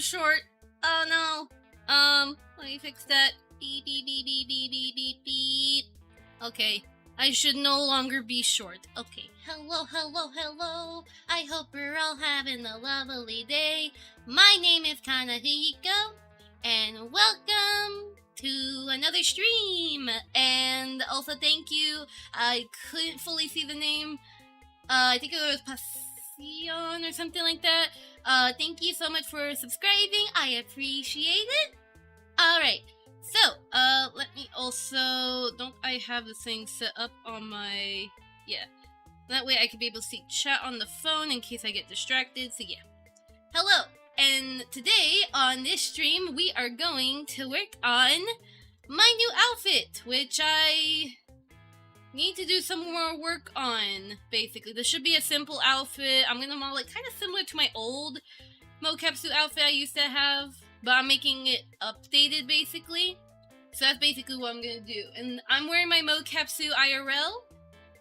short. Oh no. Let me fix that. Beep, beep, beep, beep, beep, beep, beep, beep. Okay. I should no longer be short. Okay. Hello, hello, hello. I hope we're all having a lovely day. My name is Kanahiko, and welcome to another stream. And also thank you. I couldn't fully see the name. I think it was Passion or something like that. Thank you so much for subscribing. I appreciate it. Alright. So, let me also... Don't I have this thing set up on my... Yeah. That way I can be able to see chat on the phone in case I get distracted, so yeah. Hello! And today, on this stream, we are going to work on my new outfit, which I need to do some more work on, basically. This should be a simple outfit. I'm gonna model it kind of similar to my old mocap suit outfit I used to have, but I'm making it updated, basically. So that's basically what I'm gonna do. And I'm wearing my mocap suit IRL,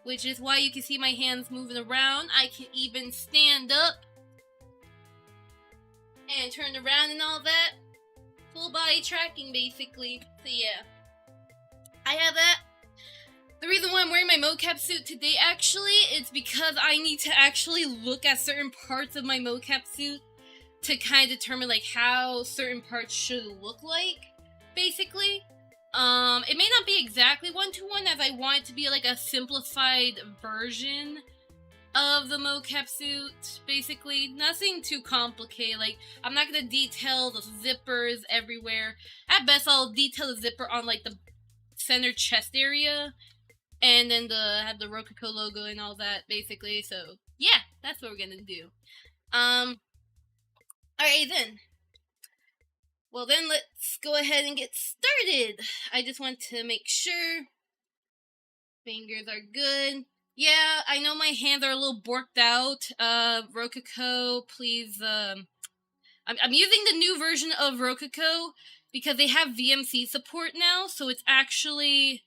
which is why you can see my hands moving around. I can even stand up and turn around and all that. Full body tracking, basically. So yeah. I have that. The reason why I'm wearing my mocap suit today, actually, is because I need to actually look at certain parts of my mocap suit to kind of determine, like, how certain parts should look like, basically. It may not be exactly one-to-one, as I want it to be, like, a simplified version of the mocap suit, basically. Nothing too complicated, like, I'm not gonna detail the zippers everywhere. At best, I'll detail the zipper on, like, the center chest area, and then have the Rokoko logo and all that, basically, so, yeah, that's what we're gonna do. Alright then. Well then, let's go ahead and get started. I just want to make sure fingers are good. Yeah, I know my hands are a little borked out. Rokoko, please, I'm using the new version of Rokoko because they have VMC support now, so it's actually...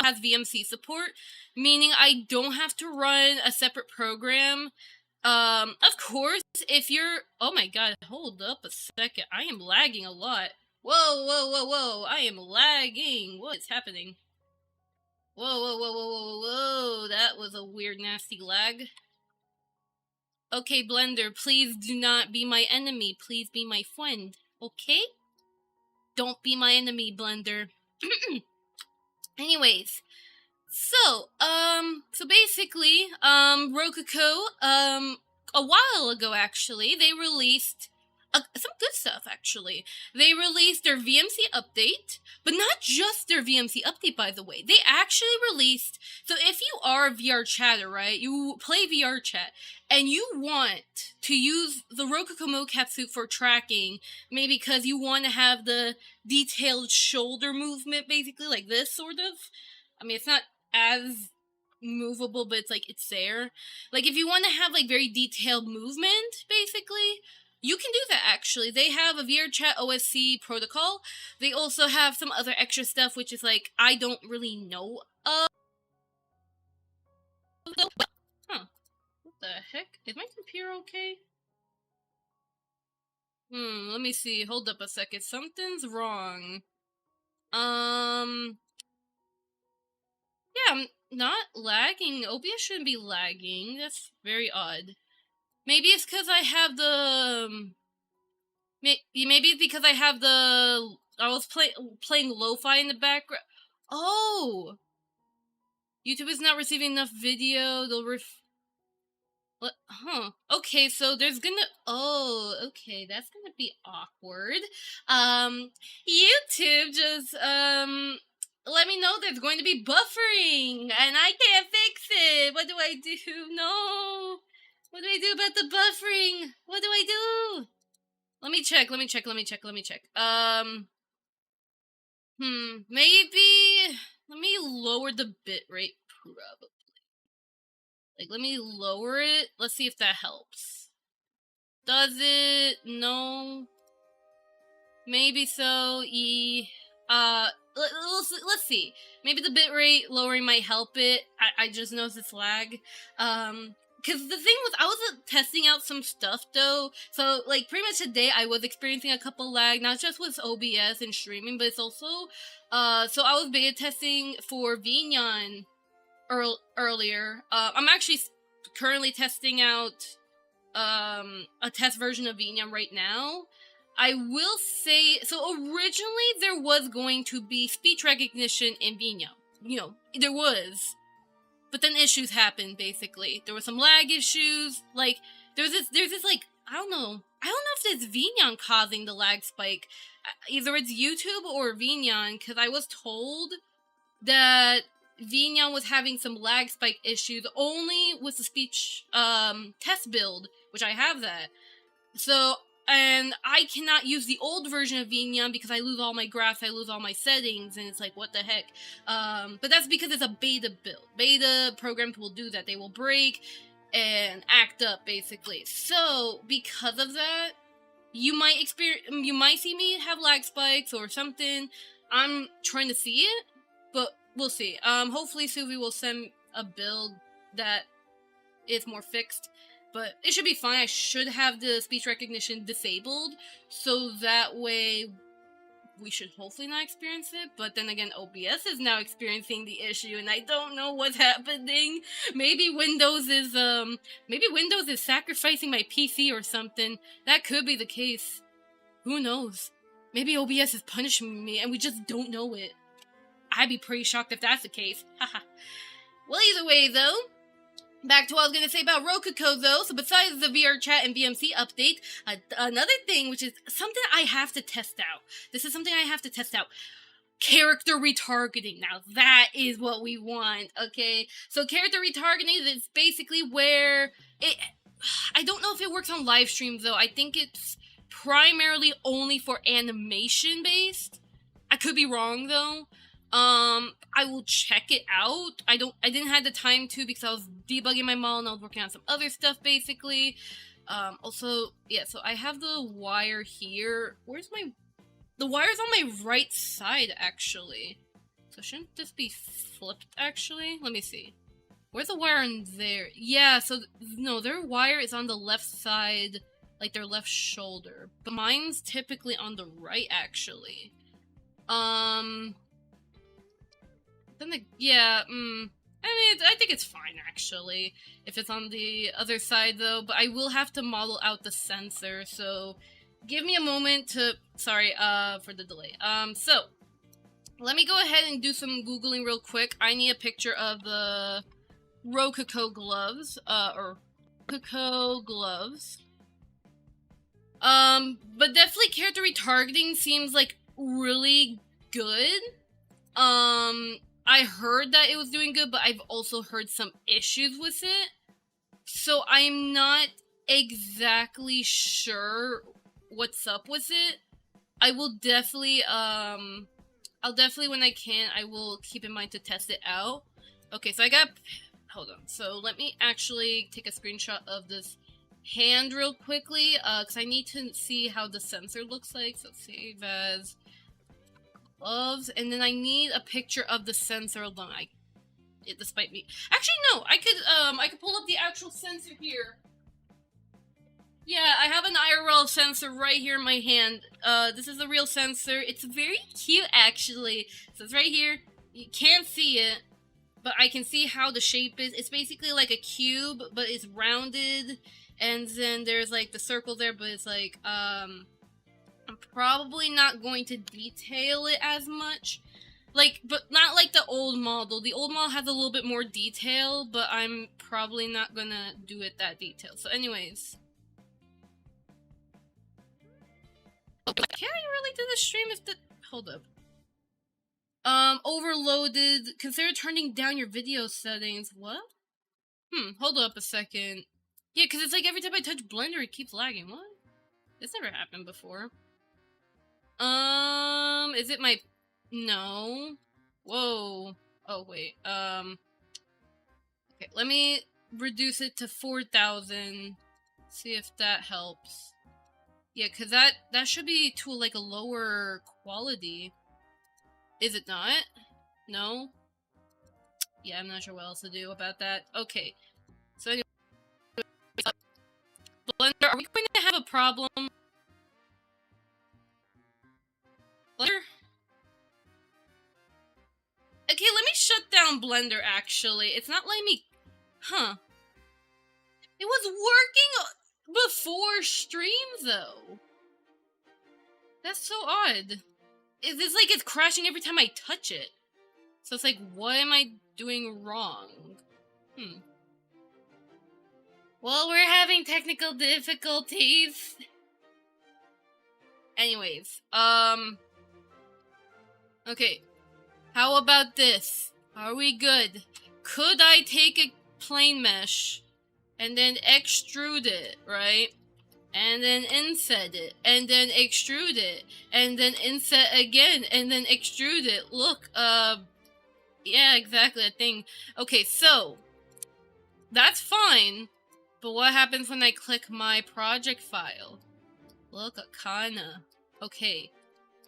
has VMC support, meaning I don't have to run a separate program. Of course, if you're... Oh my god, hold up a second. I am lagging a lot. Whoa, whoa, whoa, whoa. I am lagging. What is happening? Whoa, whoa, whoa, whoa, whoa, whoa. That was a weird, nasty lag. Okay, Blender, please do not be my enemy. Please be my friend. Okay? Don't be my enemy, Blender. Anyways, so basically, Rokoko, a while ago, actually, they released some good stuff, actually. They released their VMC update, but not just their VMC update, by the way. They actually released, so if you are a VR chatter, right, you play VR chat, and you want to use the Rokoko mocap suit for tracking, maybe because you want to have the detailed shoulder movement, basically, like this, sort of. I mean, it's not as movable, but it's like, it's there. Like, if you want to have, like, very detailed movement, basically, you can do that, actually. They have a VRChat OSC protocol. They also have some other extra stuff, which is, like, I don't really know of. Huh. What the heck? Is my computer okay? Let me see. Hold up a second. Something's wrong. Yeah, I'm not lagging. OBS shouldn't be lagging. That's very odd. Maybe it's because I have the... Maybe it's because I have the... I was playing lo-fi in the background. Oh! YouTube is not receiving enough video. They'll what? Huh. Okay, so there's gonna... Oh, okay. That's gonna be awkward. YouTube just, let me know there's going to be buffering, and I can't fix it. What do I do? No. What do I do about the buffering? What do I do? Let me check. Maybe... Let me lower the bitrate, probably. Like, let me lower it. Let's see if that helps. Does it? No. Maybe so. let's see. Maybe the bitrate lowering might help it. I just noticed it's lag. Because the thing was, I was testing out some stuff, though. So, like, pretty much today, I was experiencing a couple lag, not just with OBS and streaming, but it's also, so I was beta testing for VNyan earlier. I'm actually currently testing out, a test version of VNyan right now. I will say, so originally there was going to be speech recognition in VNyan. You know, there was. But then issues happened, basically. There were some lag issues. Like, there's this, like, I don't know if it's VNyan causing the lag spike. Either it's YouTube or VNyan, because I was told that VNyan was having some lag spike issues only with the speech, test build, which I have that. So, and I cannot use the old version of VNyan because I lose all my graphs, I lose all my settings, and it's like, what the heck? But that's because it's a beta build. Beta programs will do that. They will break and act up, basically. So, because of that, you might see me have lag spikes or something. I'm trying to see it, but we'll see. Hopefully Suvi will send a build that is more fixed. But it should be fine. I should have the speech recognition disabled, so that way we should hopefully not experience it. But then again, OBS is now experiencing the issue, and I don't know what's happening. Maybe Windows is sacrificing my PC or something. That could be the case. Who knows? Maybe OBS is punishing me, and we just don't know it. I'd be pretty shocked if that's the case. Haha. Well, either way, though. Back to what I was going to say about Rokoko, though. So besides the VR chat and VMC update, another thing, which is something I have to test out. This is something I have to test out. Character retargeting. Now, that is what we want, okay? So character retargeting is basically where it... I don't know if it works on live streams, though. I think it's primarily only for animation-based. I could be wrong, though. I will check it out. I didn't have the time to because I was debugging my model and I was working on some other stuff, basically. Also, yeah, so I have the wire here. The wire's on my right side, actually. So shouldn't this be flipped, actually? Let me see. Where's the wire in there? Yeah, so, no, their wire is on the left side, like their left shoulder. But mine's typically on the right, actually. I mean, I think it's fine, actually, if it's on the other side, though, but I will have to model out the sensor, so give me a moment to, sorry, for the delay. So, let me go ahead and do some Googling real quick. I need a picture of the Rokoko gloves, or Rokoko gloves. But definitely character retargeting seems, like, really good. I heard that it was doing good, but I've also heard some issues with it. So I'm not exactly sure what's up with it. I will definitely, I'll definitely, when I can, I will keep in mind to test it out. Okay, so hold on. So let me actually take a screenshot of this hand real quickly, because I need to see how the sensor looks like. So save as... gloves, and then I need a picture of the sensor alone. Despite me. Actually, no, I could pull up the actual sensor here. Yeah, I have an IRL sensor right here in my hand. This is a real sensor. It's very cute, actually. So it's right here. You can't see it, but I can see how the shape is. It's basically like a cube, but it's rounded, and then there's like the circle there, but it's like, I'm probably not going to detail it as much. Like, but not like the old model. The old model has a little bit more detail, but I'm probably not gonna do it that detailed. So anyways. Can I really do the stream if the... Hold up. Overloaded. Consider turning down your video settings. What? Hold up a second. Yeah, because it's like every time I touch Blender, it keeps lagging. What? This never happened before. Is it my... No. Whoa. Oh, wait. Okay, let me reduce it to 4,000. See if that helps. Yeah, because that should be to, like, a lower quality. Is it not? No? Yeah, I'm not sure what else to do about that. Okay. So anyway, Blender, are we going to have a problem? Blender? Okay, let me shut down Blender, actually. It's not letting me... Huh. It was working before stream, though. That's so odd. It's like it's crashing every time I touch it. So it's like, what am I doing wrong? Well, we're having technical difficulties. Anyways, okay. How about this? Are we good? Could I take a plane mesh and then extrude it, right? And then inset it, and then extrude it, and then inset again, and then extrude it. Look, yeah, exactly, a thing. Okay, so, that's fine, but what happens when I click my project file? Look, Akana. Okay,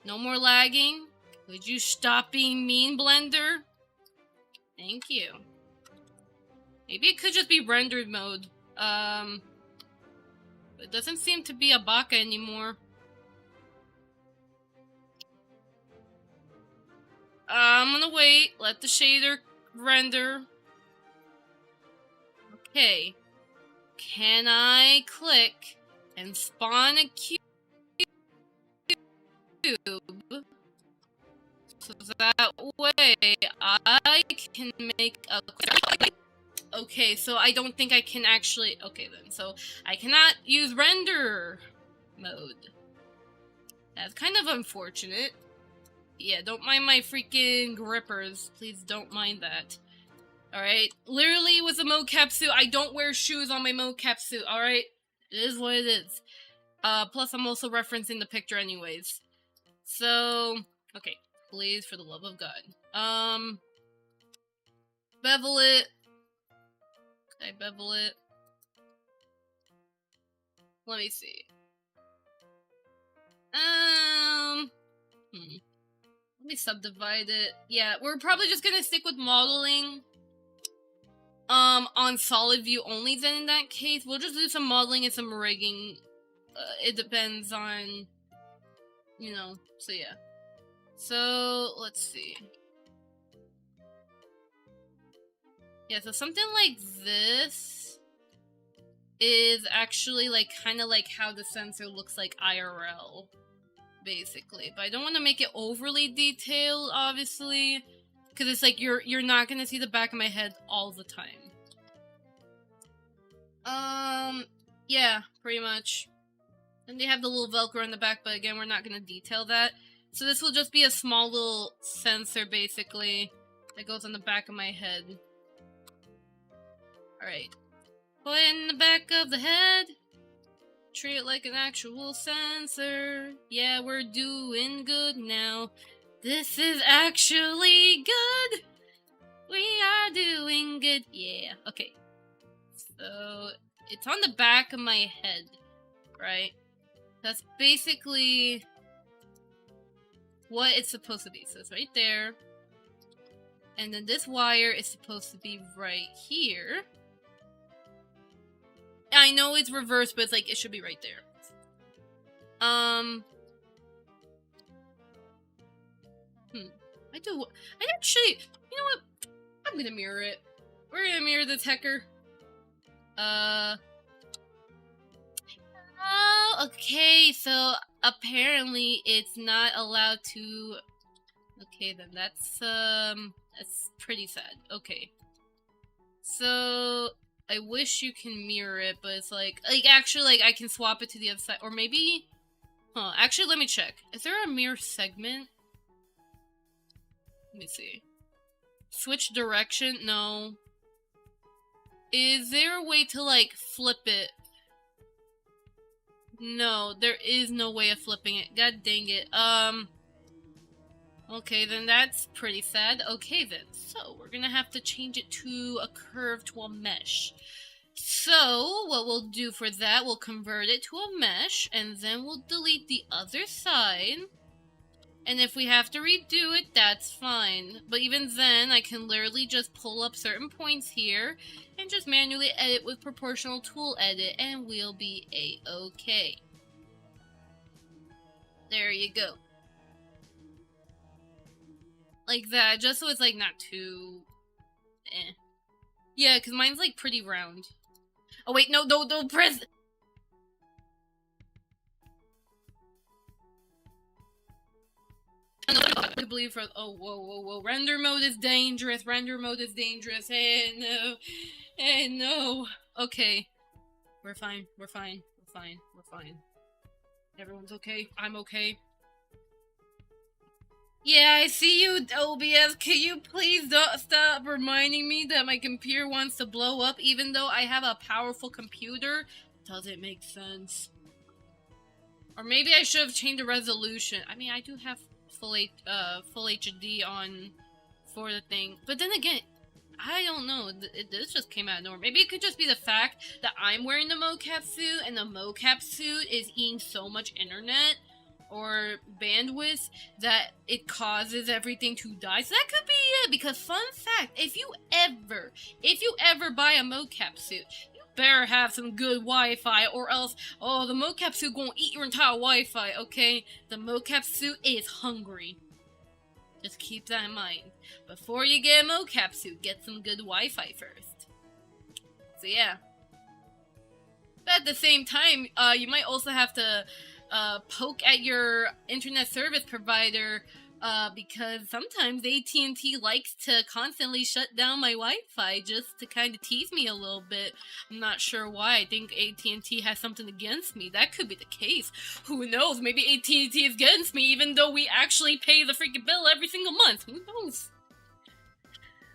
no more lagging. Would you stop being mean, Blender? Thank you. Maybe it could just be rendered mode. It doesn't seem to be a baka anymore. I'm gonna wait, let the shader render. Okay. Can I click and spawn a cube so that way I can make a... Okay, so I don't think I can actually... Okay then, so I cannot use render mode. That's kind of unfortunate. Yeah, don't mind my freaking grippers. Please don't mind that. Alright? Literally with a mocap suit, I don't wear shoes on my mocap suit, alright? It is what it is. Plus I'm also referencing the picture anyways. So, okay. Please, for the love of God. Bevel it. Can I bevel it? Let me see. Let me subdivide it. Yeah, we're probably just gonna stick with modeling. On solid view only then in that case. We'll just do some modeling and some rigging. It depends on, you know, so yeah. So, let's see. Yeah, so something like this is actually like kind of like how the sensor looks like IRL, basically. But I don't want to make it overly detailed, obviously, because it's like you're not gonna see the back of my head all the time. Yeah, pretty much. And they have the little Velcro in the back, but again, we're not gonna detail that. So this will just be a small little sensor, basically, that goes on the back of my head. Alright. Put it in the back of the head. Treat it like an actual sensor. Yeah, we're doing good now. This is actually good. We are doing good. Yeah, okay. So, it's on the back of my head, right? That's basically what it's supposed to be. So it's right there. And then this wire is supposed to be right here. I know it's reversed, but it's like, it should be right there. I actually, you know what? I'm gonna mirror it. We're gonna mirror this hecker. Oh, okay, so apparently it's not allowed to... Okay, then that's pretty sad. Okay. So, I wish you can mirror it, but it's like, actually, like, I can swap it to the other side, or maybe... Huh, actually, let me check. Is there a mirror segment? Let me see. Switch direction? No. Is there a way to, like, flip it? No, there is no way of flipping it. God dang it. Okay, then that's pretty sad. Okay, then. So, we're gonna have to change it to a curve to a mesh. So, what we'll do for that, we'll convert it to a mesh, and then we'll delete the other side. And if we have to redo it, that's fine. But even then, I can literally just pull up certain points here and just manually edit with proportional tool edit, and we'll be a-okay. There you go. Like that, just so it's like not too Yeah, because mine's like pretty round. Oh wait, no, don't press. I believe for whoa. Render mode is dangerous. Render mode is dangerous. Hey no. Hey no. Okay. We're fine. We're fine. We're fine. We're fine. Everyone's okay. I'm okay. Yeah, I see you, OBS. Can you please don't stop reminding me that my computer wants to blow up even though I have a powerful computer? Doesn't make sense. Or maybe I should have changed the resolution. I mean, I do have full HD on for the thing. But then again, I don't know. This just came out of nowhere. Maybe it could just be the fact that I'm wearing the mocap suit and the mocap suit is eating so much internet or bandwidth that it causes everything to die. So that could be it, because fun fact, if you ever buy a mocap suit, you better have some good Wi-Fi, or else, oh, the mocap suit gonna eat your entire Wi-Fi, okay? The mocap suit is hungry. Just keep that in mind. Before you get a mocap suit, get some good Wi-Fi first. So yeah. But at the same time, you might also have to poke at your internet service provider, because sometimes AT&T likes to constantly shut down my Wi-Fi just to kind of tease me a little bit. I'm not sure why. I think AT&T has something against me. That could be the case. Who knows? Maybe AT&T is against me even though we actually pay the freaking bill every single month. Who knows?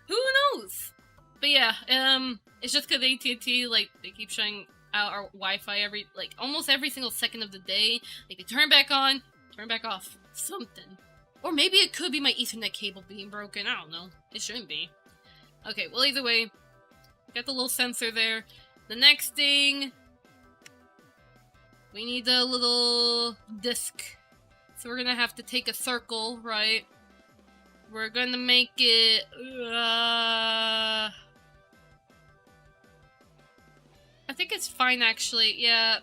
Who knows? But yeah, it's just because AT&T, like, they keep shutting out our Wi-Fi almost every single second of the day. Like, they turn back on, turn back off, something. Or maybe it could be my Ethernet cable being broken, I don't know. It shouldn't be. Okay, well, either way, got the little sensor there. The next thing, we need a little disc. So we're gonna have to take a circle, right? We're gonna make it, I think it's fine, actually. Yeah.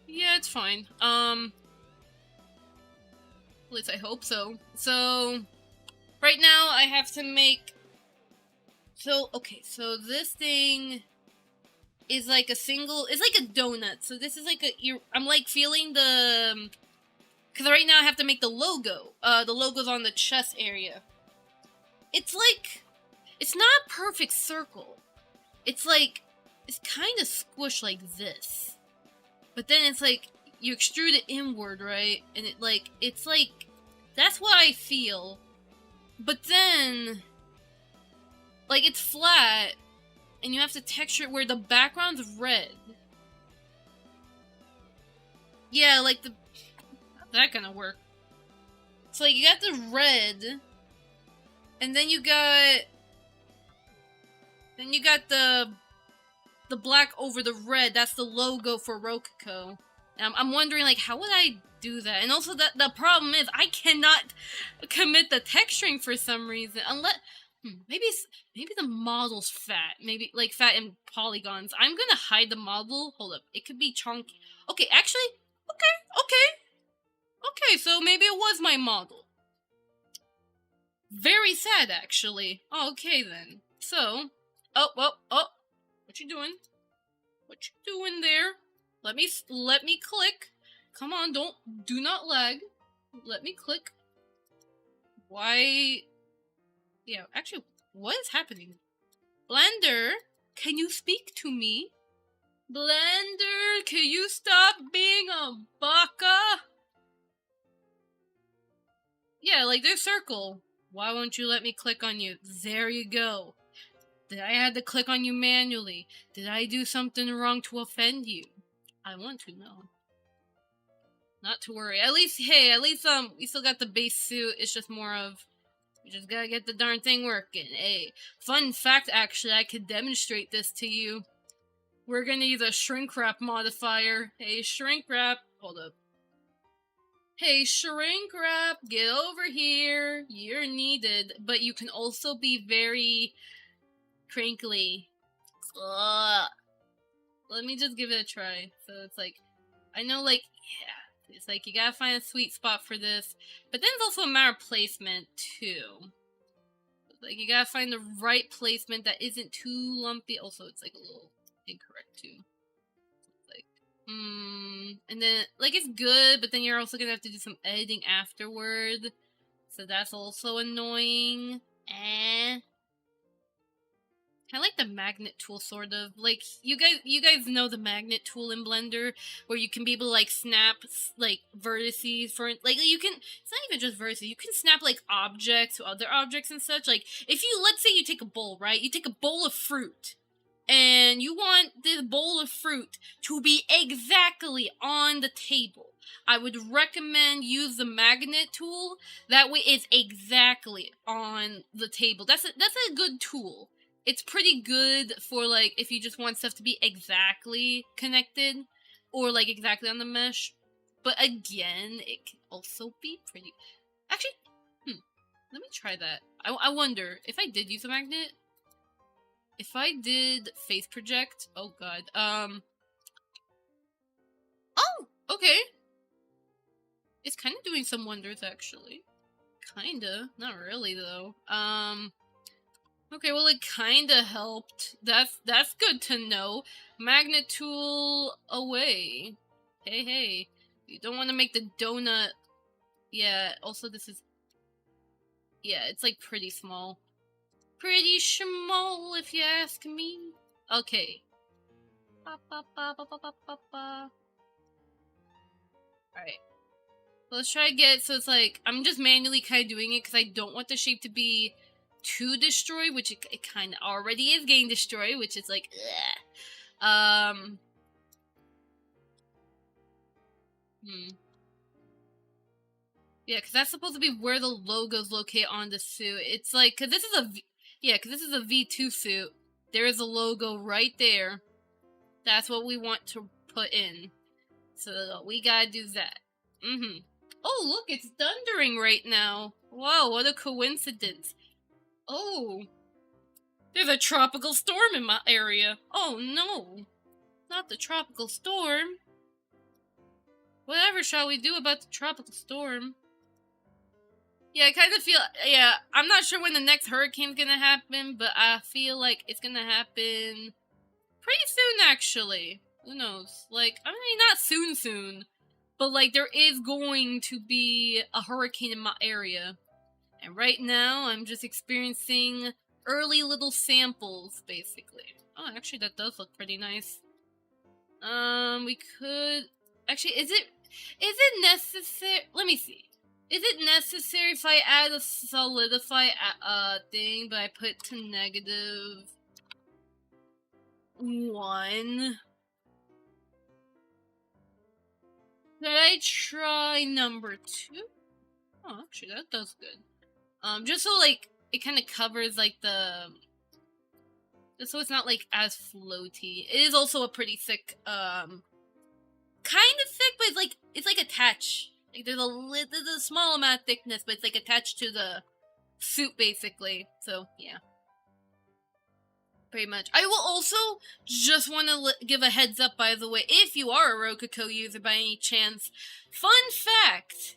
Yeah, it's fine. At least I hope so. So, right now I have to make... So, okay, so this thing is like a single... It's like a donut. So this is like a... I'm like feeling the... Because right now I have to make the logo. The logo's on the chest area. It's like... It's not a perfect circle. It's like... It's kind of squished like this. But then it's like, you extrude it inward, right? And it's like, that's what I feel. But then, like, it's flat, and you have to texture it where the background's red. Yeah, like how's that gonna work? So, like, you got the red, and then you got the black over the red. That's the logo for Rokoko. And I'm wondering, like, how would I do that? And also, the problem is, I cannot commit the texturing for some reason. Unless, maybe the model's fat. Maybe, like, fat in polygons. I'm gonna hide the model. Hold up. It could be chunky. Okay, actually, okay, so maybe it was my model. Very sad, actually. Oh, okay, then. So, oh. What you doing? What you doing there? Let me click. Come on, do not lag. Let me click. Why? Yeah, actually, what is happening? Blender, can you speak to me? Blender, can you stop being a baka? Yeah, like there's circle. Why won't you let me click on you? There you go. Did I have to click on you manually? Did I do something wrong to offend you? I want to know. Not to worry. At least we still got the base suit. It's just more of, we just gotta get the darn thing working. Hey, fun fact, actually, I could demonstrate this to you. We're gonna use a shrink wrap modifier. Hey, shrink wrap. Hold up. Hey, shrink wrap, get over here. You're needed, but you can also be very crinkly. Ugh. Let me just give it a try. So it's like, I know, like, yeah, it's like you gotta find a sweet spot for this, but then it's also a matter of placement too. Like, you gotta find the right placement that isn't too lumpy. Also, it's like a little incorrect too. Like, and then, like, it's good, but then you're also gonna have to do some editing afterward. So that's also annoying. I like the magnet tool, sort of. Like, you guys know the magnet tool in Blender, where you can be able to, like, snap, like, vertices for, like, you can, it's not even just vertices, you can snap, like, objects to other objects and such. Like, if you, let's say you take a bowl, right? You take a bowl of fruit, and you want this bowl of fruit to be exactly on the table. I would recommend use the magnet tool. That way it's exactly on the table. That's a good tool. It's pretty good for, like, if you just want stuff to be exactly connected or, like, exactly on the mesh. But again, it can also be pretty... Actually, let me try that. I wonder, if I did use a magnet, if I did face project, oh god, oh, okay. It's kind of doing some wonders, actually. Kinda. Not really, though. Okay, well, it kinda helped. That's good to know. Magnet tool away. Hey. You don't want to make the donut... Yeah, also this is... Yeah, it's, like, pretty small. Pretty small, if you ask me. Okay. Alright. Let's try to get... So it's like... I'm just manually kind of doing it because I don't want the shape to be too destroyed, which it kind of already is getting destroyed, which is like... Ugh. Yeah, because that's supposed to be where the logo's located on the suit. It's like, because this is a... Yeah, because this is a V2 suit. There is a logo right there. That's what we want to put in. So we gotta do that. Oh, look, it's thundering right now. Wow, what a coincidence. Oh. There's a tropical storm in my area. Oh, no. Not the tropical storm. Whatever shall we do about the tropical storm? Yeah, I kind of feel... Yeah, I'm not sure when the next hurricane's gonna happen, but I feel like it's gonna happen pretty soon, actually. Who knows? Like, I mean, not soon, but, like, there is going to be a hurricane in my area. And right now, I'm just experiencing early little samples, basically. Oh, actually, that does look pretty nice. We could... Actually, is it necessary... Let me see. Is it necessary if I add a solidify thing, but I put to -1? Should I try number 2? Oh, actually, that does good. Just so, like, it kind of covers, like, just so it's not, like, as floaty. It is also a pretty thick, kind of thick, but it's like attached. Like, there's a small amount of thickness, but it's, like, attached to the suit, basically. So, yeah. Pretty much. I will also just want to give a heads up, by the way, if you are a Rokoko user by any chance. Fun fact!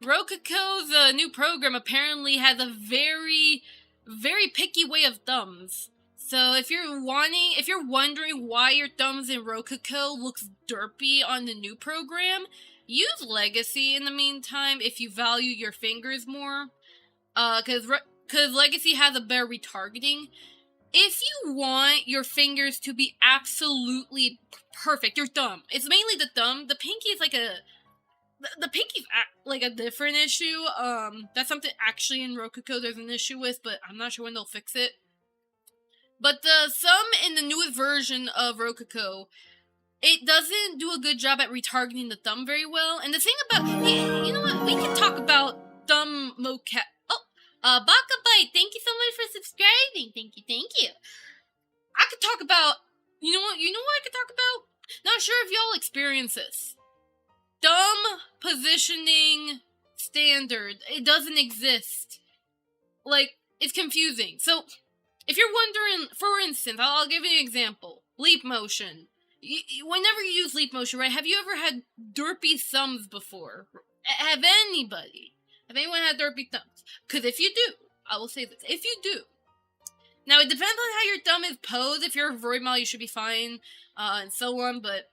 Rokoko's new program apparently has a very, very picky way of thumbs. So if you're wondering why your thumbs in Rokoko looks derpy on the new program, use Legacy in the meantime if you value your fingers more. Cause Legacy has a better retargeting. If you want your fingers to be absolutely perfect, your thumb. It's mainly the thumb. The pinky is like the pinky's like a different issue. That's something actually in Rokoko there's an issue with, but I'm not sure when they'll fix it. But the thumb in the newest version of Rokoko, it doesn't do a good job at retargeting the thumb very well. And the thing about... you know what? We can talk about thumb mocap. Oh, Baka Bite, thank you so much for subscribing. Thank you. I could talk about... You know what I could talk about? Not sure if y'all experience this. dumb positioning standard. It doesn't exist. Like, it's confusing. So, if you're wondering, for instance, I'll give you an example. Leap motion. Whenever you use leap motion, right, have you ever had derpy thumbs before? Have anybody? Have anyone had derpy thumbs? Because if you do, I will say this. If you do, now it depends on how your thumb is posed. If you're a void model, you should be fine, and so on, but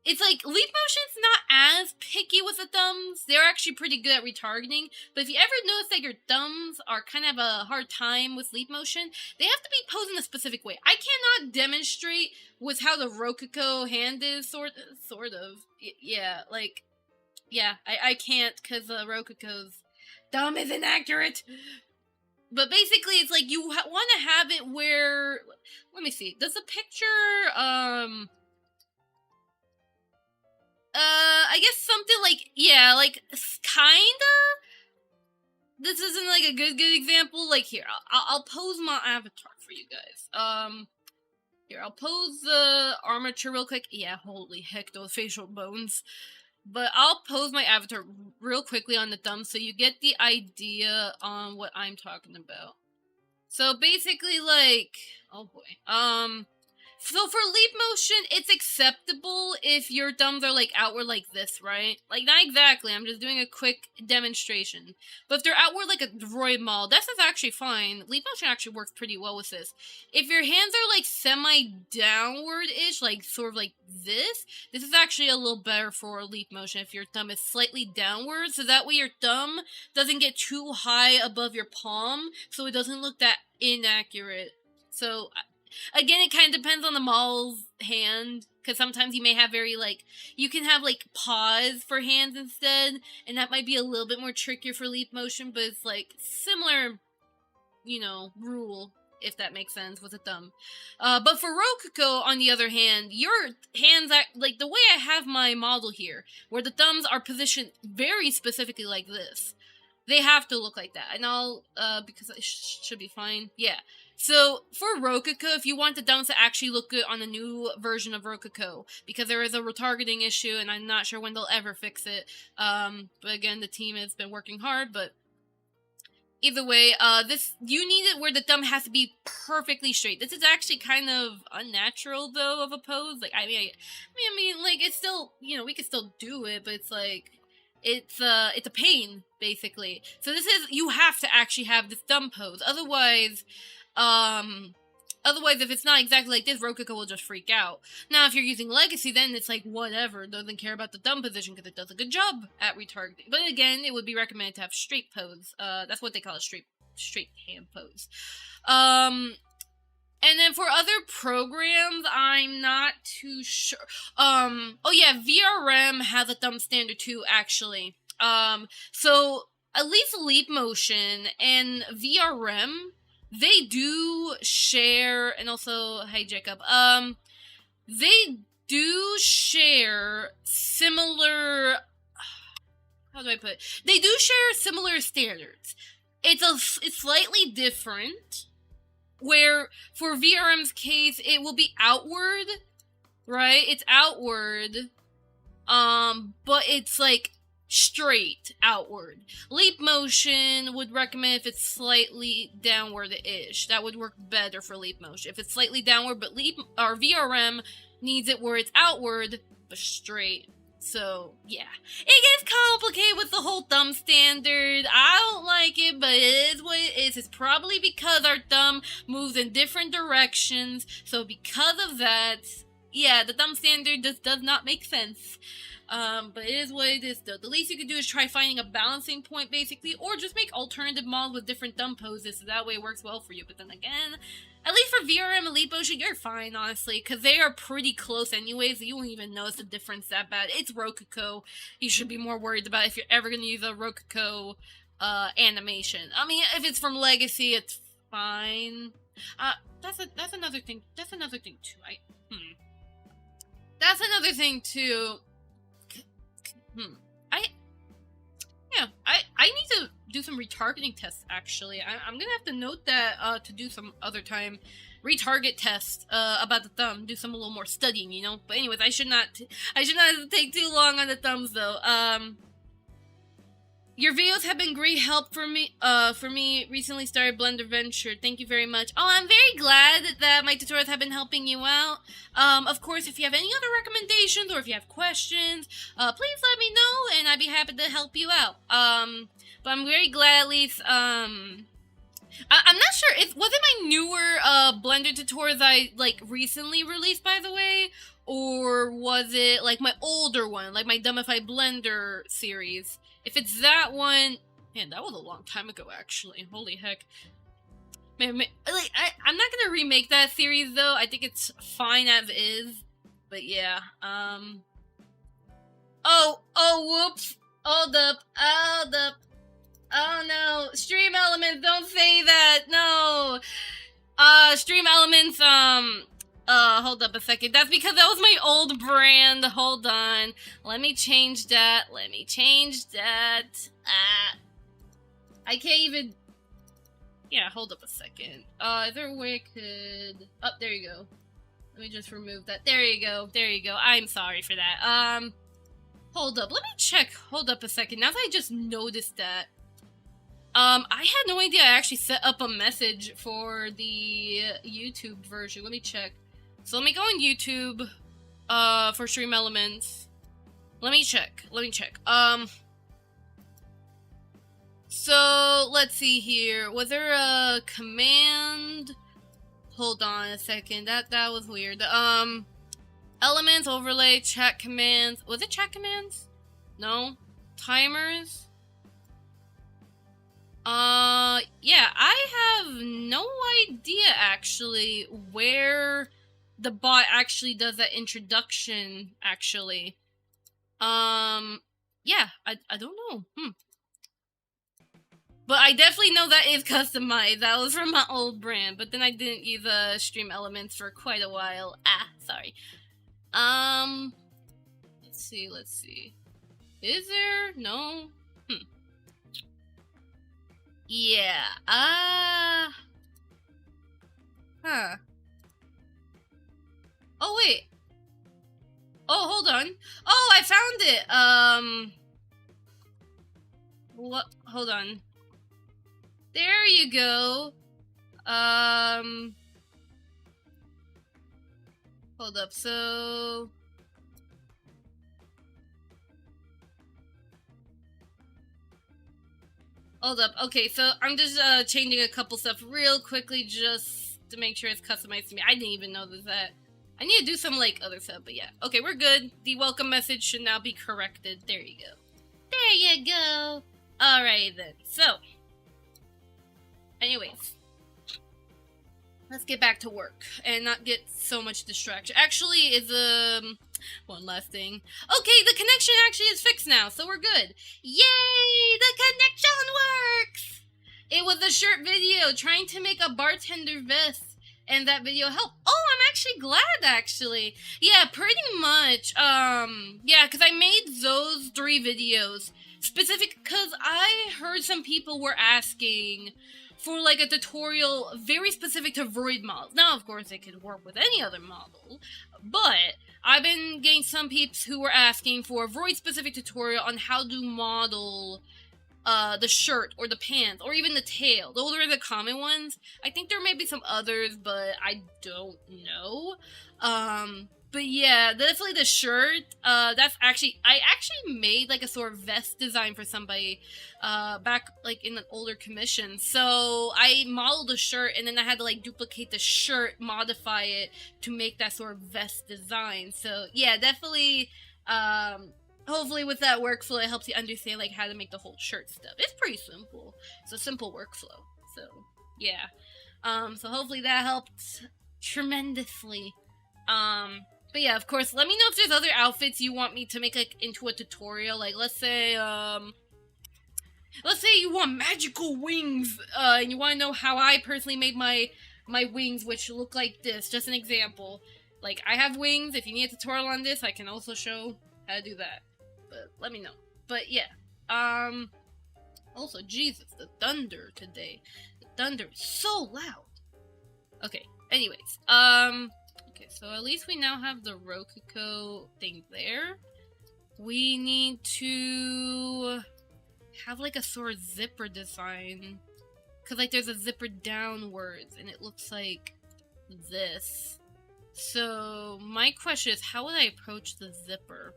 it's like, leap motion's not as picky with the thumbs. They're actually pretty good at retargeting. But if you ever notice that your thumbs are kind of a hard time with leap motion, they have to be posed in a specific way. I cannot demonstrate with how the Rokoko hand is, sort of. Yeah, like, yeah, I can't, because the Rokoko's thumb is inaccurate. But basically, it's like, you want to have it where, let me see, does the picture, I guess something like, yeah, like, kinda? This isn't, like, a good example. Like, here, I'll pose my avatar for you guys. Here, I'll pose the armature real quick. Yeah, holy heck, those facial bones. But I'll pose my avatar real quickly on the thumb so you get the idea on what I'm talking about. So, basically, like, oh boy, so for leap motion, it's acceptable if your thumbs are, like, outward like this, right? Like, not exactly, I'm just doing a quick demonstration. But if they're outward like a droid model, that's actually fine. Leap motion actually works pretty well with this. If your hands are, like, semi-downward-ish, like, sort of like this is actually a little better for leap motion if your thumb is slightly downward, so that way your thumb doesn't get too high above your palm, so it doesn't look that inaccurate. So, again, it kind of depends on the model's hand, because sometimes you may have very, like, you can have, like, paws for hands instead, and that might be a little bit more trickier for leap motion, but it's, like, similar, you know, rule, if that makes sense, with a thumb. But for Rokoko, on the other hand, your hands, like, the way I have my model here, where the thumbs are positioned very specifically like this, they have to look like that, and I'll, because it should be fine, yeah. So, for Rokoko, if you want the thumbs to actually look good on the new version of Rokoko, because there is a retargeting issue, and I'm not sure when they'll ever fix it, but again, the team has been working hard, but either way, you need it where the thumb has to be perfectly straight. This is actually kind of unnatural, though, of a pose. Like, I mean, like, it's still, you know, we can still do it, but it's like, it's a pain, basically. So this is, you have to actually have this thumb pose, otherwise, if it's not exactly like this, Rokoko will just freak out. Now, if you're using Legacy, then it's like, whatever, doesn't care about the thumb position because it does a good job at retargeting. But again, it would be recommended to have straight pose. That's what they call a straight hand pose. And then for other programs, I'm not too sure. Oh yeah, VRM has a thumb standard too, actually. So at least Leap Motion and VRM, they do share, and also, hey Jacob, they do share similar, how do I put it? They do share similar standards. It's slightly different, where for VRM's case, it will be outward, right? It's outward, but it's like straight outward. Leap Motion would recommend if it's slightly downward-ish. That would work better for Leap Motion. If it's slightly downward, but VRM needs it where it's outward, but straight. So, yeah. It gets complicated with the whole thumb standard. I don't like it, but it is what it is. It's probably because our thumb moves in different directions. So because of that, yeah, the thumb standard just does not make sense. But it is what it is, though. The least you can do is try finding a balancing point, basically, or just make alternative models with different thumb poses, so that way it works well for you. But then again, at least for VRM and Leap Motion, you're fine, honestly, because they are pretty close anyways, so you won't even notice the difference that bad. It's Rokoko. You should be more worried about if you're ever going to use a Rokoko animation. I mean, if it's from Legacy, it's fine. That's another thing. That's another thing, too. That's another thing, too. I need to do some retargeting tests, actually. I'm gonna have to note that, to do some other time. Retarget test, about the thumb. Do some a little more studying, you know? But anyways, I should not take too long on the thumbs, though. Your videos have been great help for me. Recently started Blender Venture. Thank you very much. Oh, I'm very glad that my tutorials have been helping you out. Of course, if you have any other recommendations or if you have questions, please let me know, and I'd be happy to help you out. But I'm very glad at least. I'm not sure. Was it my newer Blender tutorials I like recently released, by the way, or was it like my older one, like my Dumbified Blender series? If it's that one, man, that was a long time ago, actually. Holy heck. Man, like, I'm not gonna remake that series, though. I think it's fine as is. But yeah, Oh, whoops. Hold up. Oh, no. Stream Elements, don't say that. No. Stream Elements, hold up a second. That's because that was my old brand. Hold on. Let me change that. I can't even... Yeah, hold up a second. Is there a way I could... Oh, there you go. Let me just remove that. There you go. I'm sorry for that. Hold up. Let me check. Hold up a second. Now that I just noticed that. I had no idea I actually set up a message for the YouTube version. Let me check. So let me go on YouTube, for Stream Elements. Let me check. So, let's see here. Was there a command? Hold on a second. That was weird. Elements, overlay, chat commands. Was it chat commands? No? Timers? Yeah, I have no idea, actually, where the bot actually does that introduction, actually. Yeah, I don't know. But I definitely know that is customized. That was from my old brand, but then I didn't use Stream Elements for quite a while. Sorry. Let's see. Is there? No? Yeah, huh. Oh, wait. Oh, hold on. Oh, I found it. What? Hold on. There you go. Hold up, so... Hold up. Okay, so I'm just changing a couple stuff real quickly just to make sure it's customized to me. I didn't even know that. I need to do some, like, other stuff, but yeah. Okay, we're good. The welcome message should now be corrected. There you go. There you go. Alright, then. So. Anyways. Let's get back to work and not get so much distraction. Actually, it's, one last thing. Okay, the connection actually is fixed now, so we're good. Yay! The connection works! It was a short video trying to make a bartender vest, and that video helped. Oh, I'm actually glad, actually. Yeah, pretty much. Yeah, because I made those 3 videos specific because I heard some people were asking for, like, a tutorial very specific to void models. Now, of course, it could work with any other model, but I've been getting some peeps who were asking for a void-specific tutorial on how to model the shirt or the pants or even the tail. Those are the common ones. I think there may be some others, but I don't know. But yeah, definitely the shirt. That's actually, I actually made like a sort of vest design for somebody back like in an older commission. So I modeled the shirt and then I had to like duplicate the shirt, modify it to make that sort of vest design. So yeah, definitely hopefully with that workflow it helps you understand like how to make the whole shirt stuff. It's pretty simple. It's a simple workflow. So yeah. So hopefully that helped tremendously. But yeah, of course, let me know if there's other outfits you want me to make, like, into a tutorial. Like, let's say you want magical wings, and you want to know how I personally made my wings, which look like this. Just an example. Like, I have wings. If you need a tutorial on this, I can also show how to do that. But let me know. But yeah, Also, Jesus, the thunder today. The thunder is so loud. Okay, anyways, okay, so at least we now have the Rokoko thing there. We need to have like a sort of zipper design. Cause like there's a zipper downwards and it looks like this. So my question is, how would I approach the zipper?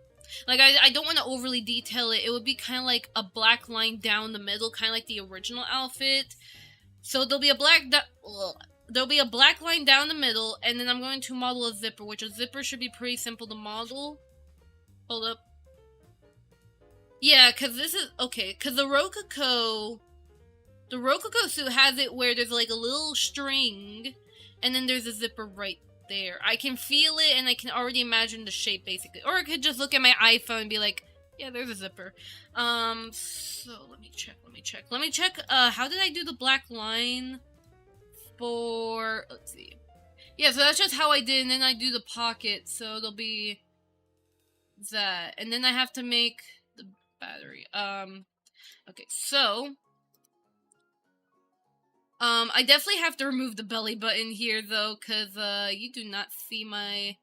Like I don't want to overly detail it. It would be kind of like a black line down the middle, kind of like the original outfit. So there'll be a black line down the middle, and then I'm going to model a zipper, which a zipper should be pretty simple to model. Hold up. Yeah, because this is... Okay, because the Rokoko suit has it where there's like a little string, and then there's a zipper right there. I can feel it, and I can already imagine the shape, basically. Or I could just look at my iPhone and be like, yeah, there's a zipper. So let me check. How did I do the black line for... Let's see. Yeah, so that's just how I did, and then I do the pocket, so it'll be that. And then I have to make the battery. Okay, so... I definitely have to remove the belly button here, though, because, you do not see my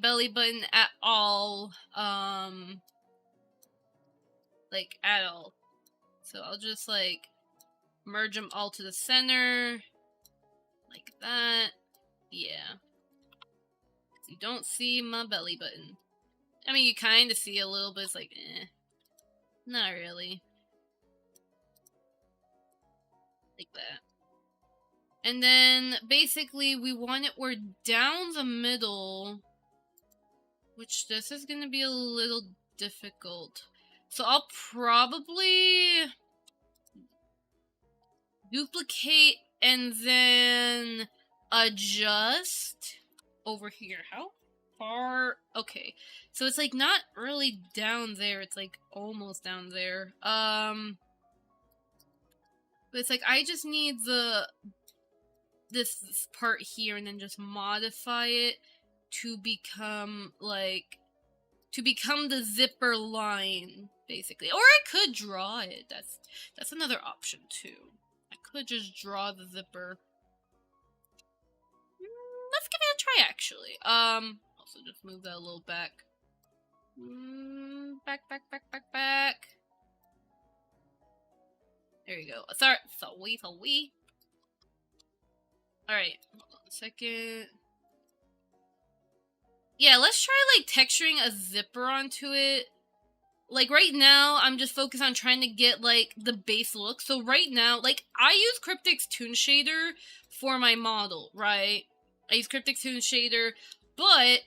belly button at all, like, at all. So I'll just, like, merge them all to the center, like that. Yeah. You don't see my belly button. I mean, you kind of see a little bit, it's like, not really. Like that. And then, basically, we want it where down the middle, which this is gonna be a little difficult. So I'll probably duplicate and then adjust over here. How far? Okay. So it's like not really down there, it's like almost down there. But it's like I just need this part here and then just modify it to become like the zipper line, basically. Or I could draw it. That's another option too. I could just draw the zipper. Let's give it a try, actually. Also just move that a little back. Back. There you go. Sorry. Alright, hold on a second. Yeah, let's try, like, texturing a zipper onto it. Like, right now, I'm just focused on trying to get, like, the base look. So right now, like, I use Cryptic's Toon Shader for my model, right? I use Cryptic's Toon Shader, but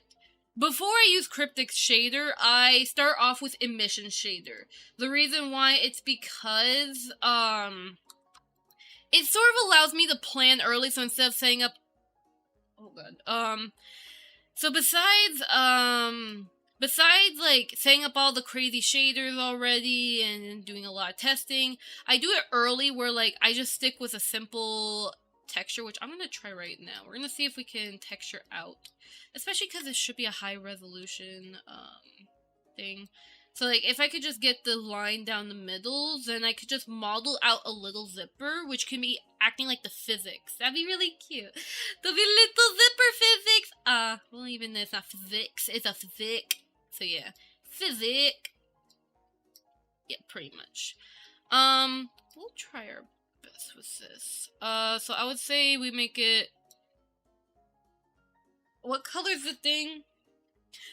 before I use Cryptic's Shader, I start off with Emission Shader. The reason why, it's because, it sort of allows me to plan early, so instead of setting up... Oh god. So besides, like, setting up all the crazy shaders already and doing a lot of testing, I do it early where, like, I just stick with a simple texture, which I'm gonna try right now. We're gonna see if we can texture out. Especially because it should be a high resolution, thing. So, like, if I could just get the line down the middle, then I could just model out a little zipper, which can be acting like the physics. That'd be really cute. There'll be little zipper physics! Well, even it's not physics, it's a physic. So, yeah. Physic! Yeah, pretty much. We'll try our best with this. So I would say we make it... What color's the thing?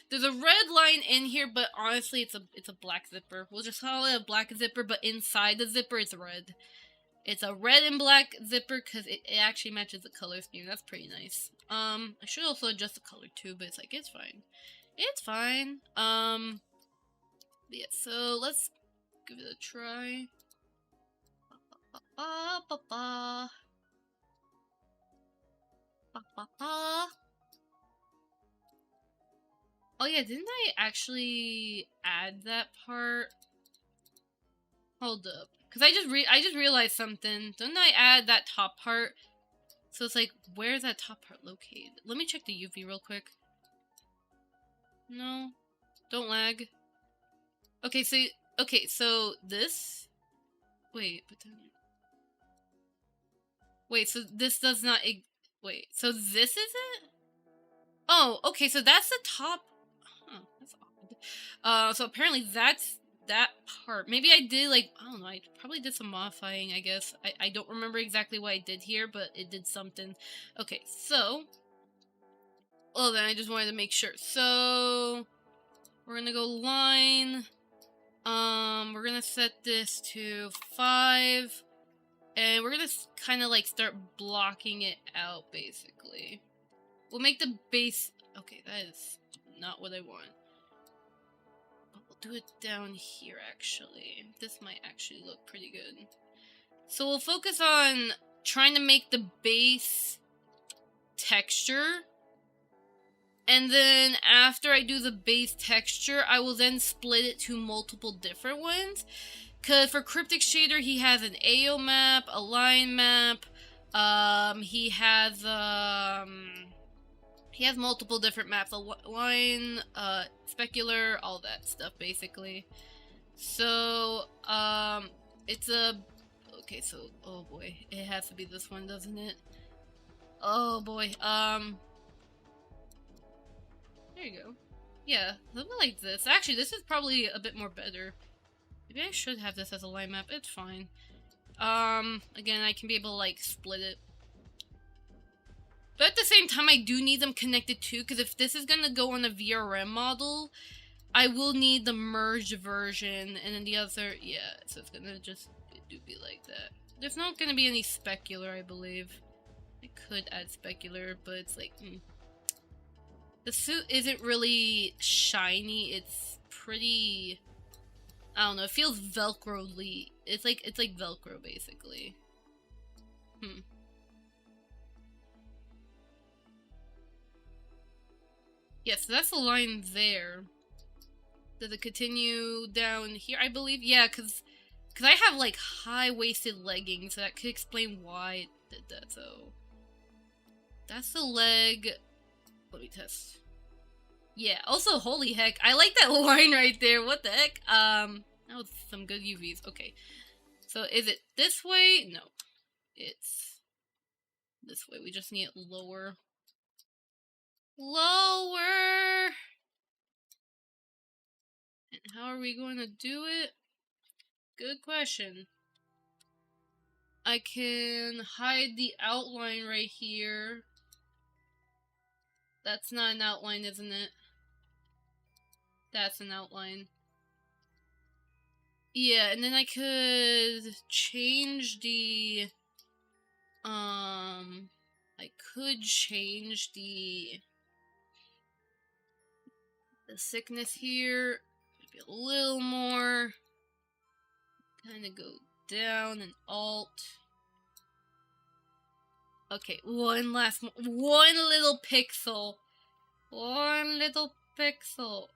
There's a red line in here, but honestly, it's a black zipper. We'll just call it a black zipper, but inside the zipper, it's red. It's a red and black zipper, because it actually matches the color scheme. That's pretty nice. I should also adjust the color, too, but it's like, it's fine. It's fine. Yeah, so let's give it a try. Oh yeah, didn't I actually add that part? Hold up, cause I just realized something. Didn't I add that top part? So it's like, where's that top part located? Let me check the UV real quick. No, don't lag. Okay, so this. Wait, but then... Wait, so this does not... Wait, so this is it? Oh, okay, so that's the top... Huh, that's odd. So apparently that's that part. Maybe I did, like, I don't know, I probably did some modifying, I guess. I don't remember exactly what I did here, but it did something. Okay, so... Oh, then I just wanted to make sure. So... We're gonna go line... we're gonna set this to 5... And we're gonna kind of like start blocking it out, basically. We'll make the base... Okay, that is not what I want. But we'll do it down here, actually. This might actually look pretty good. So we'll focus on trying to make the base texture. And then after I do the base texture, I will then split it to multiple different ones. Because for Cryptic Shader, he has an AO map, a line map, he has multiple different maps, a line, specular, all that stuff, basically. So, it's a... Okay, so, oh boy, it has to be this one, doesn't it? Oh boy, there you go. Yeah, something like this. Actually, this is probably a bit more better. Maybe I should have this as a line map. It's fine. Again, I can be able to, like, split it. But at the same time, I do need them connected too, because if this is gonna go on a VRM model, I will need the merged version, and then the other, yeah, so it's gonna just do be like that. There's not gonna be any specular, I believe. I could add specular, but it's like, The suit isn't really shiny, it's pretty... I don't know, it feels Velcro-ly. It's like Velcro, basically. Yeah, so that's the line there. Does it continue down here, I believe? Yeah, because I have, like, high-waisted leggings, so that could explain why it did that, so... That's the leg. Let me test. Yeah, also, holy heck, I like that line right there, what the heck? That was some good UVs, okay. So, is it this way? No. It's this way, we just need it lower. Lower! And how are we going to do it? Good question. I can hide the outline right here. That's not an outline, isn't it? That's an outline. Yeah, and then I could change the... I could change the thickness here. Maybe a little more. Kind of go down and alt. Okay, one little pixel. One little pixel.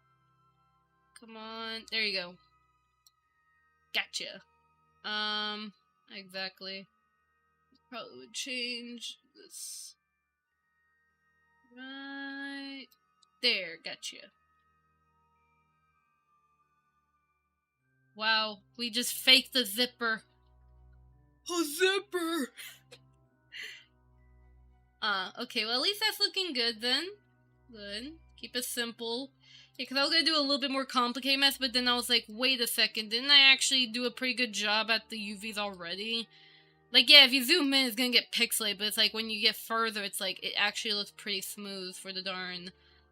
Come on, there you go. Gotcha. Exactly. Probably would change this. Right there, gotcha. Wow, we just faked the zipper. A zipper! Okay, well at least that's looking good then. Good. Keep it simple. Yeah, because I was going to do a little bit more complicated mess, but then I was like, wait a second, didn't I actually do a pretty good job at the UVs already? Like, yeah, if you zoom in, it's going to get pixelated, but it's like, when you get further, it's like, it actually looks pretty smooth for the darn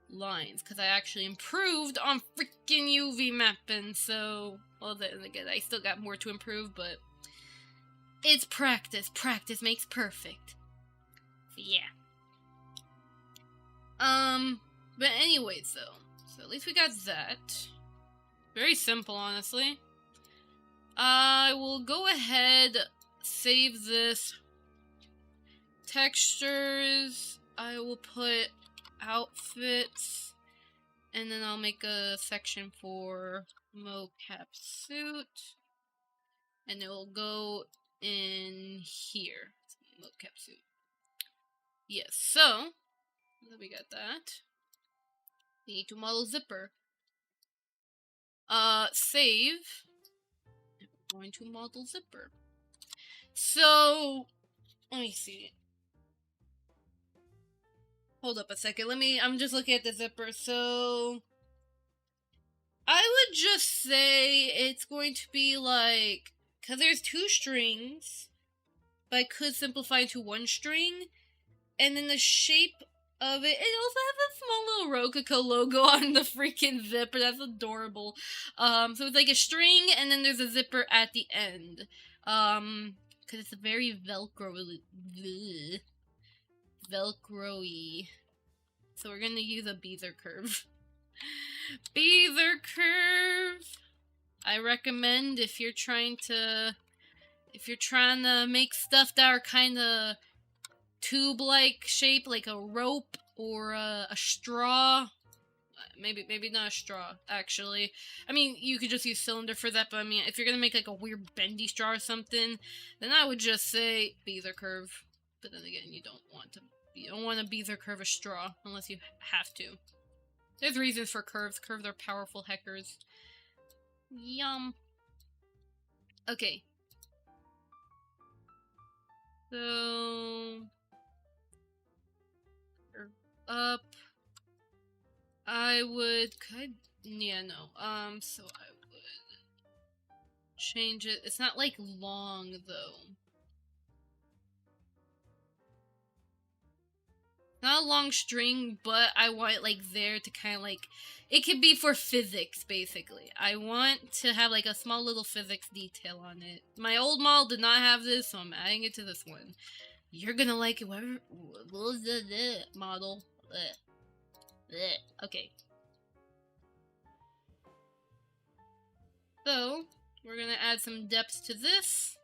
lines, because I actually improved on freaking UV mapping, so, well, then again, I still got more to improve, but it's practice. Practice makes perfect. So, yeah. But anyways, though, so at least we got that. Very simple, honestly. I will go ahead, save this. Textures, I will put outfits, and then I'll make a section for mocap suit, and it will go in here. Mocap suit. Yes, so we got that. We need to model zipper. Save. going to model zipper. So, let me see. Hold up a second. I'm just looking at the zipper. So, I would just say it's going to be like, because there's 2 strings, but I could simplify into 1 string, and then the shape of it also has a small little Rokoko logo on the freaking zipper. That's adorable. So it's like a string, and then there's a zipper at the end. Because it's a very Velcro-y. So we're gonna use a Beezer curve. Beezer curve! I recommend if you're trying to make stuff that are kind of tube-like shape, like a rope or a straw. Maybe not a straw, actually. I mean, you could just use cylinder for that, but I mean, if you're gonna make like a weird bendy straw or something, then I would just say Beezer curve. But then again, you don't want to Beezer curve a straw unless you have to. There's reasons for curves. Curves are powerful heckers. Yum. Okay. So, up. I would, yeah, no. So I would change it. It's not like long though. Not a long string, but I want it like there to kind of like, it could be for physics basically. I want to have like a small little physics detail on it. My old model did not have this, so I'm adding it to this one. You're gonna like it, whatever. Model. Okay. So, we're gonna add some depth to this.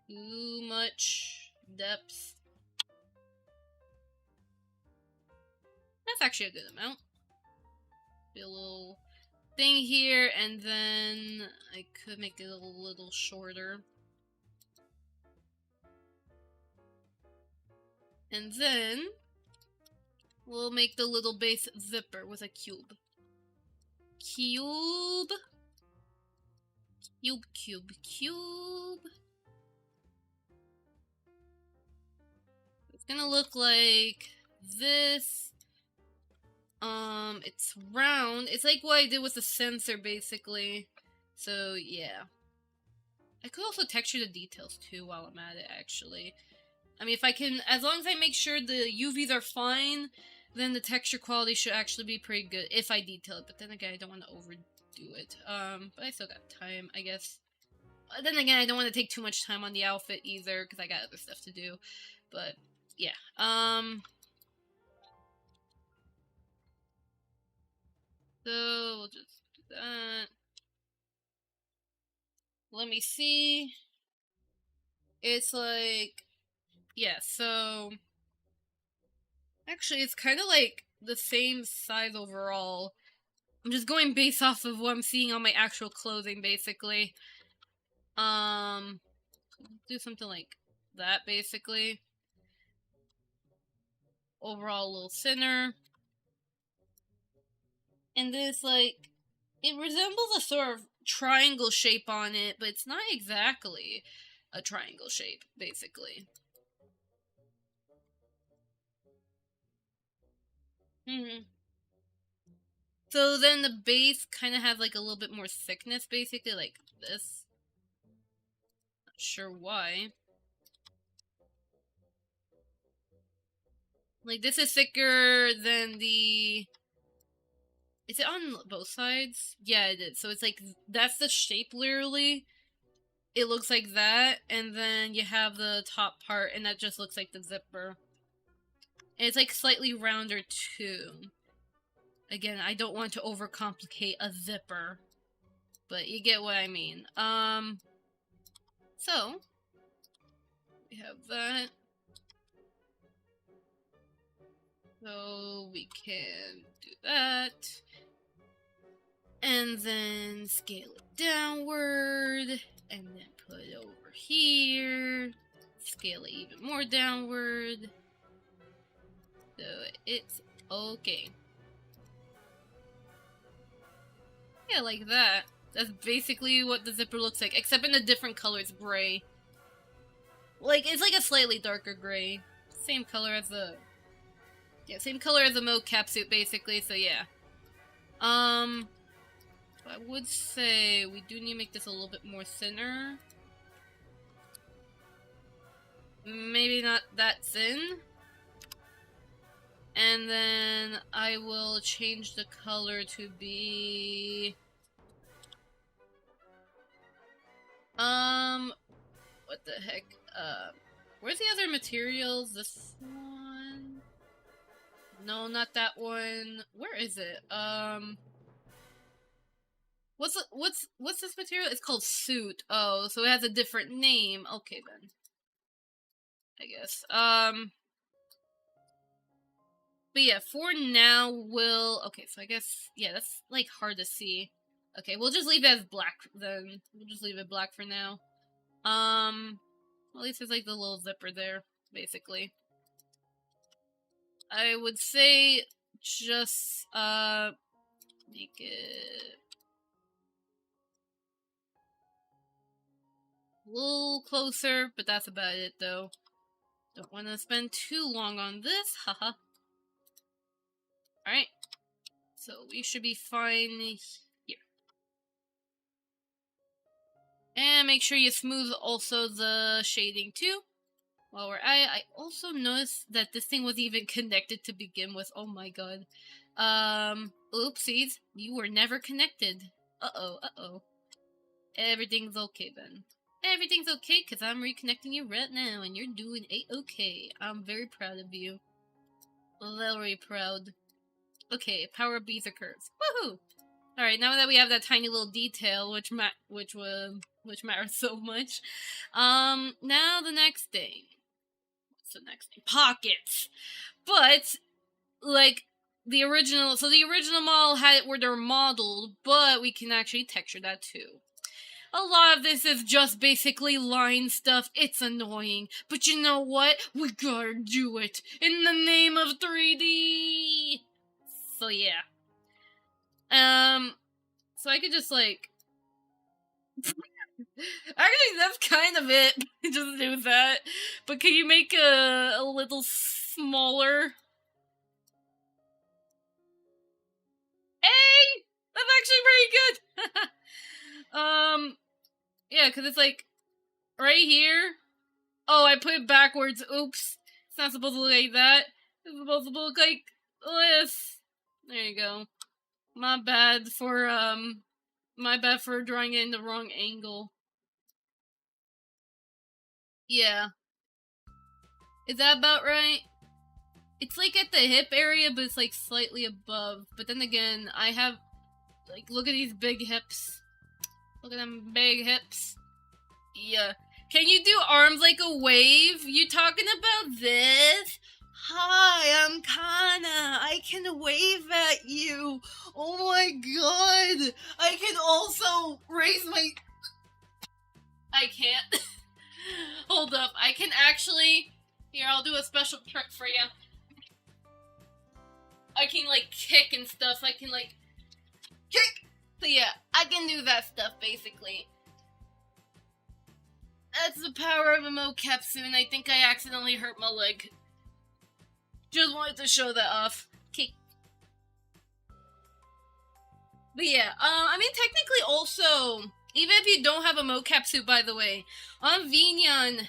Too much depth. That's actually a good amount. Be a little thing here, and then I could make it a little shorter. And then we'll make the little base zipper with a cube. Cube. Cube, cube, cube. It's gonna look like this. It's round. It's like what I did with the sensor, basically. So, yeah. I could also texture the details, too, while I'm at it, actually. I mean, if I can, as long as I make sure the UVs are fine, then the texture quality should actually be pretty good, if I detail it. But then again, I don't want to overdo it. But I still got time, I guess. But then again, I don't want to take too much time on the outfit, either, because I got other stuff to do. But, yeah. So, we'll just do that. Let me see. It's like, yeah, so actually it's kind of like the same size overall. I'm just going based off of what I'm seeing on my actual clothing, basically. Do something like that, basically. Overall a little thinner. And this, like, it resembles a sort of triangle shape on it, but it's not exactly a triangle shape, basically. So then the base kind of has like a little bit more thickness, basically, like this. Not sure why. Like, this is thicker than the... Is it on both sides? Yeah, it is. So it's like, that's the shape, literally. It looks like that, and then you have the top part, and that just looks like the zipper. And it's like slightly rounder, too. Again, I don't want to overcomplicate a zipper, but you get what I mean. So, we have that. So, we can do that. And then scale it downward, and then put it over here. Scale it even more downward. So, it's okay. Yeah, like that. That's basically what the zipper looks like, except in a different color. It's gray. Like, it's like a slightly darker gray. Same color as the... Yeah, same color as the mocap suit, basically, so yeah. I would say we do need to make this a little bit more thinner. Maybe not that thin. And then I will change the color to be... what the heck? Where's the other materials? This one? No, not that one. Where is it? What's this material? It's called suit. Oh, so it has a different name. Okay then. I guess. But yeah, for now we'll... Okay, so I guess... Yeah, that's, like, hard to see. Okay, we'll just leave it as black then. We'll just leave it black for now. At least there's, like, the little zipper there, basically. I would say just, make it a little closer, but that's about it, though. Don't want to spend too long on this, haha. Alright, so we should be fine here. And make sure you smooth also the shading, too. While we're at it, I also noticed that this thing wasn't even connected to begin with. Oh my god. Oopsies. You were never connected. Uh-oh, uh-oh. Everything's okay then. Everything's okay, because I'm reconnecting you right now, and you're doing a-okay. I'm very proud of you. Very proud. Okay, power bees occurs. Woohoo! Alright, now that we have that tiny little detail, which matters so much. Now the next thing. What's the next thing? Pockets! But, like, the original model had it where they're modeled, but we can actually texture that too. A lot of this is just basically line stuff. It's annoying. But you know what? We gotta do it. In the name of 3D! So yeah. So I could just like... Actually, that's kind of it. Just do that. But can you make a little smaller? Hey! That's actually pretty good! Yeah, because it's like, right here. Oh, I put it backwards. Oops. It's not supposed to look like that. It's supposed to look like this. There you go. My bad for drawing it in the wrong angle. Yeah. Is that about right? It's like at the hip area, but it's like slightly above. But then again, I have, like, look at these big hips. Look at them big hips. Yeah. Can you do arms like a wave? You talking about this? Hi, I'm Kana. I can wave at you. Oh my god. I can also raise my... I can't. Hold up. I can actually... Here, I'll do a special trick for you. I can, like, kick and stuff. I can, like... Kick! So yeah, I can do that stuff, basically. That's the power of a mocap suit, and I think I accidentally hurt my leg. Just wanted to show that off. Okay. But yeah, I mean, technically also, even if you don't have a mocap suit, by the way, on Vinyan,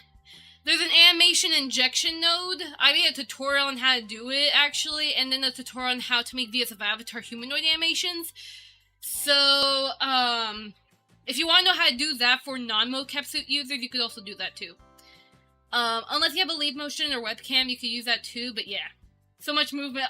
there's an animation injection node. I made a tutorial on how to do it, actually, and then a tutorial on how to make VS of Avatar humanoid animations. So, if you want to know how to do that for non-mocap suit users, you could also do that too. Unless you have a leave motion or webcam, you could use that too, but yeah. So much movement.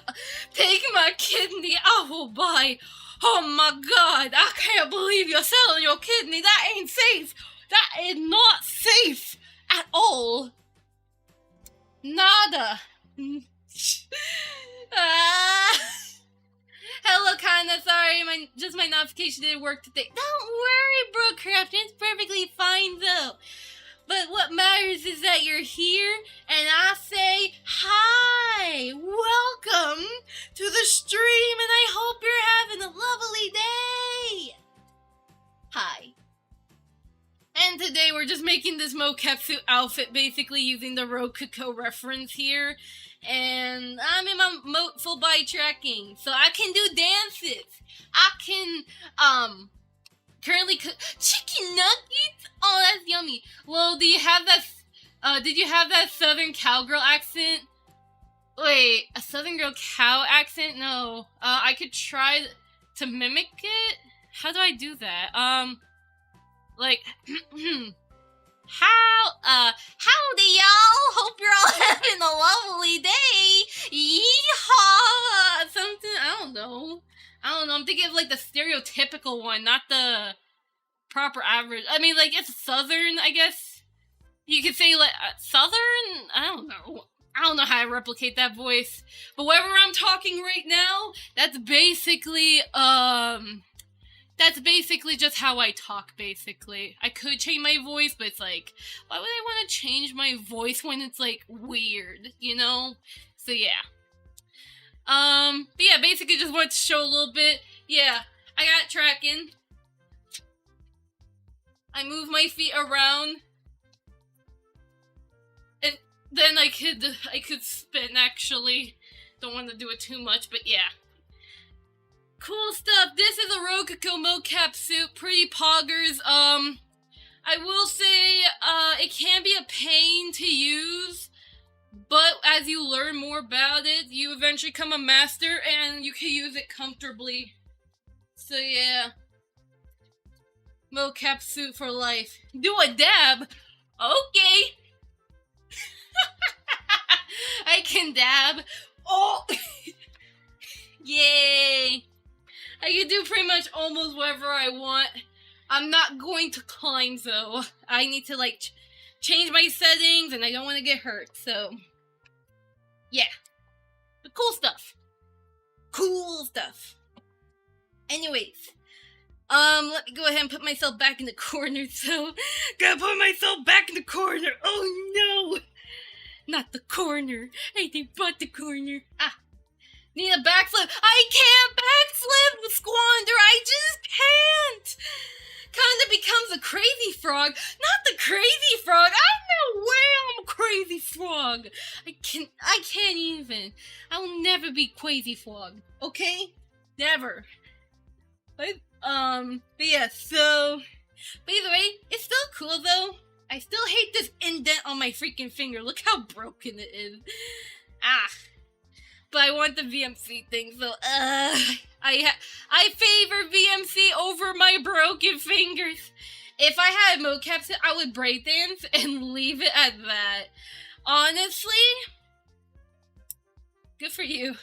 Take my kidney, I will buy. Oh my god, I can't believe you're selling your kidney. That ain't safe. That is not safe at all. Nada. Hello, Kinda. Sorry, my notification didn't work today. Don't worry, Brookcraft. It's perfectly fine, though. But what matters is that you're here, and I say, hi! Welcome to the stream, and I hope you're having a lovely day! Hi. And today we're just making this mocap suit outfit, basically using the Rokoko reference here. And I'm in my full body tracking, so I can do dances. I can, currently cook chicken nuggets. Oh, that's yummy. Well, do you have that, did you have that Southern cowgirl accent? Wait, a Southern girl cow accent? No. I could try to mimic it? How do I do that? Like, howdy y'all! Hope you're all having a lovely day! Yeehaw! Something, I don't know, I'm thinking of, like, the stereotypical one, not the proper average. I mean, like, it's Southern, I guess. You could say, like, Southern? I don't know how to replicate that voice. But wherever I'm talking right now, that's basically just how I talk, basically. I could change my voice, but it's like, why would I want to change my voice when it's, like, weird, you know? So, yeah. But yeah, basically just wanted to show a little bit. Yeah, I got tracking. I move my feet around. And then I could spin, actually. Don't want to do it too much, but yeah. Cool stuff. This is a Rokoko mocap suit. Pretty poggers. I will say, it can be a pain to use, but as you learn more about it, you eventually become a master and you can use it comfortably. So yeah. Mocap suit for life. Do a dab? Okay. I can dab. Oh! Yay! I can do pretty much almost whatever I want. I'm not going to climb, though. I need to, like, change my settings, and I don't want to get hurt, so... yeah. But cool stuff. Cool stuff. Anyways. Let me go ahead and put myself back in the corner, so... gotta put myself back in the corner! Oh, no! Not the corner. Anything but the corner. Ah. Need a backflip. I can't backflip, Squander. I just can't. Kinda becomes a crazy frog. Not the crazy frog. I know way I'm a crazy frog. I can't even. I will never be crazy frog. Okay? Never. But yeah, so... but either way, it's still cool, though. I still hate this indent on my freaking finger. Look how broken it is. Ah. But I want the VMC thing, so, I favor VMC over my broken fingers. If I had mocaps, I would breakdance and leave it at that. Honestly, good for you.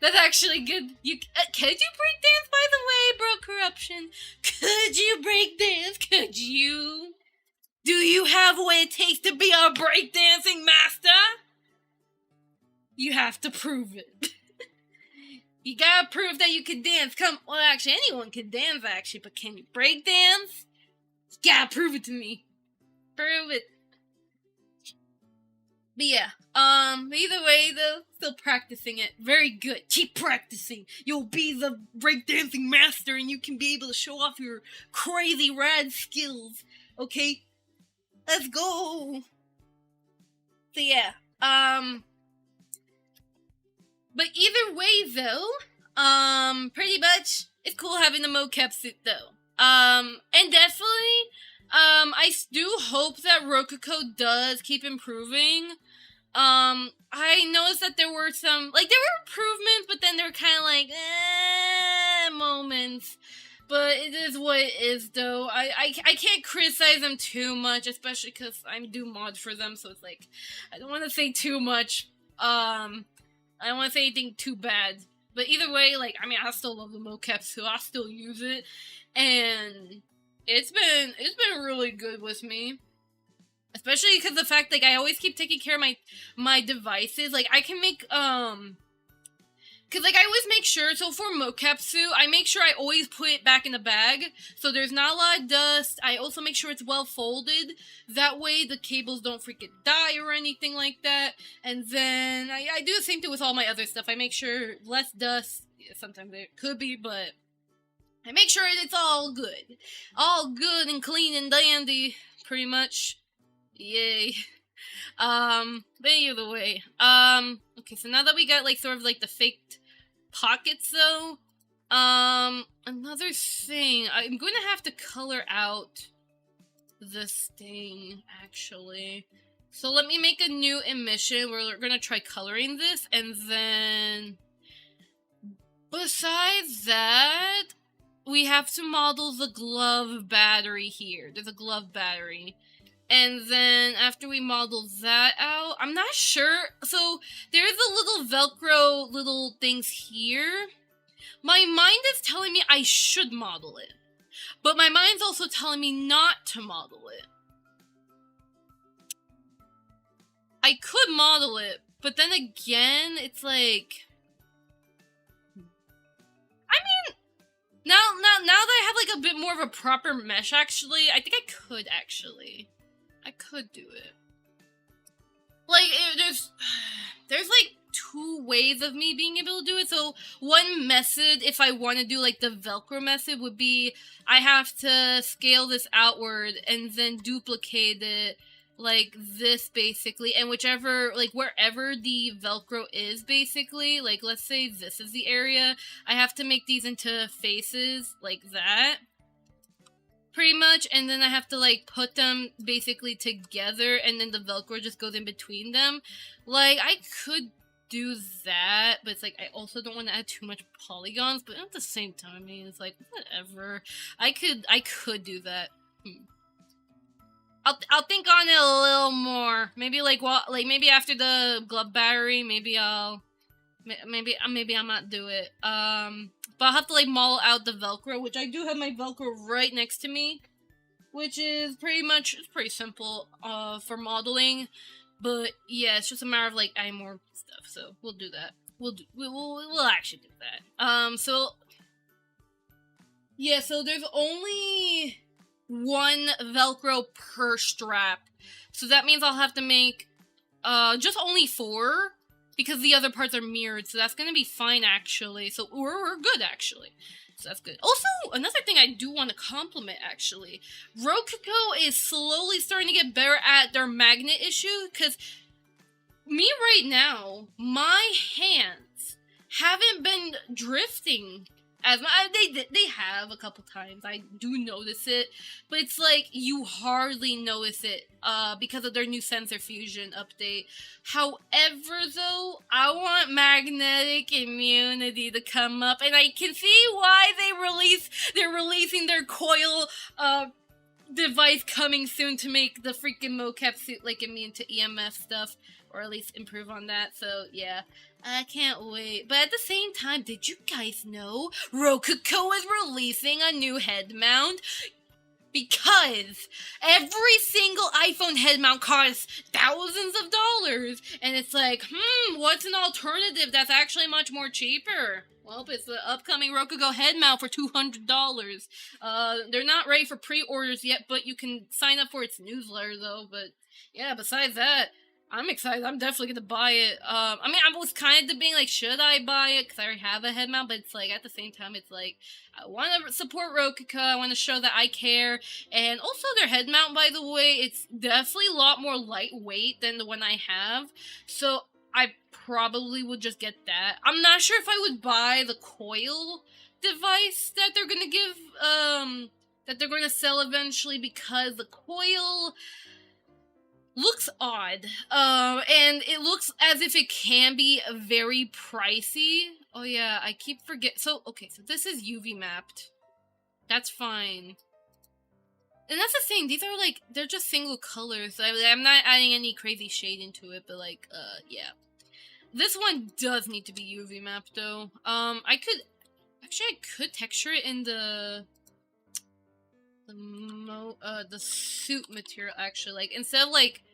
That's actually good. Could you breakdance, by the way, bro corruption? Could you breakdance? Could you? Do you have what it takes to be a breakdancing master? You have to prove it. You gotta prove that you can dance. Well, actually, anyone can dance, actually, but can you break dance? You gotta prove it to me. Prove it. But yeah, either way, though, still practicing it. Very good. Keep practicing. You'll be the breakdancing master, and you can be able to show off your crazy rad skills. Okay? Let's go. So yeah, but either way, though, pretty much, it's cool having the mocap suit, though. And definitely, I do hope that Rokoko does keep improving. I noticed that there were some, like, there were improvements, but then there were kind of like, moments. But it is what it is, though. I can't criticize them too much, especially because I do mods for them, so it's like, I don't want to say too much. I don't want to say anything too bad. But either way, like, I mean, I still love the mocap, so I still use it. And it's been really good with me. Especially because the fact, like, I always keep taking care of my devices. Like, I can make, because, like, I always make sure, so for mocap suit, I make sure I always put it back in the bag, so there's not a lot of dust. I also make sure it's well folded. That way, the cables don't freaking die or anything like that. And then, I do the same thing with all my other stuff. I make sure less dust. Yeah, sometimes there could be, but I make sure it's all good. All good and clean and dandy, pretty much. Yay. But either way. Okay, so now that we got, like, sort of, like, the faked pockets, though, another thing, I'm going to have to color out this thing, actually. So let me make a new emission where we're going to try coloring this, and then besides that, we have to model the glove battery here. There's a glove battery. And then after we model that out, I'm not sure. So there's a little Velcro little things here. My mind is telling me I should model it. But my mind's also telling me not to model it. I could model it, but then again, it's like... I mean, now that I have, like, a bit more of a proper mesh, actually, I think I could, actually. I could do it. Like, there's like 2 ways of me being able to do it. So one method, if I want to do like the Velcro method, would be I have to scale this outward and then duplicate it like this, basically. And whichever, like wherever the Velcro is, basically, like let's say this is the area, I have to make these into faces like that. Pretty much, and then I have to, like, put them basically together, and then the Velcro just goes in between them. Like, I could do that, but it's like, I also don't want to add too much polygons, but at the same time, I mean, it's like, whatever. I could do that. I'll think on it a little more. Maybe, like, maybe after the glove battery, maybe I might do it. But I'll have to, like, model out the Velcro, which I do have my Velcro right next to me, which is it's pretty simple, for modeling, but yeah, it's just a matter of, like, adding more stuff, so we'll do that. We'll actually do that. So, yeah, so there's only 1 Velcro per strap, so that means I'll have to make, just only 4, because the other parts are mirrored, so that's gonna be fine, actually. So we're good, actually. So that's good. Also, another thing I do want to compliment, actually. Rokoko is slowly starting to get better at their magnet issue, because me right now, my hands haven't been drifting as much. They have a couple times. I do notice it, but it's like you hardly notice it because of their new sensor fusion update. However, though, I want magnetic immunity to come up, and I can see why they're releasing their coil device coming soon to make the freaking mocap suit like immune to EMF stuff, or at least improve on that. So yeah, I can't wait. But at the same time, did you guys know Rokoko is releasing a new head mount? Because every single iPhone head mount costs thousands of dollars, and it's like, what's an alternative that's actually much more cheaper? Well, it's the upcoming Rokoko head mount for $200. They're not ready for pre-orders yet, but you can sign up for its newsletter, though. But yeah, besides that, I'm excited. I'm definitely gonna buy it. I mean, I was kind of debating, like, should I buy it? Because I already have a head mount, but it's like, at the same time, it's like, I want to support Rokoko. I want to show that I care. And also, their head mount, by the way, it's definitely a lot more lightweight than the one I have. So, I probably would just get that. I'm not sure if I would buy the coil device that they're gonna give, that they're gonna sell eventually, because the coil looks odd, and it looks as if it can be very pricey. Oh yeah, I keep forgetting. So, okay, so this is UV mapped. That's fine. And that's the thing, these are like, they're just single colors. I'm not adding any crazy shade into it, but like, yeah. This one does need to be UV mapped, though. I could texture it in the suit material, actually. Like, instead of, like,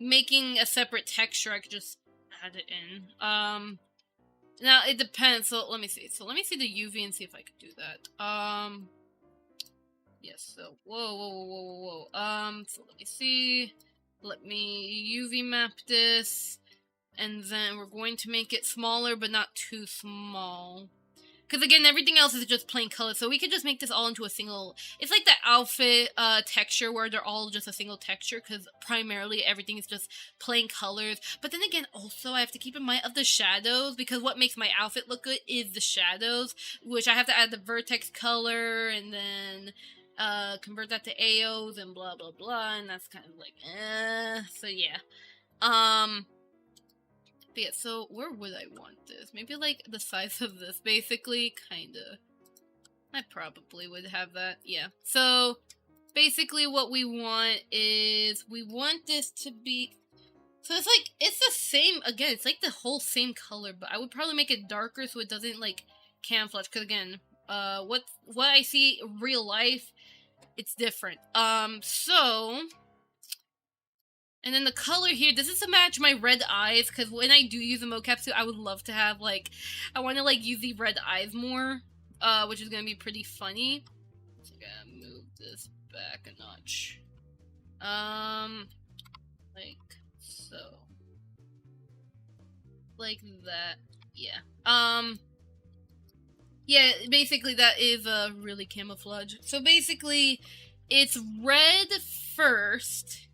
making a separate texture, I could just add it in. Now, it depends, so let me see. So, let me see the UV and see if I could do that. Yes, so, whoa. So let me see. Let me UV map this. And then we're going to make it smaller, but not too small. Because again, everything else is just plain color, so we could just make this all into a single... It's like the outfit texture where they're all just a single texture, because primarily everything is just plain colors. But then again, also, I have to keep in mind of the shadows, because what makes my outfit look good is the shadows, which I have to add the vertex color, and then convert that to AOs, and blah, blah, blah, and that's kind of like, so yeah. But yeah, so where would I want this? Maybe like the size of this, basically, kinda. I probably would have that, yeah. So, basically what we want is, we want this to be... So it's like, it's the same, again, it's like the whole same color, but I would probably make it darker so it doesn't, like, camouflage, because again, what I see in real life, it's different. So... And then the color here, this is to match my red eyes, because when I do use a mocap suit, I would love to have, like, I want to, like, use the red eyes more, which is going to be pretty funny. So I'm going to move this back a notch. Like so. Like that, yeah. Yeah, basically that is, really camouflage. So basically, it's red first,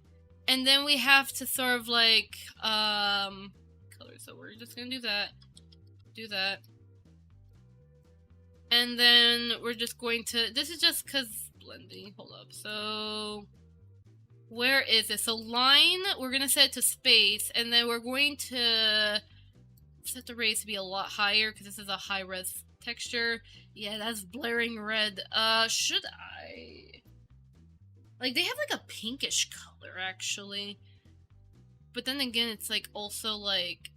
and then we have to sort of like, color, so we're just gonna do that. And then we're just going to, this is just cause blending, hold up, so, where is it? So line, we're gonna set it to space, and then we're going to set the rays to be a lot higher, cause this is a high res texture. Yeah, that's blaring red. Should I... Like, they have, like, a pinkish color, actually. But then again, it's, like, also, like...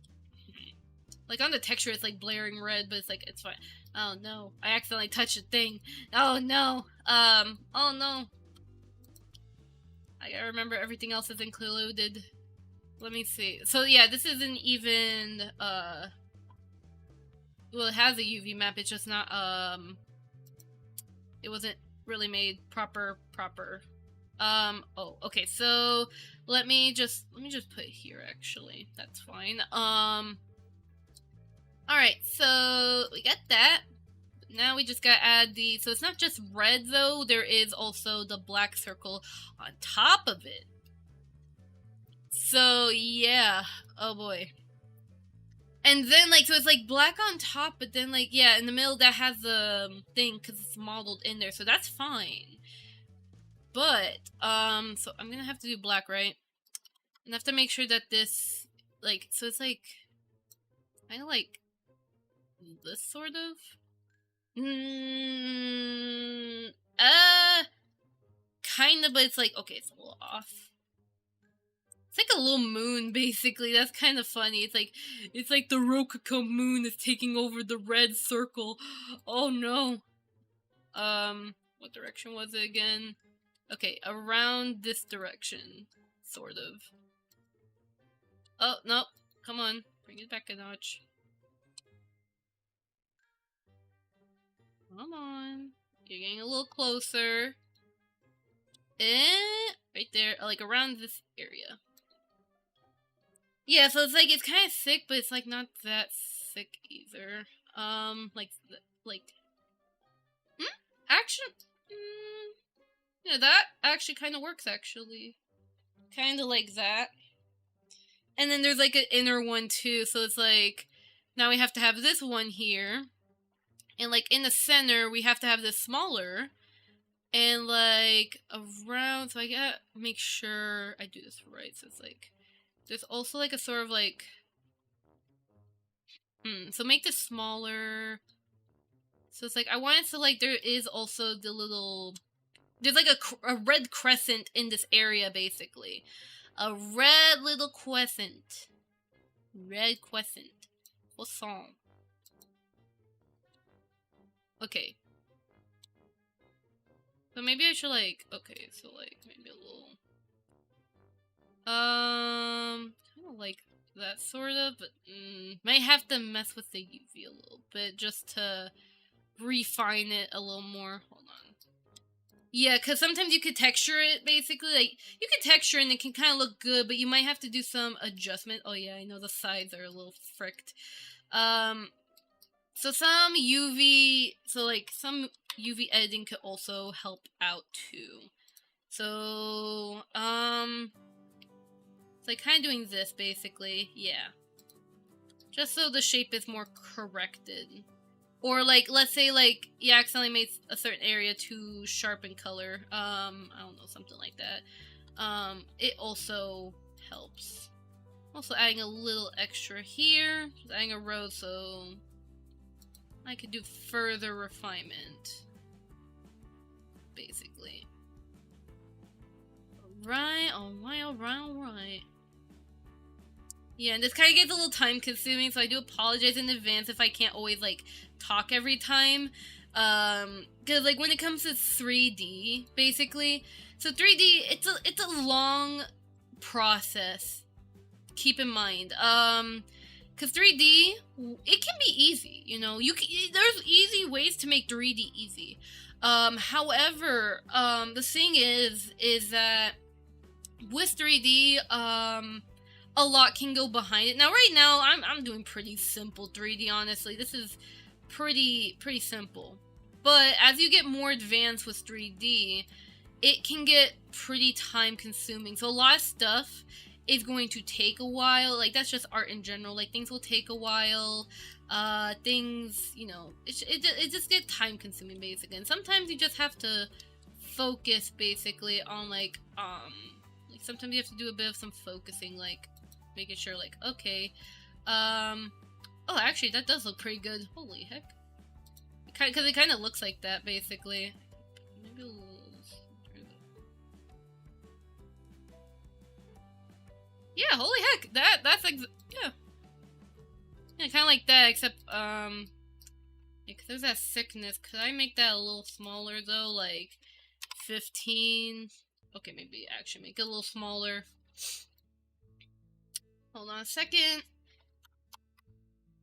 Like, on the texture, it's, like, blaring red, but it's, like, it's fine. Oh, no. I accidentally touched a thing. Oh, no. Oh, no. I gotta remember everything else is included. Let me see. So, yeah, this isn't even, well, it has a UV map, it's just not, it wasn't really made proper. Oh, okay, so let me just put it here, actually. That's fine. Alright, so we got that. Now we just gotta add the, so it's not just red, though, there is also the black circle on top of it. So, yeah. Oh, boy. And then, like, so it's, like, black on top, but then, like, yeah, in the middle that has the thing, because it's modeled in there, so that's fine. But, so I'm gonna have to do black, right? And I have to make sure that this, like, so it's, like, kind of like this, sort of? Kind of, but it's, like, okay, it's a little off. It's like a little moon, basically. That's kind of funny. It's like the Rokoko moon is taking over the red circle. Oh no. What direction was it again? Okay, around this direction, sort of. Oh, no. Come on. Bring it back a notch. Come on. You're getting a little closer. Right there, like around this area. Yeah, so it's like, it's kind of thick, but it's like not that thick either. Actually, yeah, that actually kind of works, actually. Kind of like that. And then there's like an inner one too, so it's like, now we have to have this one here. And like in the center, we have to have this smaller. And like around, so I gotta make sure I do this right, so it's like, there's also like a sort of like, so make this smaller. So it's like, I want it to like, there is also the little, there's like a red crescent in this area, basically. A red little crescent. Red crescent. Croissant. Okay. So maybe I should like, okay, so like, maybe a little, kind of like that sort of, but might have to mess with the UV a little bit just to refine it a little more. Hold on. Yeah, because sometimes you could texture it, basically. Like, you can texture and it can kind of look good, but you might have to do some adjustment. Oh yeah, I know the sides are a little fricked. So some UV, some UV editing could also help out too. So, it's like kind of doing this basically, yeah. Just so the shape is more corrected. Or like, let's say like you accidentally made a certain area too sharp in color. I don't know, something like that. It also helps. Also adding a little extra here, just adding a row so I could do further refinement. Basically. Alright, alright. Yeah, and this kind of gets a little time consuming, so I do apologize in advance if I can't always, like, talk every time. Because, like, when it comes to 3D, basically, so 3D, it's a long process. Keep in mind. Because 3D, it can be easy, you know? There's easy ways to make 3D easy. However, the thing is that with 3D, a lot can go behind it. Now, right now, I'm doing pretty simple 3D, honestly. This is pretty simple. But as you get more advanced with 3D, it can get pretty time consuming. So a lot of stuff is going to take a while. Like, that's just art in general. Like, things will take a while. Things, you know, it just gets time consuming, basically. And sometimes you just have to focus, basically, on, like sometimes you have to do a bit of some focusing, like, making sure, like, okay, oh, actually, that does look pretty good. Holy heck. Because it kind of looks like that, basically. Maybe a little... Yeah, holy heck, that's like, yeah. Yeah, kind of like that, except, yeah, because there's that sickness. Could I make that a little smaller, though? Like, 15... Okay, maybe actually make it a little smaller. Hold on a second.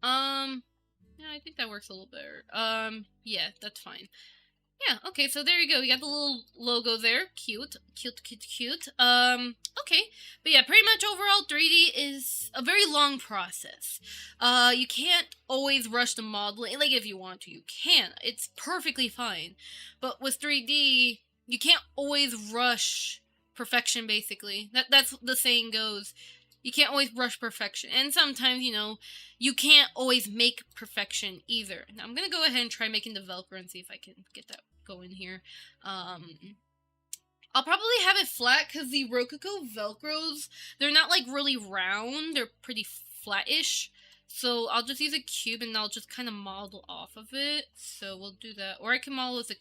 Yeah, I think that works a little better. Yeah, that's fine. Yeah, okay, so there you go. You got the little logo there. Cute. Okay. But yeah, pretty much overall 3D is a very long process. You can't always rush the modeling. Like, if you want to, you can. It's perfectly fine. But with 3D, you can't always rush perfection, basically. That's the saying goes. You can't always rush perfection. And sometimes, you know, you can't always make perfection either. Now, I'm going to go ahead and try making developer and see if I can get that going here. I'll probably have it flat because the Rokoko Velcros, they're not, like, really round. They're pretty flat-ish. So I'll just use a cube and I'll just kind of model off of it. So we'll do that. Or I can model with a...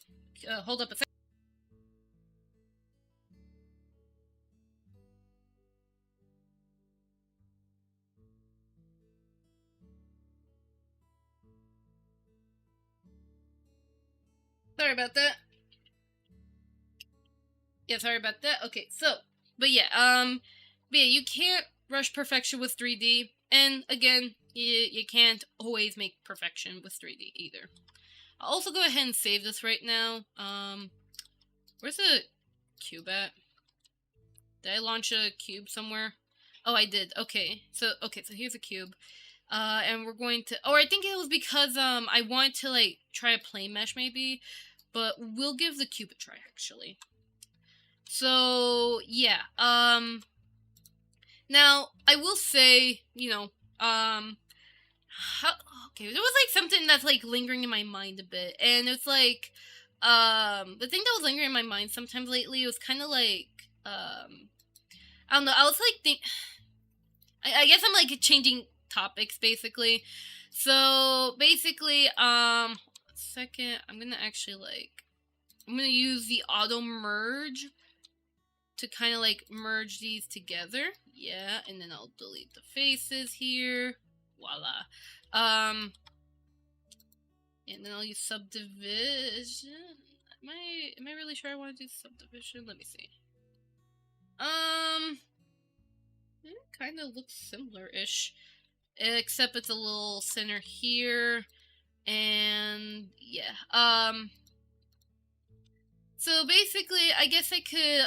hold up a second. Sorry about that. Yeah, sorry about that. Okay, so, but yeah, you can't rush perfection with 3D, and again, you can't always make perfection with 3D either. I'll also go ahead and save this right now. Where's the cube at? Did I launch a cube somewhere? Oh, I did. Okay, so here's a cube. And we're going to... Oh, I think it was because, I wanted to, like, try a plane mesh, maybe. But we'll give the cube a try, actually. So, yeah, now, I will say, you know, okay, there was, like, something that's, like, lingering in my mind a bit, and it's, like, the thing that was lingering in my mind sometimes lately was kind of, like, I don't know, I was, like, I guess I'm, like, changing topics, basically. So, basically, second, I'm gonna actually, like, I'm gonna use the auto merge to kind of, like, merge these together. Yeah, and then I'll delete the faces here. Voila. And then I'll use subdivision. Am I really sure I want to do subdivision? Let me see. It kind of looks similar-ish. Except it's a little center here. And, yeah. So basically, I guess I could,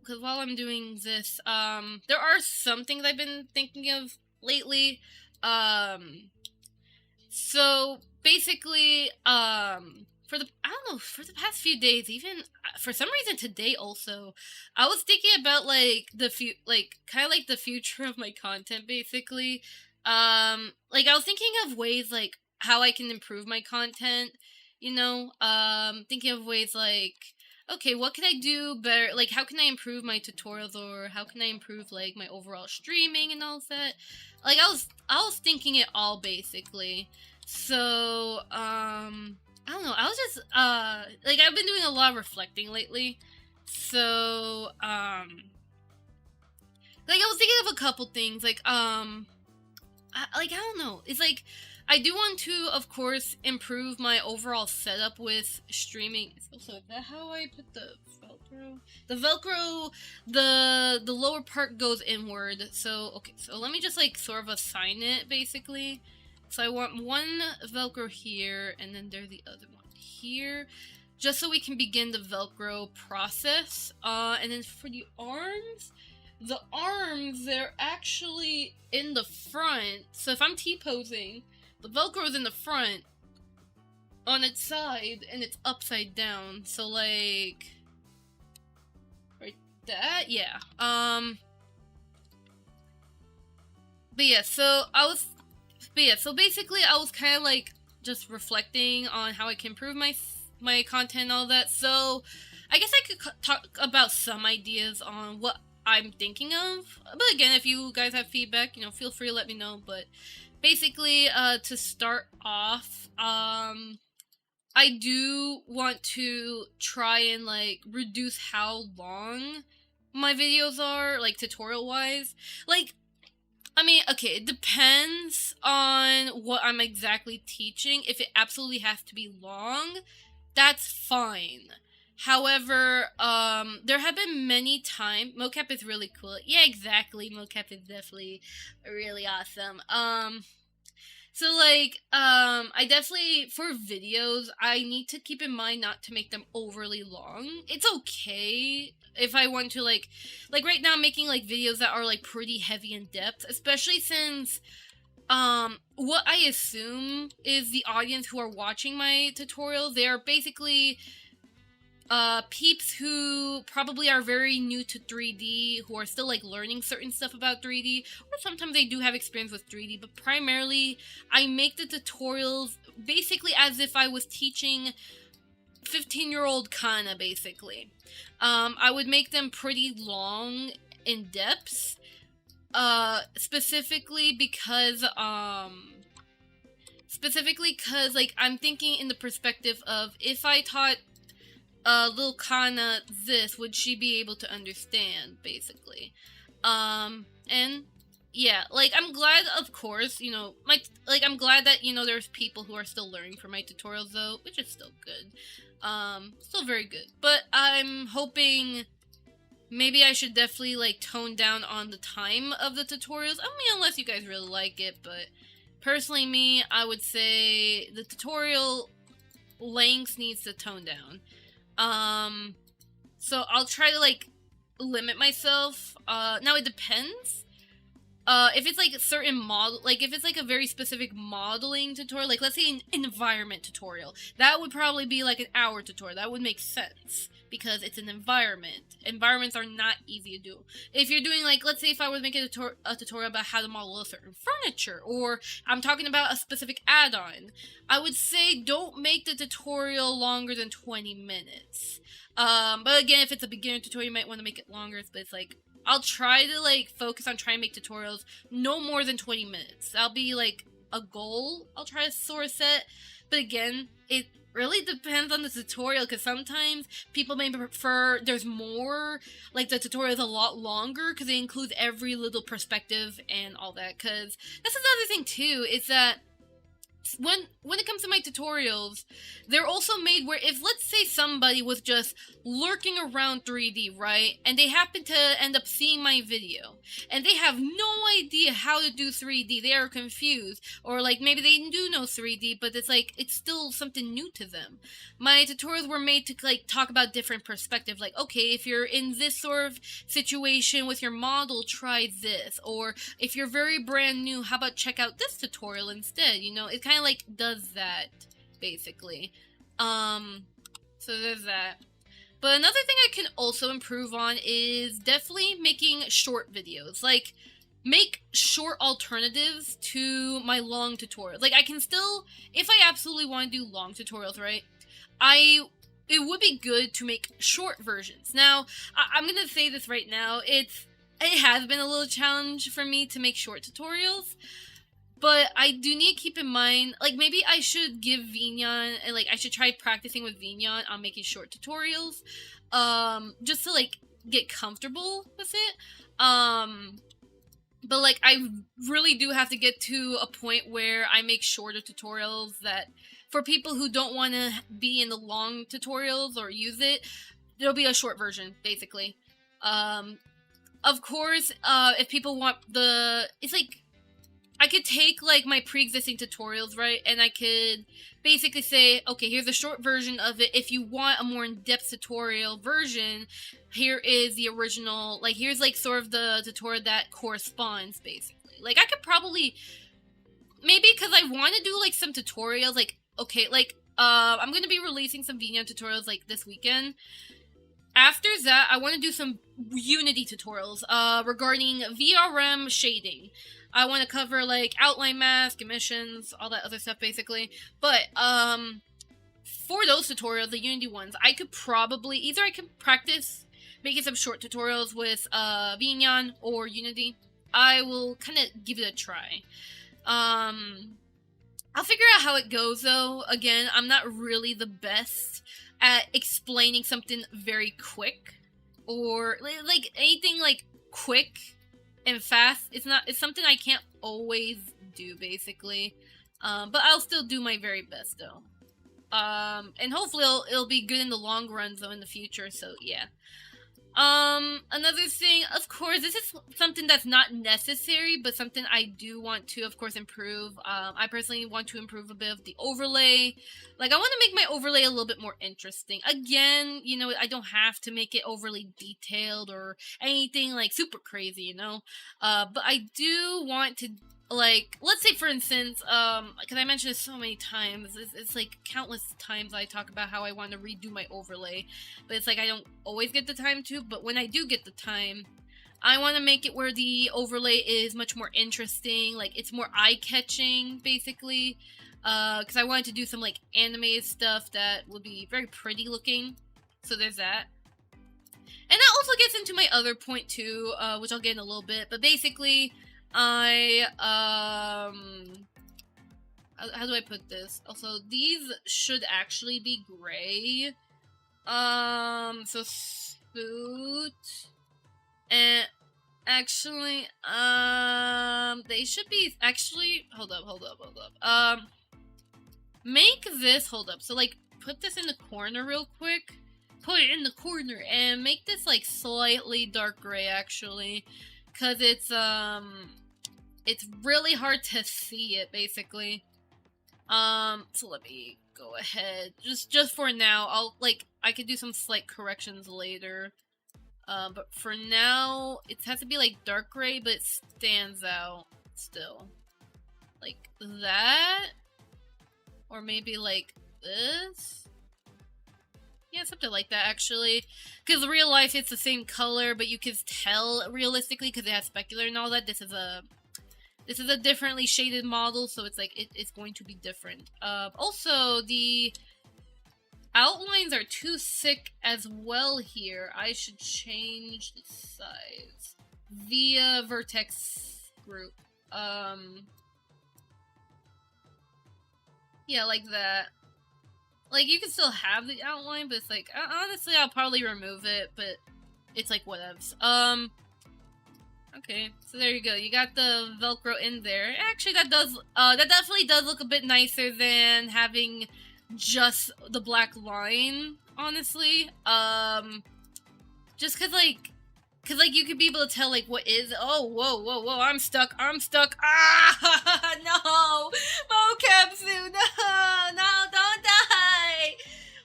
because while I'm doing this, there are some things I've been thinking of lately, So basically, for the I don't know, for the past few days, even for some reason today also, I was thinking about like like kind of like the future of my content basically. Like I was thinking of ways like how I can improve my content, thinking of ways like okay, what can I do better? Like how can I improve my tutorials or how can I improve like my overall streaming and all that? Like I was thinking it all basically. So, I don't know. I was just like I've been doing a lot of reflecting lately. So, like I was thinking of a couple things like I don't know. It's like I do want to, of course, improve my overall setup with streaming. Also, is that how I put the Velcro? The Velcro, the lower part goes inward. So okay, so let me just like sort of assign it basically. So I want one Velcro here, and then there's the other one here, just so we can begin the Velcro process. And then for the arms, they're actually in the front. So if I'm T-posing, the Velcro is in the front on its side, and it's upside down. So like, right that, yeah. But yeah, so so basically I was kind of like just reflecting on how I can improve my content and all that. So I guess I could talk about some ideas on what I'm thinking of. But again, if you guys have feedback, feel free to let me know. But basically, to start off, I do want to try and like reduce how long my videos are, like tutorial wise. Like, I mean, okay, it depends on what I'm exactly teaching. If it absolutely has to be long, that's fine. However, there have been many times. Mocap is really cool. Yeah, exactly. Mocap is definitely really awesome. So like, I definitely, for videos, I need to keep in mind not to make them overly long. It's okay if I want to like right now I'm making like videos that are like pretty heavy in depth, especially since what I assume is the audience who are watching my tutorials, they are basically peeps who probably are very new to 3D, who are still like learning certain stuff about 3D, or sometimes they do have experience with 3D, but primarily I make the tutorials basically as if I was teaching 15-year-old Kana, basically. I would make them pretty long in depth, specifically because like I'm thinking in the perspective of if I taught little Kana this, would she be able to understand, basically? And yeah, like I'm glad, of course, I'm glad that there's people who are still learning from my tutorials though, which is still good. Still very good. But I'm hoping maybe I should definitely like tone down on the time of the tutorials. I mean, unless you guys really like it, but personally me, I would say the tutorial length needs to tone down. So I'll try to like limit myself. Now it depends. If it's like a certain model, like if it's like a very specific modeling tutorial, like let's say an environment tutorial, that would probably be like an hour tutorial. That would make sense because it's an environment. Environments are not easy to do. If you're doing like, let's say if I was making a tutorial about how to model a certain furniture, or I'm talking about a specific add-on, I would say don't make the tutorial longer than 20 minutes. But again, if it's a beginner tutorial, you might want to make it longer, but it's like, I'll try to like focus on trying to make tutorials no more than 20 minutes. That'll be like a goal I'll try to sort of set. But again, it really depends on the tutorial, because sometimes people may prefer there's more, like the tutorial is a lot longer because it includes every little perspective and all that. Because that's another thing too, is that when it comes to my tutorials, they're also made where if let's say somebody was just lurking around 3D, right, and they happen to end up seeing my video and they have no idea how to do 3D, they are confused, or like maybe they do know 3D but it's like it's still something new to them. My tutorials were made to like talk about different perspectives, like okay, if you're in this sort of situation with your model, try this, or if you're very brand new, how about check out this tutorial instead. It's kind of kind of like does that, basically. So there's that. But another thing I can also improve on is definitely making short videos. Like, make short alternatives to my long tutorials. Like, I can still, if I absolutely want to do long tutorials, right, it would be good to make short versions. Now, I'm gonna say this right now, it has been a little challenge for me to make short tutorials, but I do need to keep in mind, like, maybe I should give Vignon, and, like, I should try practicing with Vignon on making short tutorials, just to, like, get comfortable with it, but, like, I really do have to get to a point where I make shorter tutorials that, for people who don't want to be in the long tutorials or use it, there'll be a short version, basically. Of course, if people want it's like, I could take, like, my pre-existing tutorials, right, and I could basically say, okay, here's a short version of it. If you want a more in-depth tutorial version, here is the original, like, here's, like, sort of the tutorial that corresponds, basically. Like, I could probably, maybe because I want to do, like, some tutorials, like, okay, like, I'm going to be releasing some Vignon tutorials, like, this weekend. After that, I want to do some Unity tutorials, regarding VRM shading. I want to cover, like, outline mask, emissions, all that other stuff, basically. But, for those tutorials, the Unity ones, I could probably, either I can practice making some short tutorials with, Vignon or Unity. I will kind of give it a try. I'll figure out how it goes, though. Again, I'm not really the best at explaining something very quick, or, like, anything, like, quick and fast. It's something I can't always do, basically. But I'll still do my very best, though. And hopefully it'll be good in the long run, though, in the future, so yeah. Another thing, of course, this is something that's not necessary, but something I do want to, of course, improve. I personally want to improve a bit of the overlay. Like, I want to make my overlay a little bit more interesting. Again, you know, I don't have to make it overly detailed or anything, like, super crazy, you know? But I do want to, like, let's say, for instance, because I mentioned this so many times, it's like countless times I talk about how I want to redo my overlay, but it's like I don't always get the time to, but when I do get the time, I want to make it where the overlay is much more interesting, like, it's more eye-catching, basically, because I wanted to do some, like, animated stuff that would be very pretty looking, so there's that. And that also gets into my other point, too, which I'll get in a little bit, but basically, how do I put this? Also, these should actually be gray. So Spoot, and actually, they should be, actually, hold up. Make this, hold up, so, like, put this in the corner real quick. Put it in the corner, and make this, like, slightly dark gray, actually. Because it's really hard to see it, basically. So let me go ahead. Just for now, I could do some slight corrections later. But for now, it has to be, like, dark gray, but it stands out still. Like that? Or maybe, like, this? Yeah, something like that, actually. Because in real life, it's the same color, but you can tell realistically because it has specular and all that. This is a differently shaded model, so it's like it's going to be different. Also, the outlines are too thick as well here. I should change the size via vertex group. Yeah, like that. Like, you can still have the outline, but it's like, honestly, I'll probably remove it, but it's like, whatevs. Okay, so there you go. You got the Velcro in there. Actually, that definitely does look a bit nicer than having just the black line, honestly. Just cause, you could be able to tell, like, what is, oh, whoa, I'm stuck, ah, no, mocap suit, no, don't die,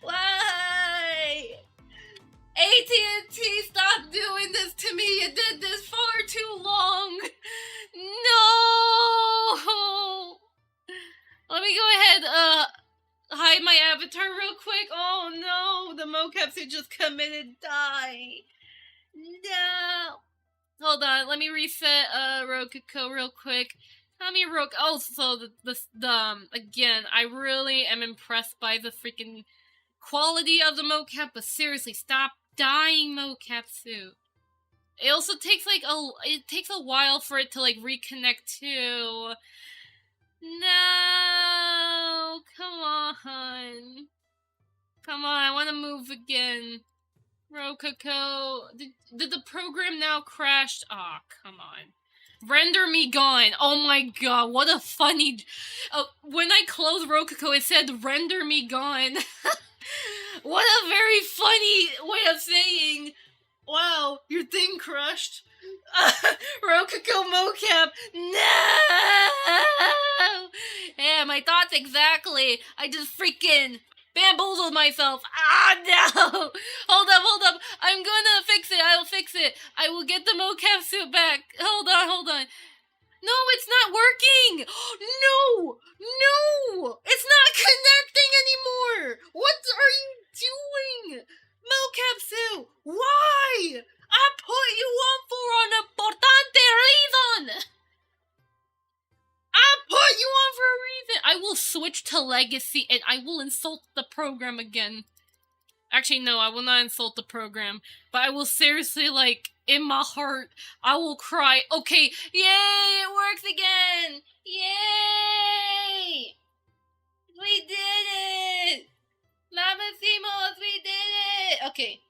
why, AT&T, stop doing this to me, you did this far too long, no, let me go to just commit and die. No. Hold on, let me reset Rokoko real quick. Tell me Oh, so again, I really am impressed by the freaking quality of the mocap, but seriously, stop dying, mocap suit. It also takes it takes a while for it to like reconnect too. No, come on. Come on, I want to move again. Rokoko, did the program now crashed? Aw, come on. Render me gone. Oh my god, what a funny... when I closed Rokoko, it said render me gone. What a very funny way of saying, wow, your thing crushed. Rokoko mocap. No! Yeah, my thoughts exactly. I just freaking bamboozled myself. Ah, no! Hold up. I'm gonna fix it. I will fix it. I will get the mocap suit back. Hold on. No, it's not working! No! It's not connecting anymore! What are you doing? Mocap suit, why? I put you on for an importante reason! I put you on for a reason! I will switch to Legacy and I will insult the program again. Actually, no, I will not insult the program. But I will seriously, like, in my heart, I will cry. Okay, yay, it works again! Yay! We did it! Lavacimos, we did it! Okay.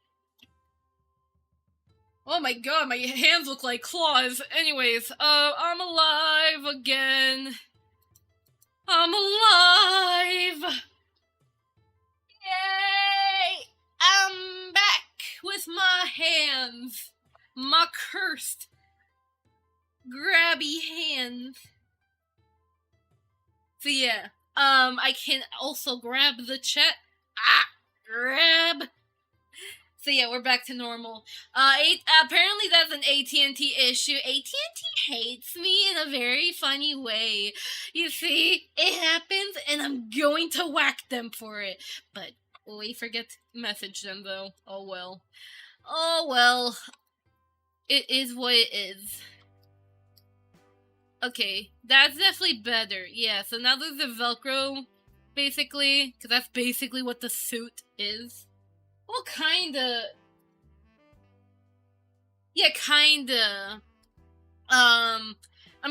Oh my god, my hands look like claws. Anyways, I'm alive again. I'm alive! Yay! I'm back with my hands. My cursed, grabby hands. So yeah, I can also grab the chat. Grab. So yeah, we're back to normal. Apparently that's an AT&T issue. AT&T hates me in a very funny way. You see, it happens and I'm going to whack them for it. But we forget to message them though. Oh well. Oh well. It is what it is. Okay, that's definitely better. Yeah, so now there's the Velcro, basically, because that's basically what the suit is. Well, kinda. Yeah, kinda. I'm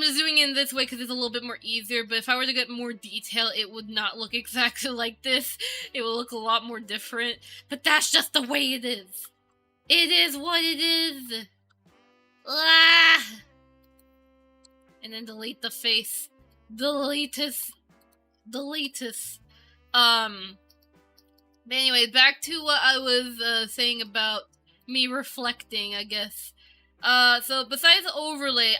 just doing it in this way because it's a little bit more easier, but if I were to get more detail, it would not look exactly like this. It will look a lot more different, but that's just the way it is. It is what it is. Ah! And then delete the face. Deletus. But anyway, back to what I was saying about me reflecting, I guess. So besides the overlay,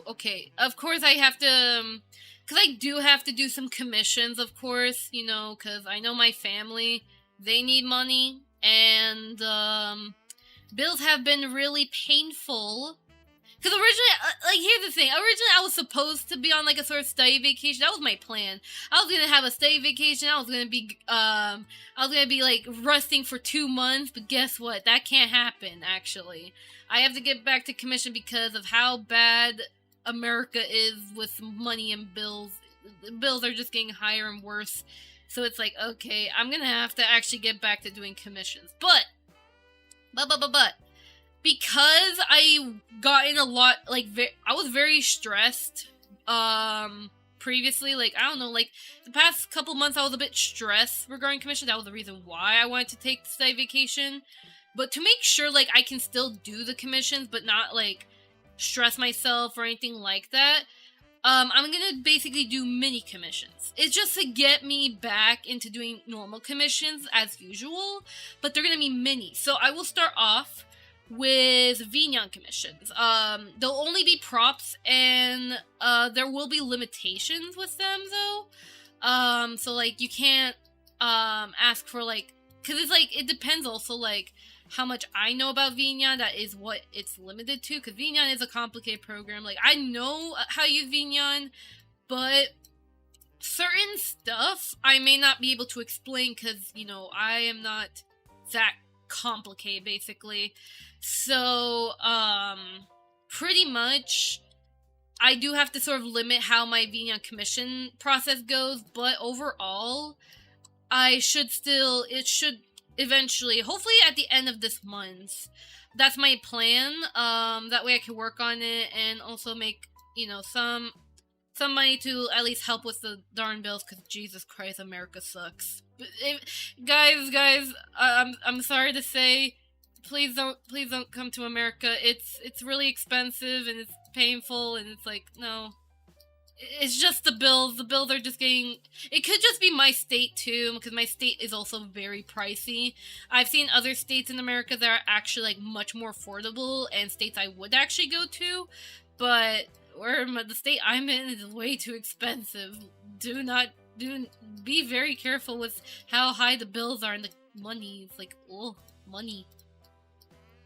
okay, of course I have to, because I do have to do some commissions, of course, you know, because I know my family, they need money, and, bills have been really painful. Because originally, here's the thing. Originally, I was supposed to be on, like, a sort of study vacation. That was my plan. I was gonna have a study vacation. I was gonna be, like, resting for 2 months. But guess what? That can't happen, actually. I have to get back to commission because of how bad America is with money and bills. Bills are just getting higher and worse. So it's like, okay, I'm gonna have to actually get back to doing commissions. But because I got in a lot, like, I was very stressed, previously, like, I don't know, like, the past couple months I was a bit stressed regarding commission. That was the reason why I wanted to take the study vacation. But to make sure, like, I can still do the commissions, but not, like, stress myself or anything like that, I'm gonna basically do mini commissions. It's just to get me back into doing normal commissions as usual, but they're gonna be mini. So I will start off with Vignon commissions. They'll only be props, and there will be limitations with them though. So like you can't ask for like, because it's like it depends also like how much I know about Vignon. That is what it's limited to, because Vignon is a complicated program. Like I know how to use Vignon, but certain stuff I may not be able to explain because, you know, I am not that complicated, basically. So, pretty much, I do have to sort of limit how my VTuber commission process goes, but overall, it should eventually, hopefully at the end of this month. That's my plan. That way I can work on it and also make, some money to at least help with the darn bills, because Jesus Christ, America sucks. Guys, I'm sorry to say, please don't come to America. It's really expensive and it's painful and it's like, no. It's just the bills. The bills are just getting... It could just be my state, too, because my state is also very pricey. I've seen other states in America that are actually, like, much more affordable, and states I would actually go to, but the state I'm in is way too expensive. Be very careful with how high the bills are and the money. It's like, oh, money.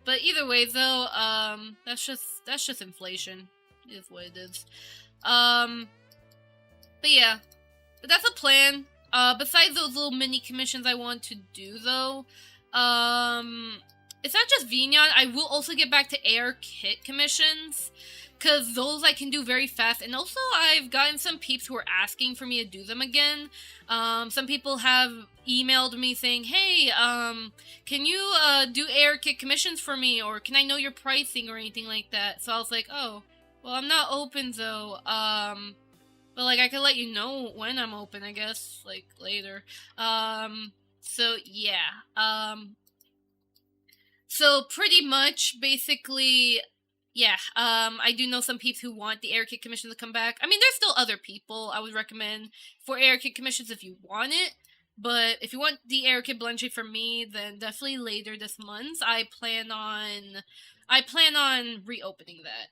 But either way, though, that's just inflation. It is what it is. But yeah, but that's a plan. Besides those little mini commissions I want to do, though, it's not just VTuber. I will also get back to AR kit commissions, because those I can do very fast, and also I've gotten some peeps who are asking for me to do them again. Some people have emailed me saying, hey, can you, do AR kit commissions for me, or can I know your pricing or anything like that? So I was like, oh, well, I'm not open, though, but, like, I could let you know when I'm open, I guess, like, later. So, yeah, so pretty much, basically, yeah, I do know some peeps who want the air kit commission to come back. I mean, there's still other people I would recommend for air kit commissions if you want it, but if you want the air kit blend shade from me, then definitely later this month. I plan on reopening that.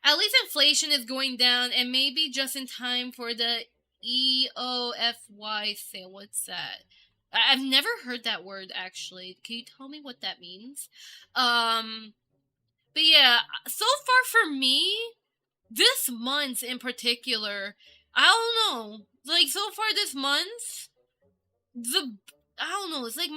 At least inflation is going down, and maybe just in time for the EOFY sale. What's that? I've never heard that word, actually. Can you tell me what that means? But yeah, so far for me, this month in particular, I don't know. Like, so far this month, I don't know, it's like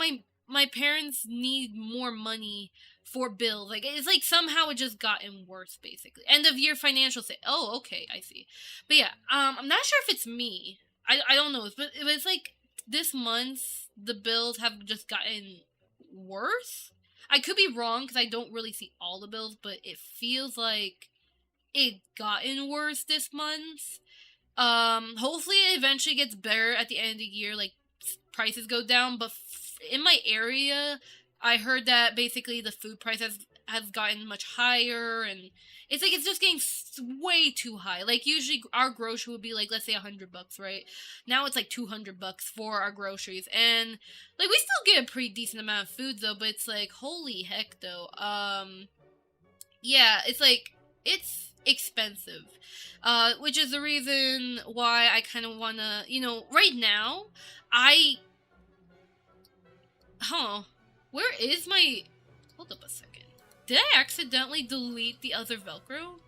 my parents need more money for bills. Like, it's like somehow it just gotten worse, basically. End of year financial say, oh, okay, I see. But yeah, I'm not sure if it's me. I don't know, but it's like this month the bills have just gotten worse. I could be wrong because I don't really see all the bills, but it feels like it gotten worse this month. Hopefully it eventually gets better at the end of the year, like prices go down, but in my area I heard that basically the food price has gotten much higher, and it's like it's just getting way too high. Like, usually our grocery would be like, let's say $100, right? Now it's like $200 for our groceries, and like we still get a pretty decent amount of food though. But it's like, holy heck though. Yeah, it's like it's expensive, which is the reason why I kind of wanna, right now, where is my... Hold up a second. Did I accidentally delete the other Velcro?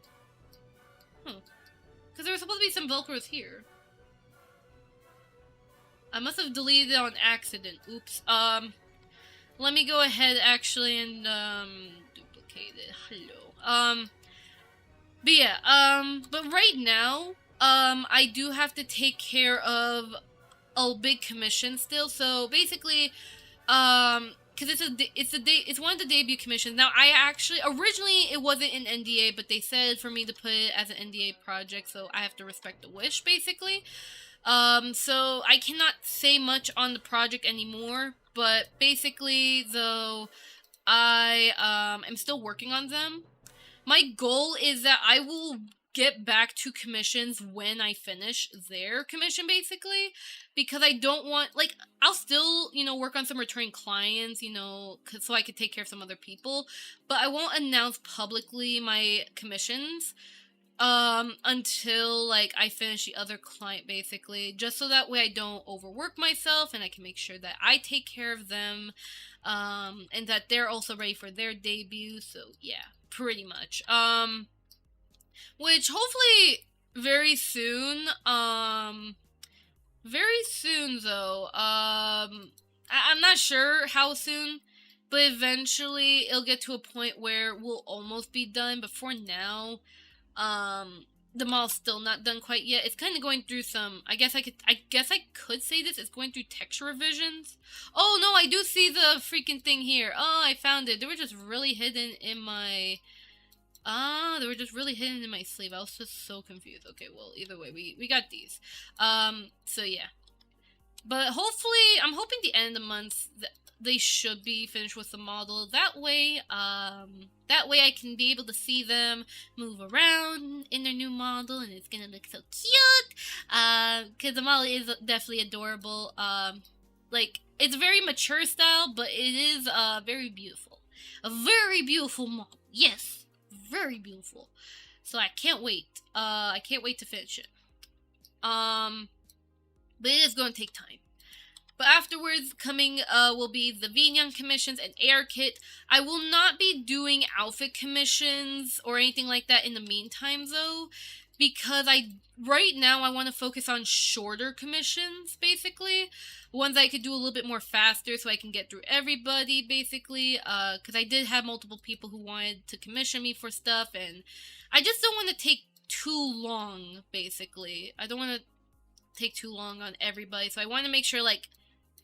Because there was supposed to be some Velcros here. I must have deleted it on accident. Oops. Let me go ahead, actually, and, duplicate it. Hello. But yeah, but right now, I do have to take care of a big commission still, so basically, because it's one of the debut commissions. Now, originally it wasn't an NDA, but they said for me to put it as an NDA project, so I have to respect the wish, basically. So I cannot say much on the project anymore, but basically, though, I am still working on them. My goal is that I will get back to commissions when I finish their commission, basically, because I don't want, like, I'll still, work on some returning clients, so I could take care of some other people, but I won't announce publicly my commissions, until, like, I finish the other client, basically, just so that way I don't overwork myself, and I can make sure that I take care of them, and that they're also ready for their debut, so, yeah, pretty much, which hopefully very soon though, I'm not sure how soon, but eventually it'll get to a point where we'll almost be done. But for now, the model's still not done quite yet. It's kind of going through some. I guess I could say this. It's going through texture revisions. Oh no, I do see the freaking thing here. Oh, I found it. They were just really hidden in my. They were just really hidden in my sleeve. I was just so confused. Okay, well, either way, we got these. So yeah. But hopefully, I'm hoping the end of the month they should be finished with the model. That way I can be able to see them move around in their new model, and it's gonna look so cute. Cause the model is definitely adorable. Like it's very mature style, but it is very beautiful. A very beautiful model. Yes, very beautiful. So I can't wait. I can't wait to finish it. But it is going to take time. But afterwards, coming will be the VTuber commissions and air kit. I will not be doing outfit commissions or anything like that in the meantime, though, because right now I want to focus on shorter commissions, basically. Ones I could do a little bit more faster so I can get through everybody, basically. Because I did have multiple people who wanted to commission me for stuff, and I just don't want to take too long, basically. I don't want to take too long on everybody, so I want to make sure, like,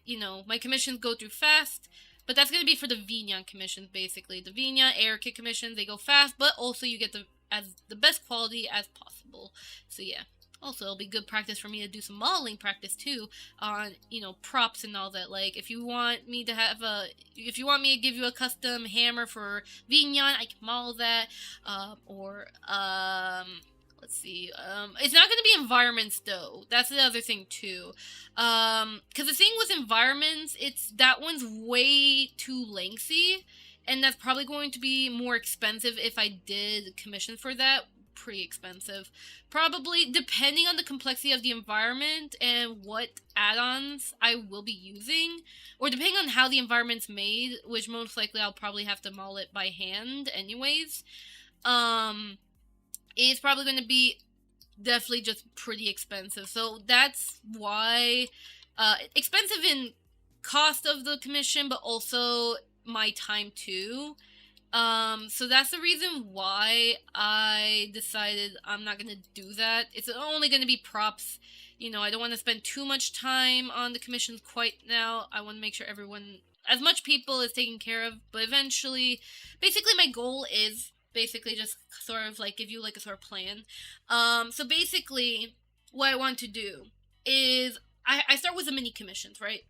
you know, my commissions go through fast, but that's going to be for the VTuber commissions, basically. The VTuber air kit commissions, they go fast, but also you get the best quality as possible. So yeah. Also, it'll be good practice for me to do some modeling practice too on, you know, props and all that. Like, if you want me to give you a custom hammer for VTuber, I can model that. Let's see. It's not going to be environments though. That's the other thing too. Because the thing with environments, that one's way too lengthy, and that's probably going to be more expensive if I did commission for that. Pretty expensive. Probably, depending on the complexity of the environment and what add-ons I will be using, or depending on how the environment's made, which most likely I'll probably have to model it by hand anyways. It's probably going to be definitely just pretty expensive. So that's why expensive in cost of the commission, but also my time too. So that's the reason why I decided I'm not going to do that. It's only going to be props. You know, I don't want to spend too much time on the commissions quite now. I want to make sure everyone, as much people, is taken care of. But eventually, basically my goal is basically just sort of like give you like a sort of plan. So basically what I want to do is I start with the mini commissions, right?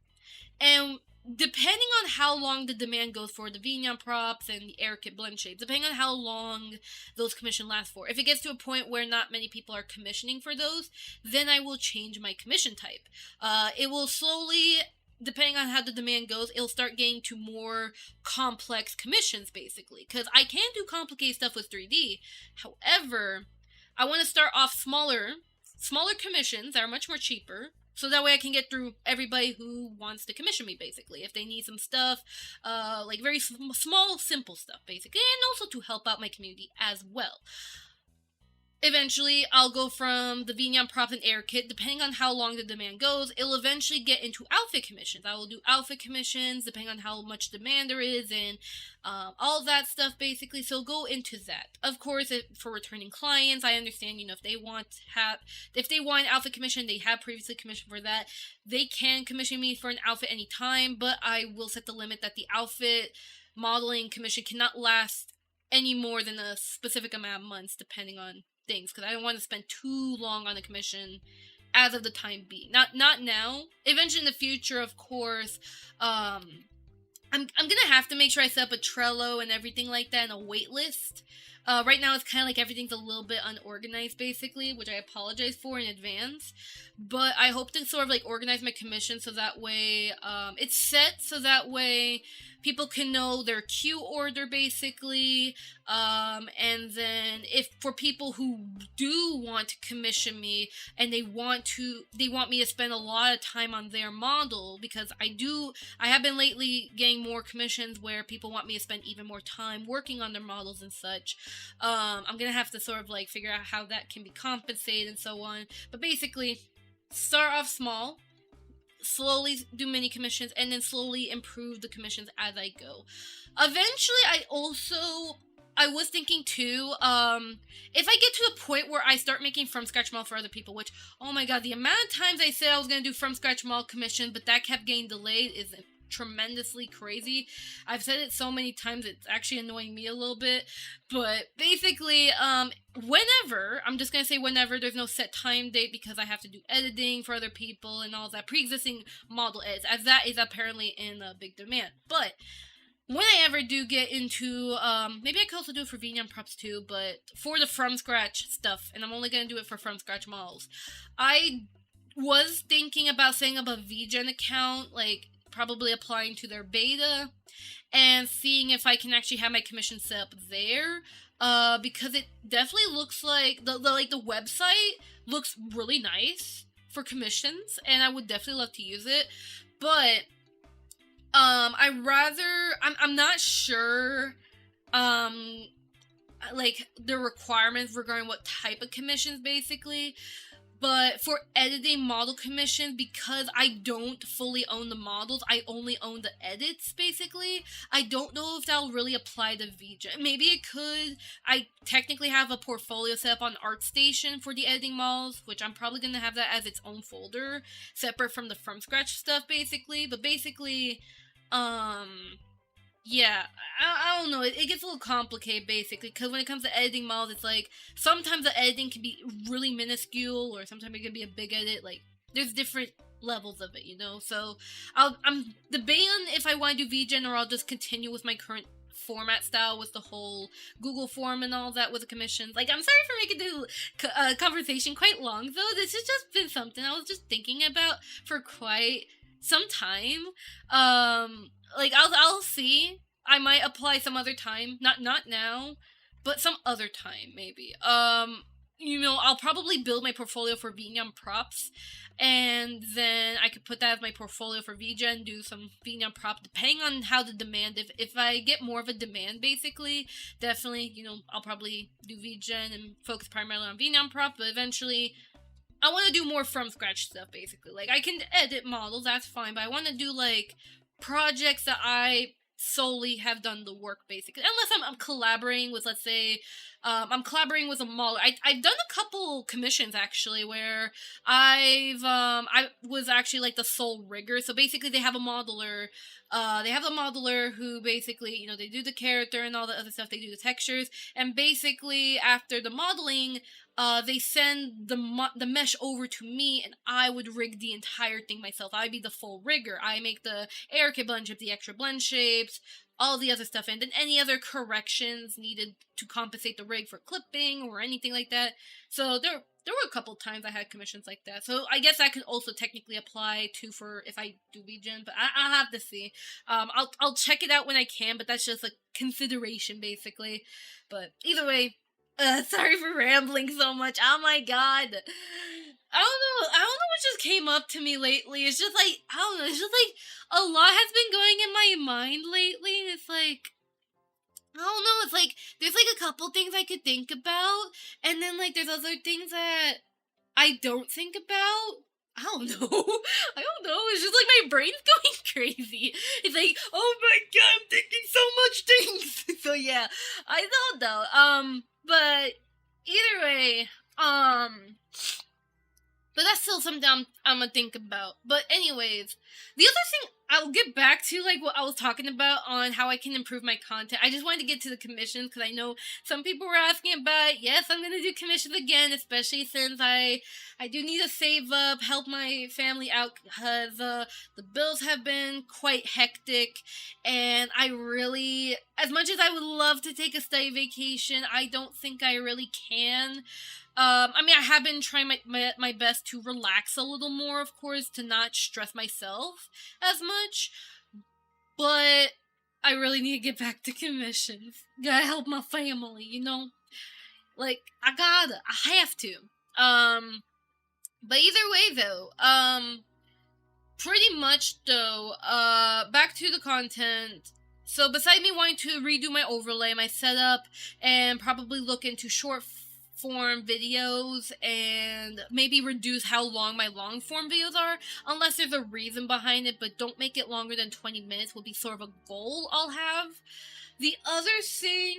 And depending on how long the demand goes for the VTuber props and the air kit blend shapes, depending on how long those commissions last for, if it gets to a point where not many people are commissioning for those, then I will change my commission type. It will slowly, depending on how the demand goes, it'll start getting to more complex commissions, basically. Because I can do complicated stuff with 3D. However, I want to start off smaller commissions that are much more cheaper, so that way I can get through everybody who wants to commission me, basically. If they need some stuff, like very small, simple stuff, basically. And also to help out my community as well. Eventually, I'll go from the VTuber props and air kit, depending on how long the demand goes. It'll eventually get into outfit commissions. I will do outfit commissions, depending on how much demand there is, and all that stuff, basically. So go into that. Of course, for returning clients, I understand, you know, if they want an outfit commission, they have previously commissioned for that, they can commission me for an outfit anytime, but I will set the limit that the outfit modeling commission cannot last any more than a specific amount of months, depending on things, because I don't want to spend too long on the commission as of the time being. Not now. Eventually in the future, of course, I'm gonna have to make sure I set up a Trello and everything like that and a wait list. Right now it's kind of like everything's a little bit unorganized, basically, which I apologize for in advance. But I hope to sort of like organize my commission so that way it's set, so that way people can know their queue order, basically. And then if for people who do want to commission me and they want me to spend a lot of time on their model, because I have been lately getting more commissions where people want me to spend even more time working on their models and such. I'm gonna have to sort of like figure out how that can be compensated and so on. But basically, start off small. slowly do mini commissions, and then slowly improve the commissions as I go. Eventually, I was thinking too, if I get to the point where I start making from scratch model for other people, which, oh my god, the amount of times I said I was gonna do from scratch model commission, but that kept getting delayed is tremendously crazy. I've said it so many times, it's actually annoying me a little bit. But basically, whenever, I'm just gonna say whenever, there's no set time date because I have to do editing for other people and all that pre-existing model edits, as that is apparently in big demand. But when I ever do get into, maybe I could also do it for VTuber props too, but for the from scratch stuff, and I'm only gonna do it for from scratch models, I was thinking about setting up a VGen account, like probably applying to their beta and seeing if I can actually have my commission set up there, because it definitely looks like the website looks really nice for commissions, and I would definitely love to use it. But I'm not sure, like, the requirements regarding what type of commissions, basically. But for editing model commissions, because I don't fully own the models, I only own the edits, basically. I don't know if that'll really apply to VGen. Maybe it could. I technically have a portfolio set up on ArtStation for the editing models, which I'm probably going to have that as its own folder, separate from the from scratch stuff, basically. But basically, yeah, I don't know, it gets a little complicated, basically, because when it comes to editing models, it's like, sometimes the editing can be really minuscule, or sometimes it can be a big edit, like, there's different levels of it, you know, so, I'm debating if I want to do VGen, or I'll just continue with my current format style with the whole Google form and all that with the commissions. Like, I'm sorry for making the conversation quite long, though. This has just been something I was just thinking about for quite some time. Like, I'll see. I might apply some other time. Not now, but some other time, maybe. You know, I'll probably build my portfolio for VTuber props, and then I could put that as my portfolio for VGen, do some VTuber prop, depending on how the demand, if I get more of a demand, basically, definitely, you know, I'll probably do VGen and focus primarily on VTuber prop, but eventually, I want to do more from scratch stuff, basically. Like, I can edit models, that's fine, but I want to do, like, projects that I solely have done the work, basically. Unless I'm collaborating with, let's say, I'm collaborating with a model. I've done a couple commissions, actually, where I was actually, like, the sole rigger. So basically, they have a modeler, who basically, you know, they do the character and all the other stuff, they do the textures, and basically, after the modeling, they send the mesh over to me, and I would rig the entire thing myself. I'd be the full rigger. I make the air kit blend shape, the extra blend shapes, all the other stuff, and then any other corrections needed to compensate the rig for clipping or anything like that. So there were a couple times I had commissions like that. So I guess that could also technically apply to for if I do VGen, but I'll have to see. I'll check it out when I can, but that's just a consideration, basically. But either way, sorry for rambling so much. Oh my god. I don't know what just came up to me lately. It's just like, I don't know, it's just like, a lot has been going in my mind lately, and it's like, I don't know, it's like, there's like a couple things I could think about, and then like there's other things that I don't think about. I don't know. I don't know. It's just like my brain's going crazy. It's like, oh my god, I'm thinking so much things. So yeah, I don't know. But either way, but that's still something I'm gonna think about. But anyways, the other thing I'll get back to, like, what I was talking about on how I can improve my content. I just wanted to get to the commissions, because I know some people were asking about it. Yes, I'm gonna do commissions again, especially since I do need to save up, help my family out, because the bills have been quite hectic, and I really, as much as I would love to take a study vacation, I don't think I really can. I mean, I have been trying my best to relax a little more, of course, to not stress myself as much, but I really need to get back to commissions. Gotta help my family, you know? Like, I have to. But either way, though, pretty much, though, back to the content. So, besides me wanting to redo my overlay, my setup, and probably look into short form videos and maybe reduce how long my long form videos are, unless there's a reason behind it, but don't make it longer than 20 minutes will be sort of a goal I'll have. The other thing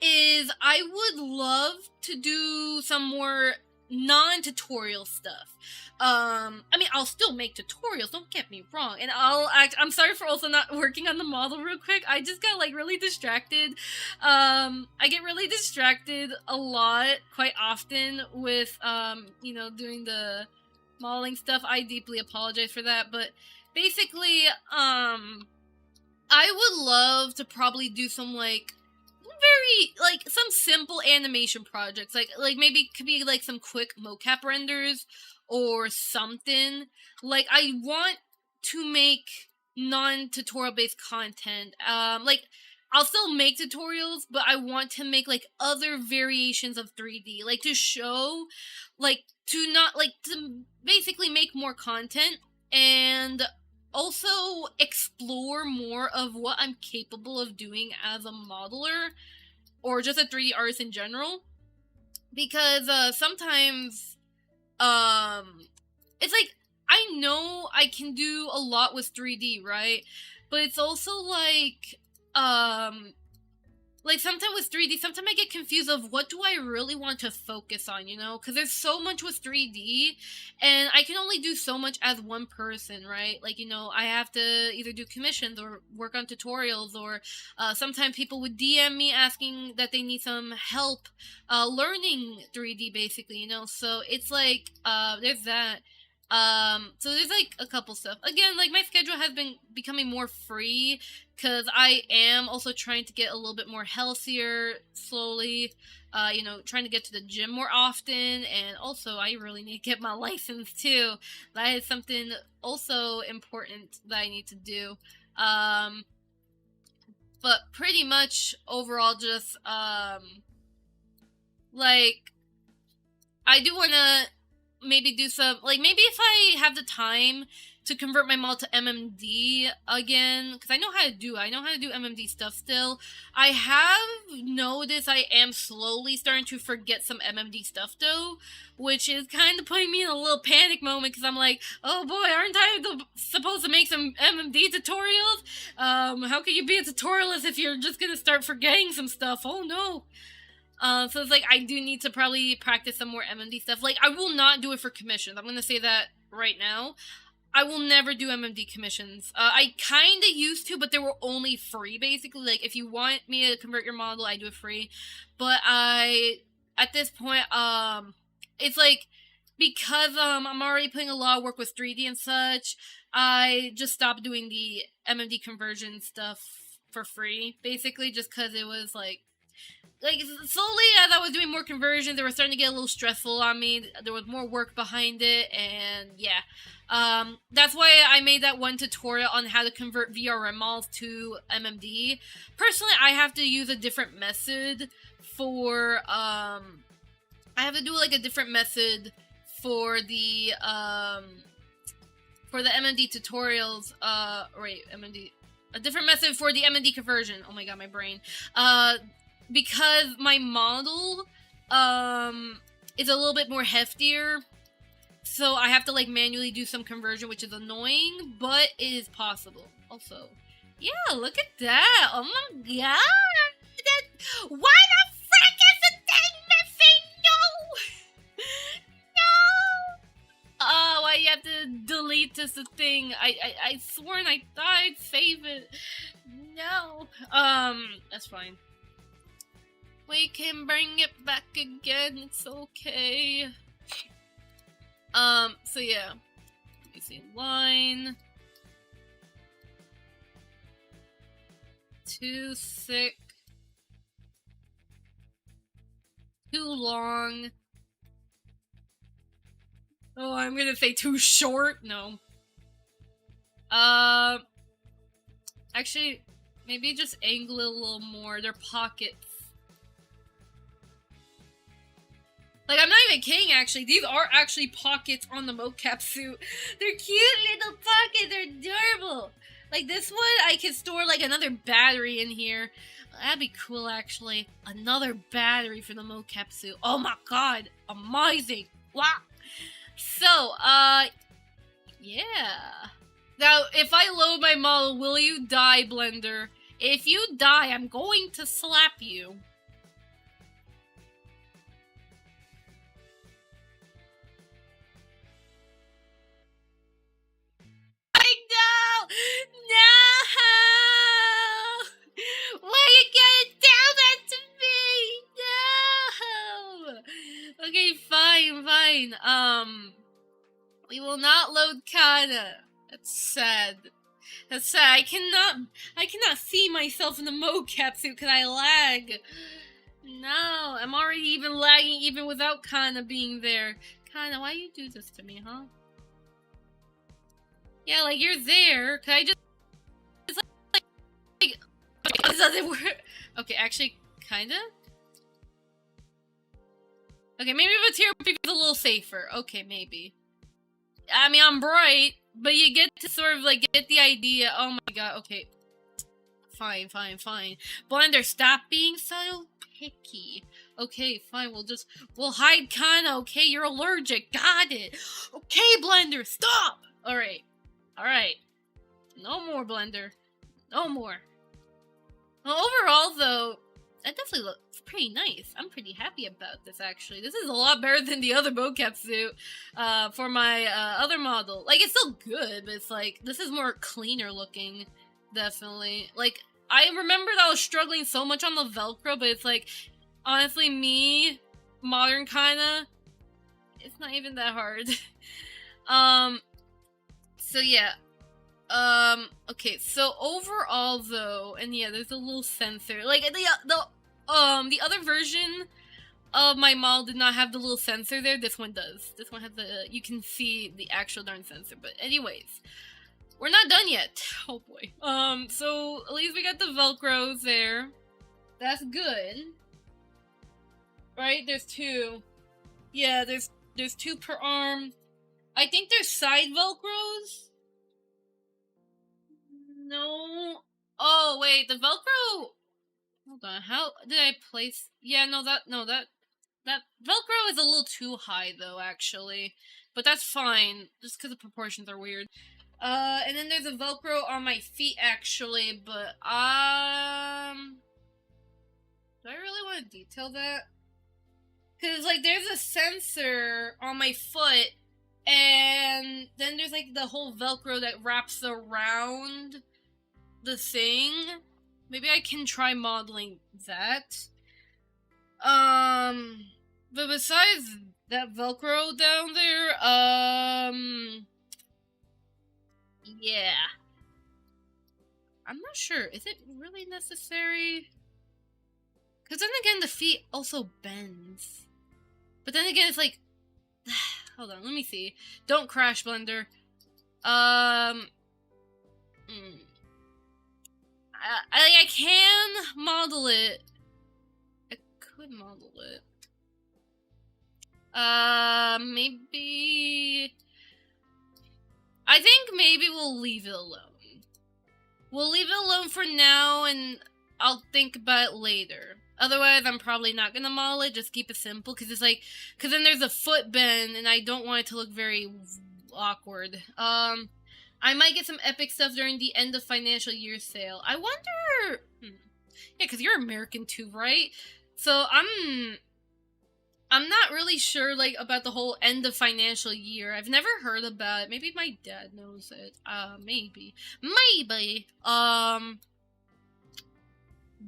is I would love to do some more non-tutorial stuff. I mean, I'll still make tutorials, don't get me wrong, and I'm sorry for also not working on the model real quick. I just got like really distracted. I get really distracted a lot, quite often, with you know, doing the modeling stuff. I deeply apologize for that, but basically, I would love to probably do some like very like some simple animation projects, like maybe it could be like some quick mocap renders or something. Like I want to make non-tutorial based content. Like I'll still make tutorials, but I want to make like other variations of 3D, like to show, like to not like to basically make more content and also explore more of what I'm capable of doing as a modeler or just a 3D artist in general. Because sometimes it's like I know I can do a lot with 3D, right? But it's also like sometimes with 3D, sometimes I get confused of what do I really want to focus on, you know? Because there's so much with 3D, and I can only do so much as one person, right? Like, you know, I have to either do commissions or work on tutorials, or sometimes people would DM me asking that they need some help learning 3D, basically, you know? So it's like, there's that. So there's like a couple stuff. Again, like my schedule has been becoming more free because I am also trying to get a little bit more healthier slowly. You know, trying to get to the gym more often, and also I really need to get my license too. That is something also important that I need to do. But pretty much overall, just like I do want to maybe do some, like, maybe if I have the time to convert my model to MMD again, because I know how to do MMD stuff still. I have noticed I am slowly starting to forget some MMD stuff though, which is kind of putting me in a little panic moment, because I'm like, oh boy, aren't I supposed to make some MMD tutorials? How can you be a tutorialist if you're just gonna start forgetting some stuff? Oh no. So it's like, I do need to probably practice some more MMD stuff. Like, I will not do it for commissions. I'm gonna say that right now. I will never do MMD commissions. I kinda used to, but they were only free, basically. Like, if you want me to convert your model, I do it free. But at this point, it's like, because, I'm already putting a lot of work with 3D and such, I just stopped doing the MMD conversion stuff for free, basically, just because it was, like, slowly as I was doing more conversions, they were starting to get a little stressful on me. There was more work behind it, and yeah. That's why I made that one tutorial on how to convert VRM models to MMD. Personally, I have to use a different method for, I have to do like a different method for the MMD tutorials, MMD. A different method for the MMD conversion. Oh my god, my brain. Because my model is a little bit more heftier, so I have to like manually do some conversion, which is annoying, but it is possible. Also, yeah, look at that! Oh my god! Why the frick is the thing missing? No! No! Oh, why you have to delete this thing? I sworn I thought I'd save it. No. That's fine. We can bring it back again, it's okay. So yeah. Let me see, line. Too thick. Too long. Oh, I'm gonna say too short? No. Actually, maybe just angle it a little more. Their pockets. Like, I'm not even kidding, actually. These are actually pockets on the mocap suit. They're cute little pockets. They're adorable. Like, this one, I can store, like, another battery in here. That'd be cool, actually. Another battery for the mocap suit. Oh my god, amazing! Wow. So, yeah. Now, if I load my model, will you die, Blender? If you die, I'm going to slap you. No! Why you gotta do that to me? No! Okay, fine. We will not load Kana. That's sad. That's sad. I cannot see myself in the mocap suit because I lag. No, I'm already even lagging even without Kana being there. Kana, why you do this to me, huh? Yeah, like, you're there. Could I just... It doesn't work. Okay, actually, kinda? Okay, maybe if it's here, it's a little safer. Okay, maybe. I mean, I'm bright, but you get to sort of, like, get the idea. Oh my god, okay. Fine. Blender, stop being so picky. Okay, fine, we'll hide kinda, okay? You're allergic, got it. Okay, Blender, stop! Alright. No more, Blender. No more. Well, overall, though, that definitely looks pretty nice. I'm pretty happy about this, actually. This is a lot better than the other mocap suit for my other model. Like, it's still good, but it's like, this is more cleaner looking, definitely. Like, I remember that I was struggling so much on the Velcro, but it's like, honestly, me, modern kinda, it's not even that hard. So yeah. Okay, so overall though, and yeah, there's a little sensor. Like, the other version of my model did not have the little sensor there. This one does. This one has you can see the actual darn sensor. But anyways, we're not done yet. Oh boy. So at least we got the Velcros there. That's good. Right? There's two. Yeah, there's two per arm. I think there's side Velcros. No. Oh, wait, the Velcro... Hold on, how did I place... Yeah, that Velcro is a little too high, though, actually. But that's fine, just because the proportions are weird. And then there's a Velcro on my feet, actually, but, do I really want to detail that? Because, like, there's a sensor on my foot, and then there's, like, the whole Velcro that wraps around the thing. Maybe I can try modeling that. But besides that Velcro down there, yeah. I'm not sure. Is it really necessary? Because then again, the feet also bends. But then again, it's like... Hold on, let me see. Don't crash, Blender. I can model it. I could model it. Maybe... I think maybe we'll leave it alone. We'll leave it alone for now, and I'll think about it later. Otherwise, I'm probably not gonna model it, just keep it simple, because it's like... Because then there's a foot bend, and I don't want it to look very awkward. I might get some epic stuff during the end of financial year sale. I wonder... Yeah, because you're American too, right? So I'm not really sure, like, about the whole end of financial year. I've never heard about it. Maybe my dad knows it. Maybe.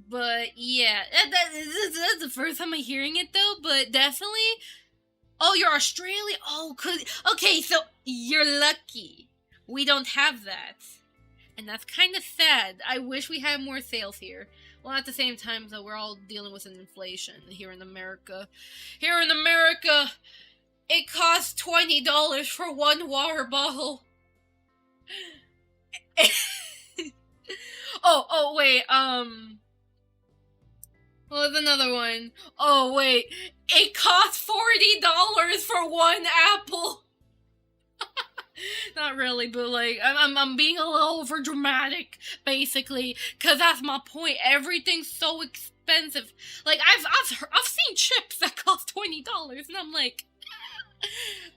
But, yeah. That's the first time I'm hearing it, though. But definitely... Oh, you're Australian? Oh, okay, so you're lucky. We don't have that. And that's kind of sad. I wish we had more sales here. Well, at the same time, though, we're all dealing with an inflation here in America. Here in America, it costs $20 for one water bottle. oh, wait, well, there's another one. Oh, wait, it costs $40 for one apple. Not really, but like I'm being a little over dramatic, basically, cause that's my point. Everything's so expensive. Like I've seen chips that cost $20, and I'm like,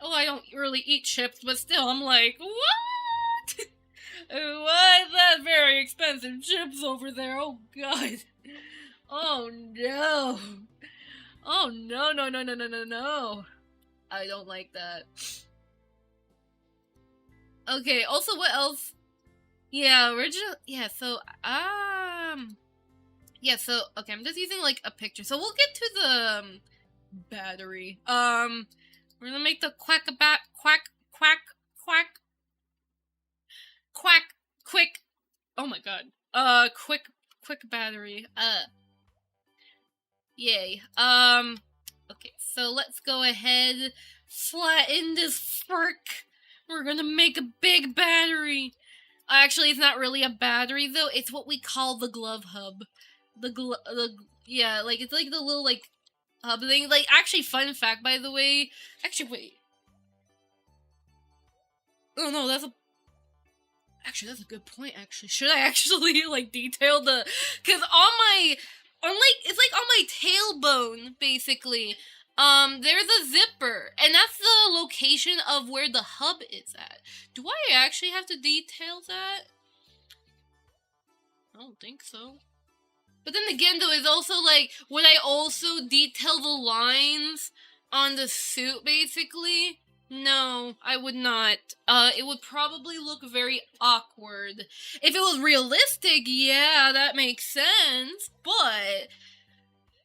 oh, I don't really eat chips, but still, I'm like, what? Why is that very expensive chips over there? Oh god. Oh no. Oh no no no no no no no. I don't like that. Okay, also what else? Yeah, original yeah, so okay, I'm just using like a picture. So we'll get to the battery. We're gonna make the quack quack quack quack quack quick. Oh my god. Quick battery. Yay. Okay, so let's go ahead, flatten this frick. We're gonna make a big battery. Actually, it's not really a battery though. It's what we call the glove hub. Yeah, like it's like the little like hub thing. Like, actually, fun fact, by the way. Actually, wait. Oh no, actually, that's a good point. Actually, should I actually like detail the? Cause it's like on my tailbone, basically. There's a zipper, and that's the location of where the hub is at. Do I actually have to detail that? I don't think so. But then again, though, it's also like, would I also detail the lines on the suit, basically? No, I would not. It would probably look very awkward. If it was realistic, yeah, that makes sense, but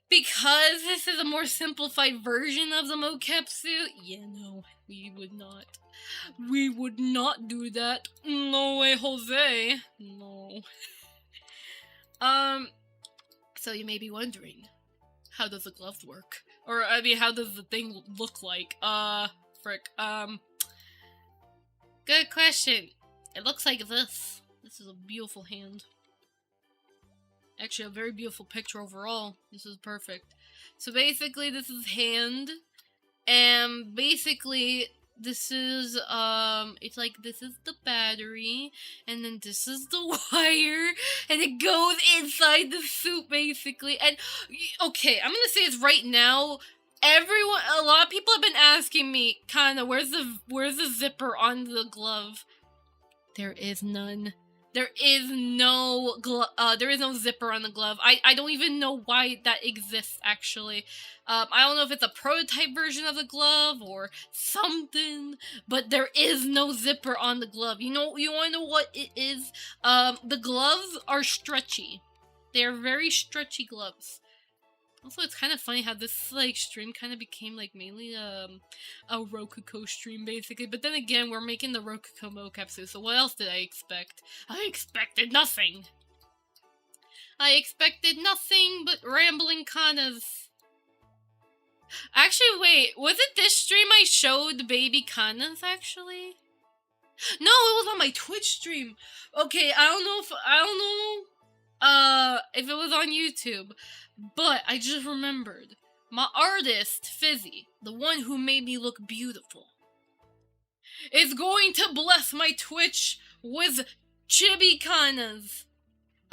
because this is a more simplified version of the mocap suit, yeah, no, we would not. We would not do that. No way, Jose. No. So you may be wondering, how does the glove work? Or, I mean, how does the thing look like? Frick. Good question. It looks like this. This is a beautiful hand. Actually, a very beautiful picture overall. This is perfect. So basically, this is hand, and basically, this is, it's like, this is the battery, and then this is the wire, and it goes inside the suit, basically. And, okay, I'm gonna say this right now. A lot of people have been asking me, kinda, where's the zipper on the glove? There is none. There is no zipper on the glove. I don't even know why that exists, actually. I don't know if it's a prototype version of the glove or something, but there is no zipper on the glove. You wanna know what it is? The gloves are stretchy. They're very stretchy gloves. Also, it's kind of funny how this, like, stream kind of became, like, mainly, a Rokoko stream, basically. But then again, we're making the Rokoko mocap suit, so what else did I expect? I expected nothing! I expected nothing but rambling kanas. Actually, wait, was it this stream I showed baby kanas, actually? No, it was on my Twitch stream! Okay, I don't know if it was on YouTube. But I just remembered, my artist, Fizzy, the one who made me look beautiful, is going to bless my Twitch with chibi-kanas.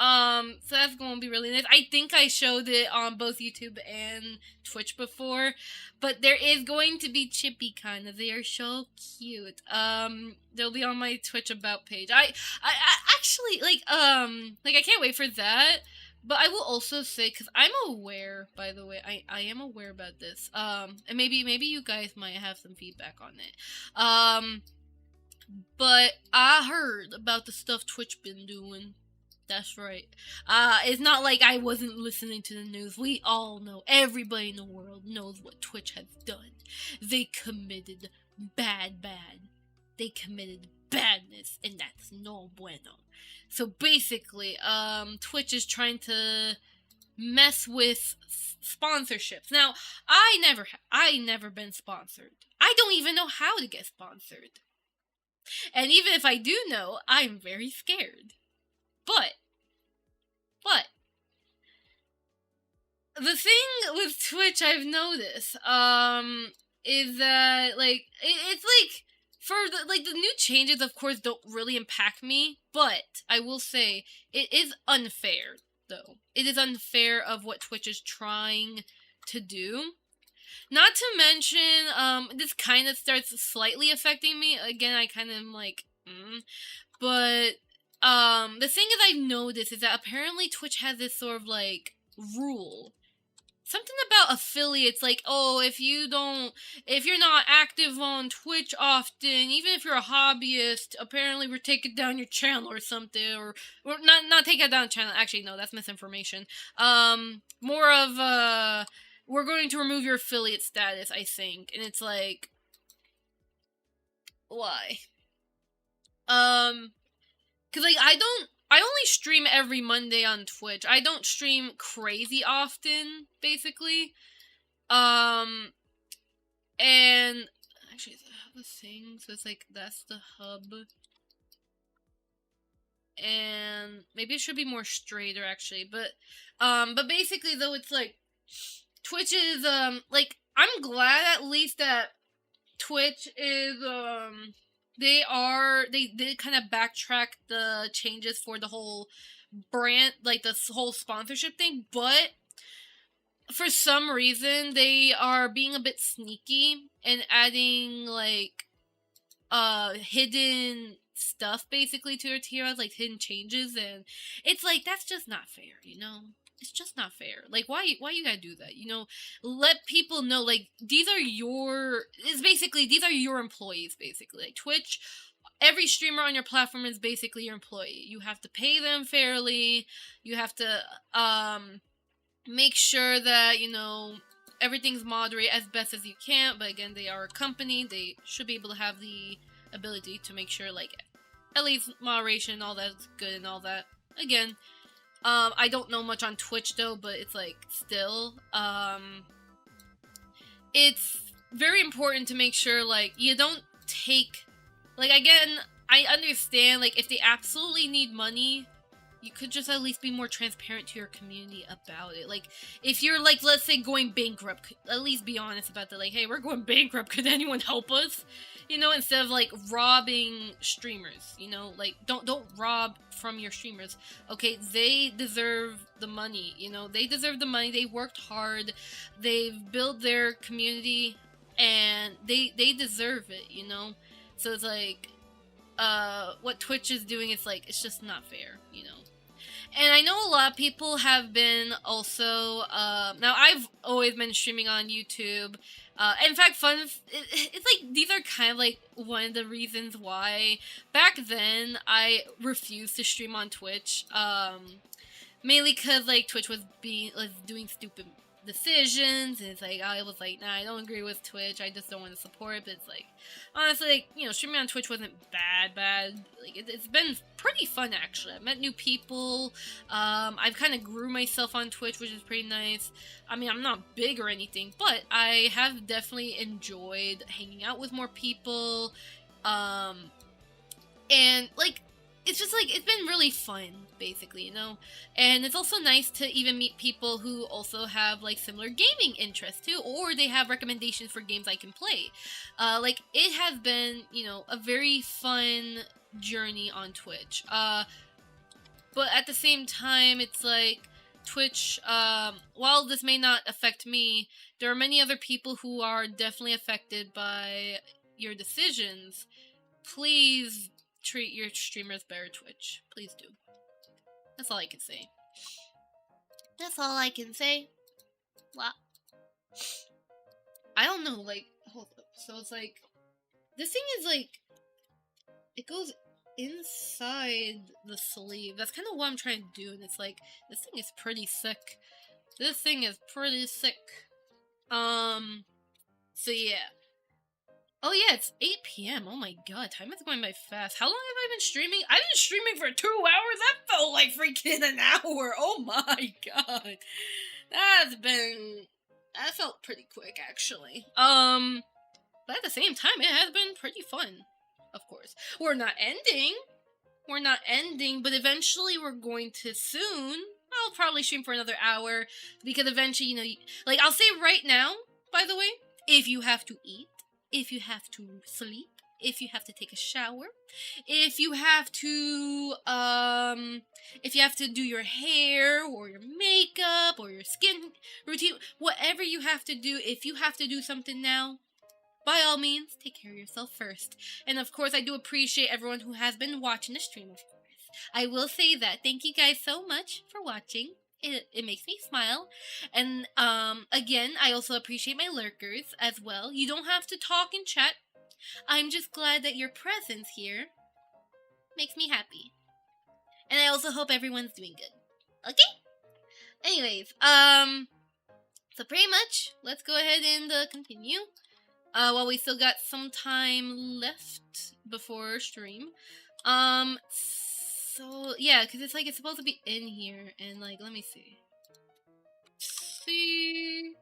So that's going to be really nice. I think I showed it on both YouTube and Twitch before, but there is going to be chibi-kanas. They are so cute. They'll be on my Twitch about page. I actually, like, I can't wait for that. But I will also say, because I'm aware, by the way, I am aware about this, and maybe you guys might have some feedback on it, but I heard about the stuff Twitch been doing. That's right. It's not like I wasn't listening to the news. We all know, everybody in the world knows what Twitch has done. They committed bad. They committed badness, and that's no bueno. So basically, Twitch is trying to mess with sponsorships. Now, I never been sponsored. I don't even know how to get sponsored. And even if I do know, I'm very scared. But the thing with Twitch I've noticed, is that, like, it's like for the new changes, of course, don't really impact me, but I will say it is unfair, though. It is unfair of what Twitch is trying to do. Not to mention, this kind of starts slightly affecting me. Again, I kind of am like, but, the thing is I've noticed is that apparently Twitch has this sort of, like, rule. Something about affiliates, like, oh, if you're not active on Twitch often, even if you're a hobbyist, apparently we're taking down your channel or something, or not taking down the channel, actually, no, that's misinformation. More of, we're going to remove your affiliate status, I think, and it's like, why? Cause, like, I only stream every Monday on Twitch. I don't stream crazy often, basically. And actually, does it have a thing? So it's like, that's the hub. And maybe it should be more straighter, actually. But basically, though, it's like, Twitch is, like, I'm glad at least that Twitch is, they did kind of backtrack the changes for the whole brand, like the whole sponsorship thing, but for some reason they are being a bit sneaky and adding like hidden stuff basically to their tiers, like hidden changes, and it's like that's just not fair, you know? It's just not fair. Like, why you gotta do that? You know, let people know, like, these are your employees, basically. Like, Twitch, every streamer on your platform is basically your employee. You have to pay them fairly. You have to, make sure that, you know, everything's moderate as best as you can. But again, they are a company. They should be able to have the ability to make sure, like, at least moderation, all that's good and all that. Again, I don't know much on Twitch though, but it's like, still, it's very important to make sure, like, you don't take, like, again, I understand, like, if they absolutely need money, you could just at least be more transparent to your community about it. Like, if you're, like, let's say going bankrupt, at least be honest about that. Like, hey, we're going bankrupt. Could anyone help us? You know, instead of, like, robbing streamers, you know? Like, don't rob from your streamers. Okay, they deserve the money, you know? They deserve the money. They worked hard. They've built their community, and they deserve it, you know? So it's like, what Twitch is doing is, like, it's just not fair, you know? And I know a lot of people have been also, now I've always been streaming on YouTube. In fact, it's like, these are kind of like one of the reasons why back then I refused to stream on Twitch. Mainly because, like, Twitch was doing stupid decisions, and it's like, I was like, nah, I don't agree with Twitch, I just don't want to support it. But it's like, honestly, like, you know, streaming on Twitch wasn't bad. Like, it's been pretty fun, actually. I've met new people, I've kind of grew myself on Twitch, which is pretty nice. I mean, I'm not big or anything, but I have definitely enjoyed hanging out with more people, and, like, it's just, like, it's been really fun, basically, you know? And it's also nice to even meet people who also have, like, similar gaming interests, too, or they have recommendations for games I can play. Like, it has been, you know, a very fun journey on Twitch. But at the same time, it's like, Twitch, while this may not affect me, there are many other people who are definitely affected by your decisions. Please treat your streamers better, Twitch. Please do. That's all I can say. That's all I can say. Wow. I don't know, like, hold up. So it's like, this thing is like, it goes inside the sleeve. That's kind of what I'm trying to do, and it's like, this thing is pretty sick. This thing is pretty sick. So yeah. Oh yeah, it's 8 p.m. Oh my god, time is going by fast. How long have I been streaming? I've been streaming for 2 hours? That felt like freaking an hour. Oh my god. That felt pretty quick, actually. But at the same time, it has been pretty fun. Of course. We're not ending, but eventually we're going to soon. I'll probably stream for another hour, because eventually, you know, like, I'll say right now, by the way, if you have to eat, if you have to sleep, if you have to take a shower, if you have to do your hair or your makeup or your skin routine, whatever you have to do, if you have to do something now, by all means, take care of yourself first. And of course, I do appreciate everyone who has been watching the stream, of course. I will say that. Thank you guys so much for watching. It makes me smile. And again, I also appreciate my lurkers as well. You don't have to talk and chat. I'm just glad that your presence here makes me happy. And I also hope everyone's doing good. Okay? Anyways, so pretty much, let's go ahead and continue. While we still got some time left before stream. So, yeah, because it's like, it's supposed to be in here, and like, let me see. See?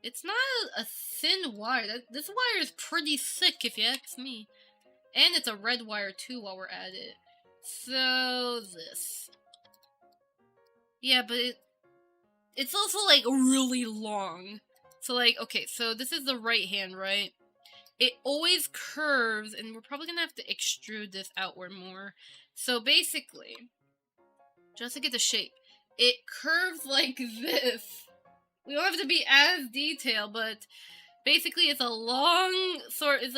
It's not a thin wire. This wire is pretty thick, if you ask me. And it's a red wire, too, while we're at it. So, this. Yeah, but it's also, like, really long. So, like, okay, so this is the right hand, right? It always curves, and we're probably gonna have to extrude this outward more. So, basically, just to get the shape, it curves like this. We don't have to be as detailed, but basically it's a long sort, it's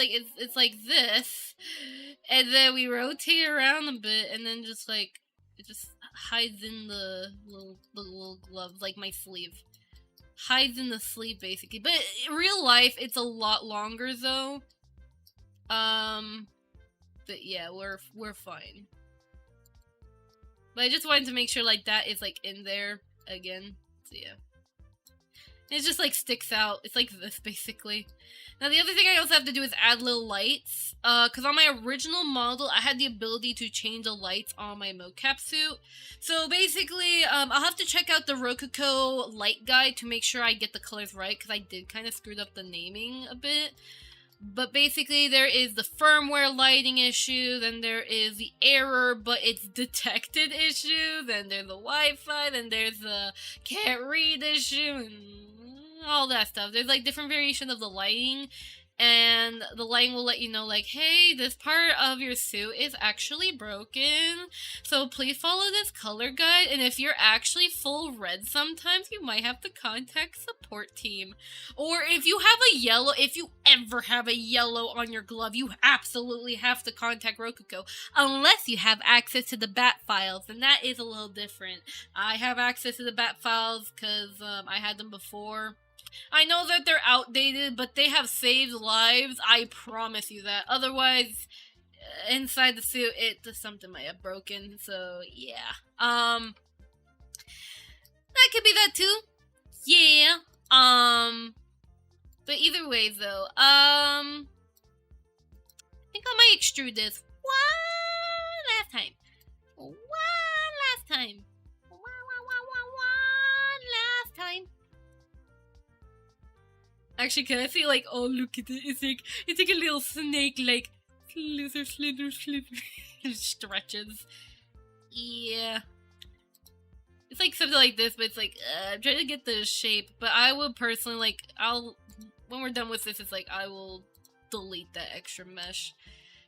like this, and then we rotate around a bit, and then just like, it just hides in the little gloves, like my sleeve. Hides in the sleeve, basically. But in real life, it's a lot longer, though. But yeah, we're fine. But I just wanted to make sure, like, that is, like, in there again. So yeah. It just, like, sticks out. It's like this, basically. Now, the other thing I also have to do is add little lights. Because on my original model, I had the ability to change the lights on my mocap suit. So, basically, I'll have to check out the Rokoko light guide to make sure I get the colors right. Because I did kind of screwed up the naming a bit. But basically, there is the firmware lighting issue, then there is the error, but it's detected issue, then there's the Wi-Fi, then there's the can't read issue, and all that stuff. There's, like, different variations of the lighting, and the lighting will let you know, like, hey, this part of your suit is actually broken, so please follow this color guide, and if you're actually full red sometimes, you might have to contact support team. Or if you have a yellow, if you ever have a yellow on your glove, you absolutely have to contact Rokoko, unless you have access to the bat files, and that is a little different. I have access to the bat files, because I had them before. I know that they're outdated, but they have saved lives, I promise you that. Otherwise, inside the suit, something might have broken, so yeah. That could be that too. Yeah. But either way, though, I think I might extrude this one last time. One last time. Actually, can I say, like, oh, look at it, it's like a little snake, like, slither, stretches. Yeah. It's like something like this, but it's like, I'm trying to get the shape, but I would personally, like, when we're done with this, it's like, I will delete that extra mesh.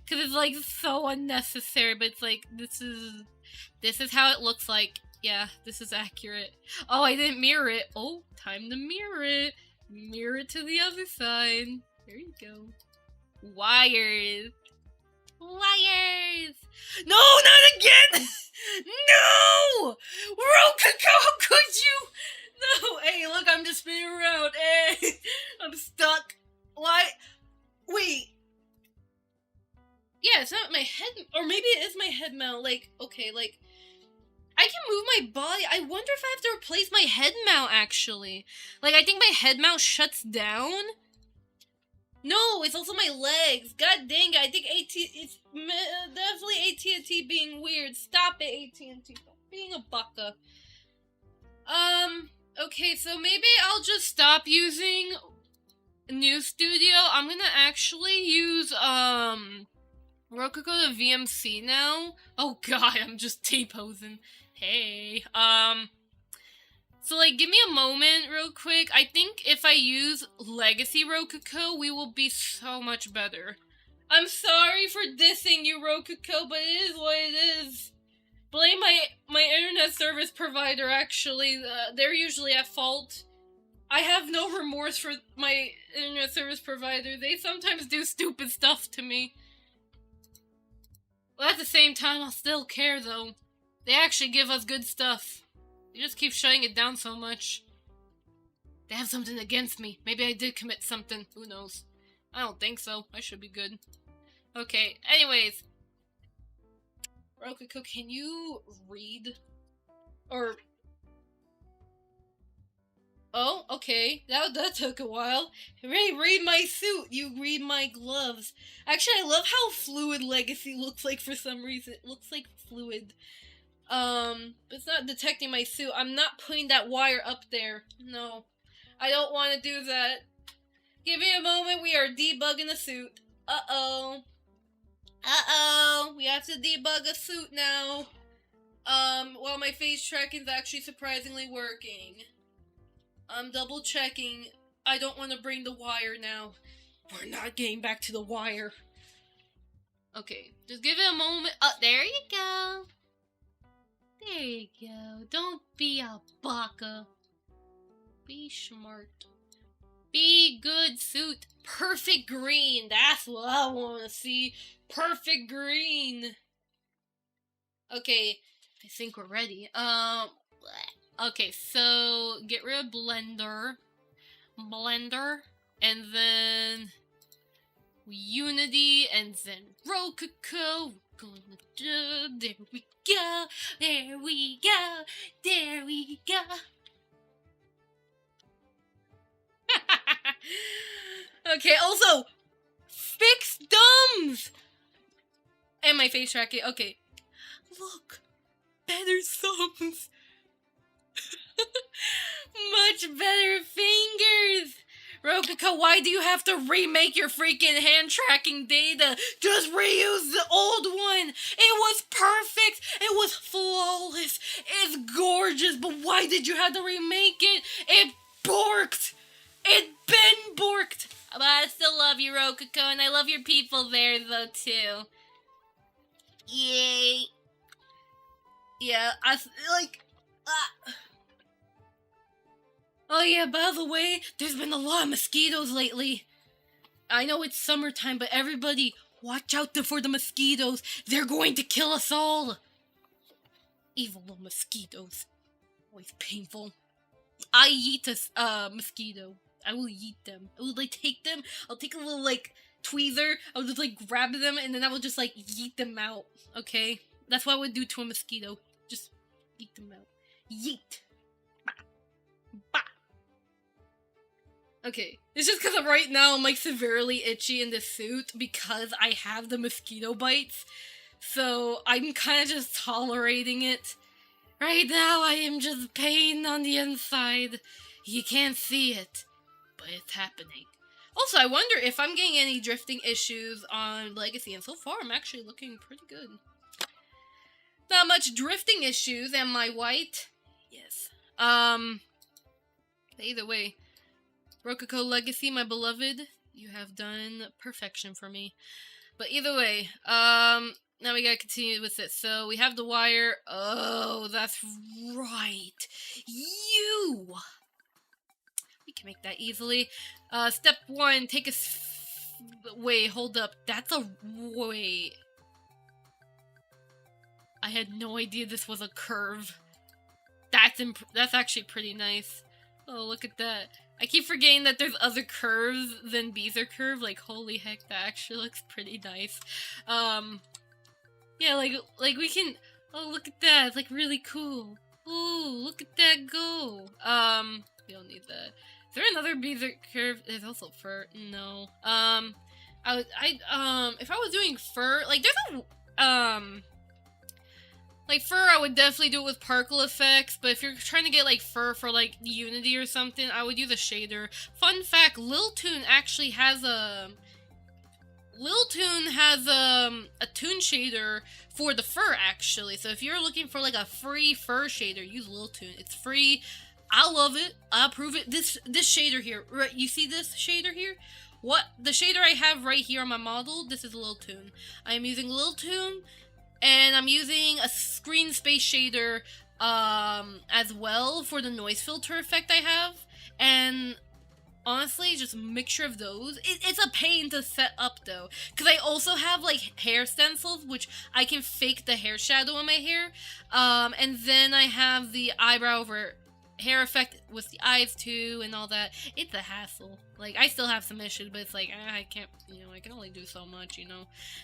Because it's, like, so unnecessary, but it's like, this is how it looks like. Yeah, this is accurate. Oh, I didn't mirror it. Oh, time to mirror it. Mirror it to the other side. There you go. Wires. Wires! No, not again! No! Rokoko, how could you? No! Hey, look, I'm just spinning around. Hey! I'm stuck. Why? Wait. Yeah, it's not my head, or maybe it is my head mount. Like, okay, like, I can move my body. I wonder if I have to replace my head mount, actually. Like, I think my head mount shuts down. No, it's also my legs. God dang it. I think it's definitely AT&T being weird. Stop it, AT&T. Stop being a baka. Okay, so maybe I'll just stop using New Studio. I'm gonna actually use, Rokoko to VMC now. Oh god, I'm just T-posing. Hey, so, like, give me a moment real quick. I think if I use Legacy Rokoko, we will be so much better. I'm sorry for dissing you, Rokoko, but it is what it is. Blame my internet service provider, actually. They're usually at fault. I have no remorse for my internet service provider. They sometimes do stupid stuff to me. Well, at the same time, I'll still care, though. They actually give us good stuff. They just keep shutting it down so much. They have something against me. Maybe I did commit something. Who knows? I don't think so. I should be good. Okay, anyways. Rokoko, can you read? Or... Oh, okay. That took a while. Hey, read my suit. You read my gloves. Actually, I love how fluid Legacy looks like for some reason. It looks like fluid. It's not detecting my suit. I'm not putting that wire up there. No. I don't want to do that. Give me a moment. We are debugging a suit. Uh-oh. Uh-oh. We have to debug a suit now. Well, my face tracking is actually surprisingly working. I'm double checking. I don't want to bring the wire now. We're not getting back to the wire. Okay, just give it a moment. Oh, there you go. There you go. Don't be a baka. Be smart. Be good, suit. Perfect green. That's what I want to see. Perfect green. Okay, I think we're ready. Okay, so get rid of blender, and then Unity, and then Rokoko. There we go, there we go, there we go. Okay, also, fix thumbs! And my face tracking, okay. Look, better thumbs. Much better fingers! Rokoko, why do you have to remake your freaking hand tracking data? Just reuse the old one! It was perfect! It was flawless! It's gorgeous, but why did you have to remake it? It borked! It been borked! But I still love you, Rokoko, and I love your people there, though, too. Yay! Yeah, Oh yeah, by the way, there's been a lot of mosquitoes lately. I know it's summertime, but everybody, watch out for the mosquitoes. They're going to kill us all. Evil little mosquitoes. Always painful. I eat a mosquito. I will eat them. I will, take them. I'll take a little, tweezer. I'll just, grab them, and then I will just, yeet them out. Okay? That's what I would do to a mosquito. Just yeet them out. Yeet. Bah. Okay, it's just because right now I'm severely itchy in the suit because I have the mosquito bites. So I'm kind of just tolerating it. Right now I am just pain on the inside. You can't see it, but it's happening. Also, I wonder if I'm getting any drifting issues on Legacy, and so far I'm actually looking pretty good. Not much drifting issues, am I white? Yes. Either way. Rokoko Legacy, my beloved, you have done perfection for me. But either way, now we gotta continue with it. So we have the wire. Oh, that's right. You! We can make that easily. Step 1, take a... Wait, hold up. That's a... Wait. I had no idea this was a curve. That's actually pretty nice. Oh, look at that. I keep forgetting that there's other curves than Beezer curve. Holy heck, that actually looks pretty nice. Yeah, we can... Oh, look at that. It's, really cool. Ooh, look at that go. We don't need that. Is there another Beezer curve? There's also fur. No. If I was doing fur... there's a... fur, I would definitely do it with particle effects, but if you're trying to get, fur for, Unity or something, I would use a shader. Fun fact, Liltoon actually has a... Liltoon has, a toon shader for the fur, actually. So if you're looking for, a free fur shader, use Liltoon. It's free. I love it. I approve it. This shader here, right? You see this shader here? what the shader I have right here on my model, this is Lil Toon. I am using Lil Toon, and I'm using a screen space shader as well for the noise filter effect I have. And honestly, just a mixture of those. It's a pain to set up though, because I also have like hair stencils, which I can fake the hair shadow on my hair. And then I have the eyebrow over hair effect with the eyes too and all that. It's a hassle. Like, I still have some issues, but it's like, I can't, I can only do so much,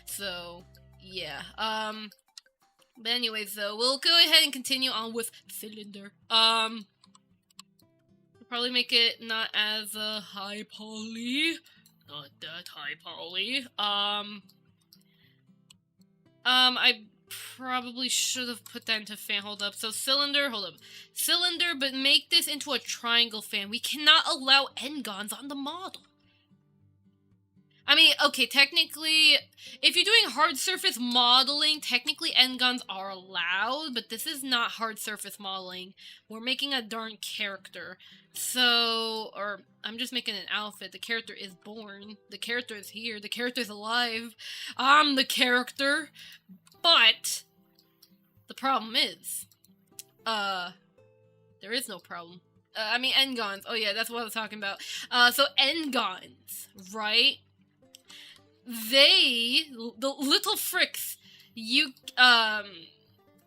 So, yeah. But anyways, though, we'll go ahead and continue on with Cylinder. Probably make it not as high poly. Not that high poly. I probably should have put that into fan. Hold up. So cylinder, hold up. Cylinder, but make this into a triangle fan. We cannot allow n-gons on the model. I mean, okay, technically, if you're doing hard surface modeling, technically n-gons are allowed, but this is not hard surface modeling. We're making a darn character. So, or I'm just making an outfit. The character is born. The character is here. The character is alive. I'm the character. But the problem is, there is no problem. I mean, n-gons. Oh yeah, that's what I was talking about. So n-gons, right? The little fricks,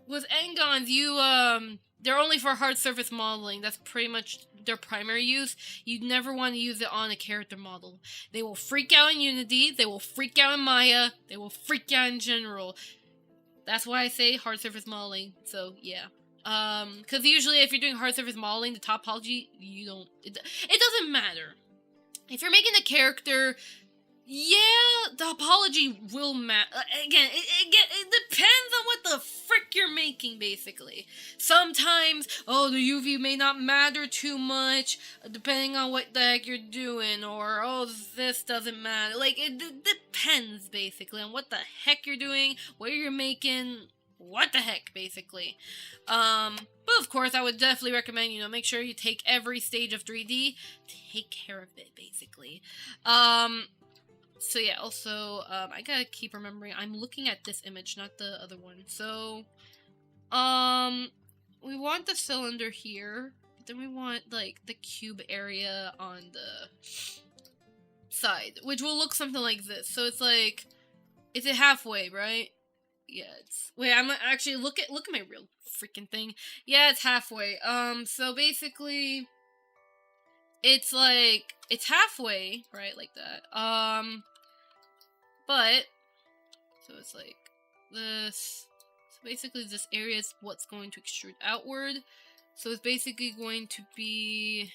with n-gons, they're only for hard surface modeling. That's pretty much their primary use. You'd never want to use it on a character model. They will freak out in Unity, they will freak out in Maya, they will freak out in general. That's why I say hard surface modeling, so yeah. Because usually if you're doing hard surface modeling, the topology, it doesn't matter. If you're making a character, yeah, the topology will matter. Again, it depends on what the frick you're making, basically. Sometimes, the UV may not matter too much, depending on what the heck you're doing, or, this doesn't matter. Like, it depends, basically, on what the heck you're doing, what you're making, what the heck, basically. But of course, I would definitely recommend, make sure you take every stage of 3D, take care of it, basically. So yeah, also, I gotta keep remembering, I'm looking at this image, not the other one. So, we want the cylinder here, but then we want, like, the cube area on the side, which will look something like this. So it's like, is it halfway, right? Yeah, wait, I'm actually, look at my real freaking thing. Yeah, it's halfway. So basically, it's like, it's halfway, right, like that. But, so it's like this. So basically this area is what's going to extrude outward. So it's basically going to be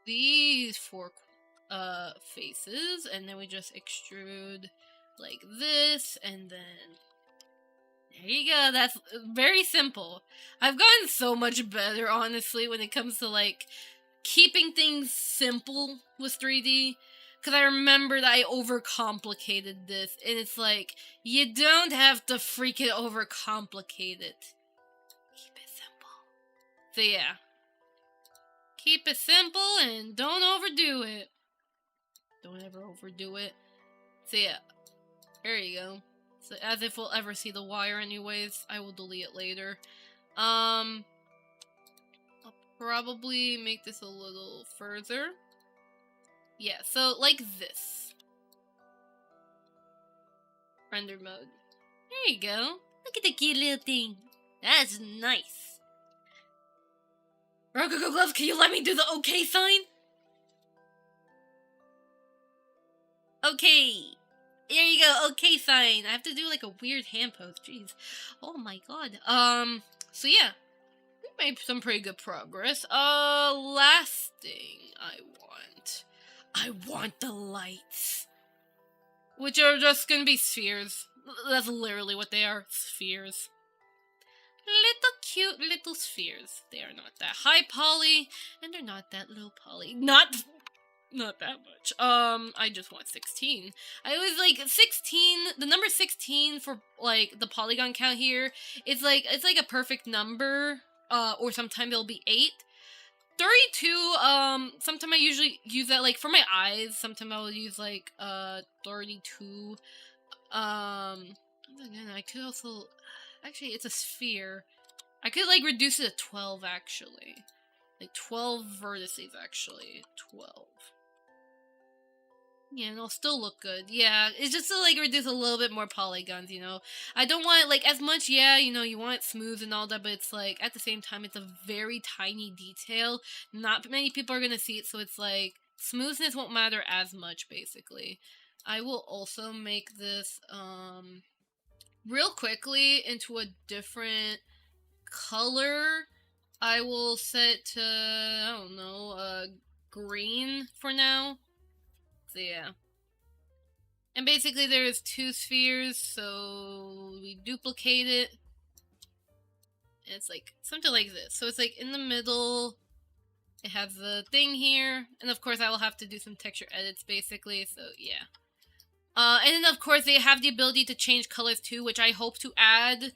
these four faces, and then we just extrude like this, and then there you go. That's very simple. I've gotten so much better, honestly, when it comes to like keeping things simple with 3D. Because I remember that I overcomplicated this, and it's like, you don't have to freaking overcomplicate it. Keep it simple. So yeah. Keep it simple and don't overdo it. Don't ever overdo it. So yeah. There you go. So as if we'll ever see the wire anyways, I will delete it later. I'll probably make this a little further. Yeah, so like this. Render mode. There you go. Look at the cute little thing. That's nice. Rokoko Gloves, can you let me do the okay sign? Okay. There you go, okay sign. I have to do like a weird hand pose, jeez. Oh my god. So yeah. We made some pretty good progress. Last thing I want the lights. Which are just gonna be spheres. That's literally what they are. Spheres. Little cute little spheres. They are not that high poly, and they're not that low poly. Not that much. I just want 16. I was like 16, the number 16 for like the polygon count here, it's like a perfect number, or sometimes it'll be 8. 32, sometimes I usually use that, like, for my eyes. Sometimes I will use, like, 32. Again, I could also... Actually, it's a sphere. I could, like, reduce it to 12, actually. Like, 12 vertices, actually. 12. Yeah, and it'll still look good. Yeah, it's just to, like, reduce a little bit more polygons, you know? I don't want, like, as much, yeah, you know, you want it smooth and all that, but it's, like, at the same time, it's a very tiny detail. Not many people are gonna see it, so it's, like, smoothness won't matter as much, basically. I will also make this, real quickly into a different color. I will set to, I don't know, green for now. So yeah. And basically there's 2 spheres, so we duplicate it. And it's like something like this. So it's like in the middle, it has the thing here. And of course I will have to do some texture edits basically, so yeah. And then of course they have the ability to change colors too, which I hope to add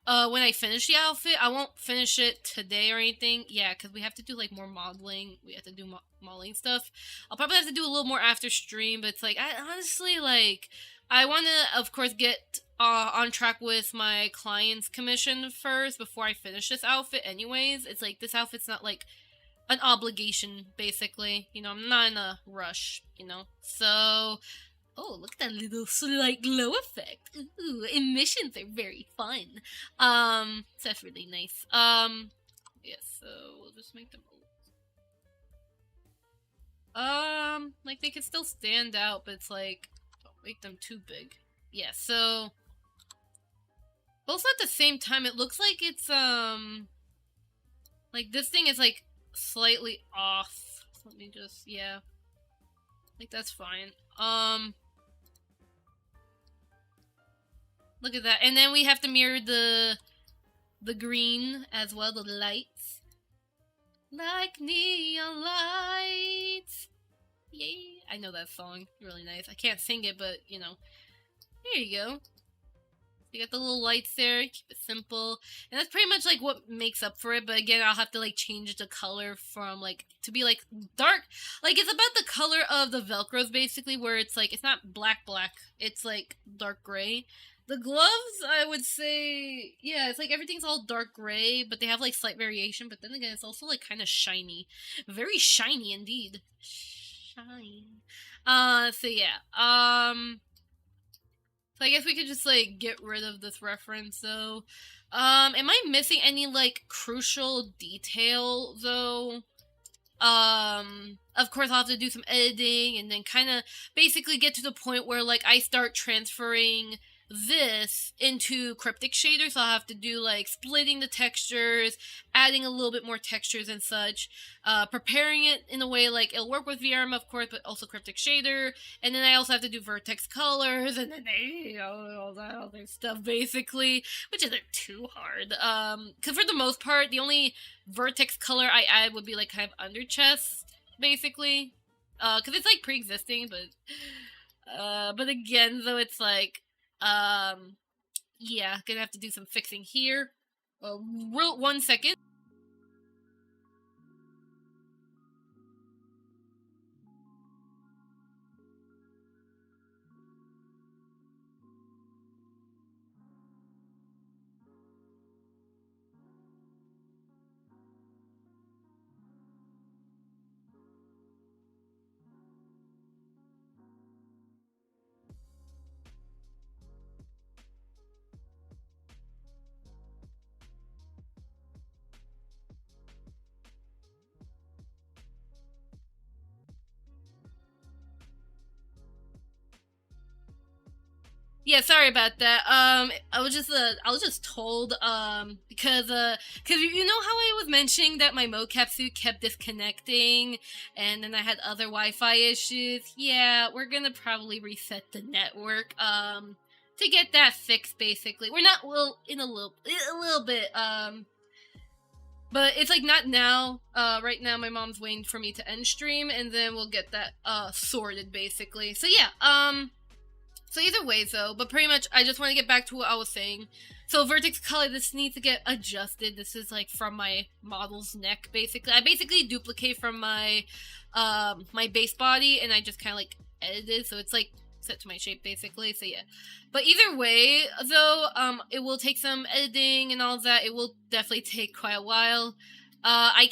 when I finish the outfit. I won't finish it today or anything. Yeah, because we have to do, like, more modeling. We have to do modeling stuff. I'll probably have to do a little more after stream, but it's like, I honestly, like, I want to, of course, get on track with my client's commission first before I finish this outfit anyways. It's like, this outfit's not, like, an obligation, basically. You know, I'm not in a rush, you know? So... Oh, look at that little slight glow effect. Ooh, emissions are very fun. So that's really nice. Yeah, so we'll just make them... like, they can still stand out, but it's like, don't make them too big. Yeah, so... Both at the same time, it looks like it's, like, this thing is, like, slightly off. So let me just, yeah. Like, that's fine. Look at that. And then we have to mirror the green as well, the lights. Like neon lights. Yay. I know that song. Really nice. I can't sing it, but, you know. There you go. You got the little lights there, keep it simple. And that's pretty much, like, what makes up for it. But again, I'll have to, like, change the color from, like, to be, like, dark. Like, it's about the color of the Velcros, basically, where it's, like, it's not black. It's, like, dark gray. The gloves, I would say, yeah, it's, like, everything's all dark gray, but they have, like, slight variation. But then again, it's also, like, kind of shiny. Very shiny, indeed. Shine. So, yeah. So I guess we could just, like, get rid of this reference, though. Am I missing any, like, crucial detail, though? Of course I'll have to do some editing, and then kind of basically get to the point where, like, I start transferring this into cryptic shaders. So I'll have to do, like, splitting the textures, adding a little bit more textures and such, preparing it in a way, like, it'll work with VRM, of course, but also cryptic shader, and then I also have to do vertex colors, and then, you know, all that other stuff, basically, which isn't too hard, because for the most part, the only vertex color I add would be, like, kind of under chest, basically, because it's, like, pre-existing, but again, though, it's, like, yeah, gonna have to do some fixing here. Real 1 second. Yeah, sorry about that. I was just told, because you know how I was mentioning that my mocap suit kept disconnecting, and then I had other Wi-Fi issues? Yeah, we're gonna probably reset the network, to get that fixed, basically. We're not, well, in a little bit, but it's, like, not now. Right now my mom's waiting for me to end stream, and then we'll get that, sorted, basically. So yeah, so either way, though, but pretty much, I just want to get back to what I was saying. So vertex color, this needs to get adjusted. This is like from my model's neck, basically. I basically duplicate from my my base body, and I just kind of like edited, so it's like set to my shape, basically. So yeah. But either way, though, it will take some editing and all that. It will definitely take quite a while. I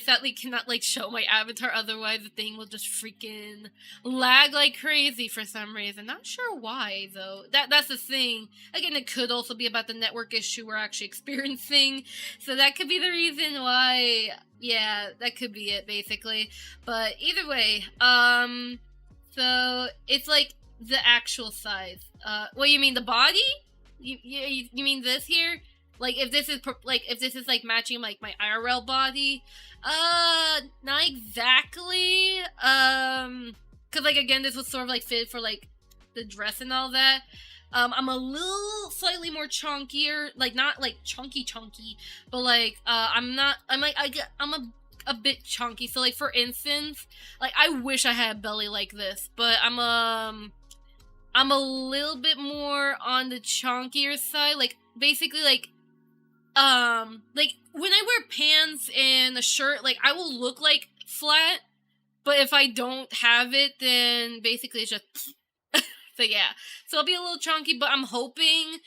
sadly cannot like show my avatar, otherwise the thing will just freaking lag like crazy for some reason. Not sure why though. That's the thing. Again, it could also be about the network issue we're actually experiencing, so that could be the reason why. Yeah, that could be it basically. But either way, so it's like the actual size. What you mean, the body? You mean this here? Like if this is like matching like my IRL body, not exactly. Cause like again, this was sort of like fitted for like the dress and all that. I'm a little slightly more chunkier, like not like chunky, but like I'm a bit chunky. So like for instance, like I wish I had a belly like this, but I'm a little bit more on the chunkier side. Like basically like when I wear pants and a shirt, like I will look like flat, but if I don't have it, then basically it's just so yeah. So I'll be a little chunky, but I'm hoping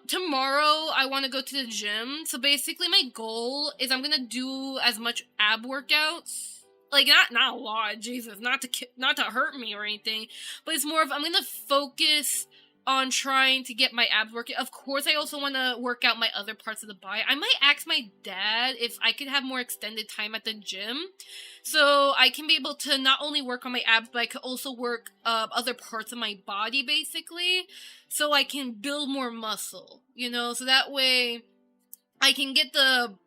tomorrow I want to go to the gym. So basically my goal is I'm gonna do as much ab workouts. Like not a lot, Jesus, not to hurt me or anything, but it's more of I'm gonna focus on trying to get my abs working. Of course, I also want to work out my other parts of the body. I might ask my dad if I could have more extended time at the gym, so I can be able to not only work on my abs, but I could also work other parts of my body, basically, so I can build more muscle, you know, so that way I can get the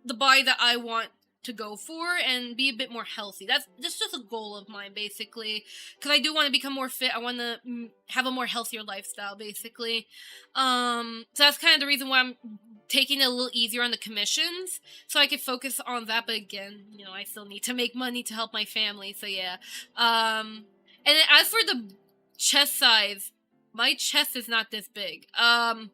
body that I want to go for and be a bit more healthy. That's just a goal of mine, basically, because I do want to become more fit. I want to have a more healthier lifestyle, basically. So that's kind of the reason why I'm taking it a little easier on the commissions, so I could focus on that. But again, you know, I still need to make money to help my family, so yeah. And then as for the chest size, my chest is not this big. I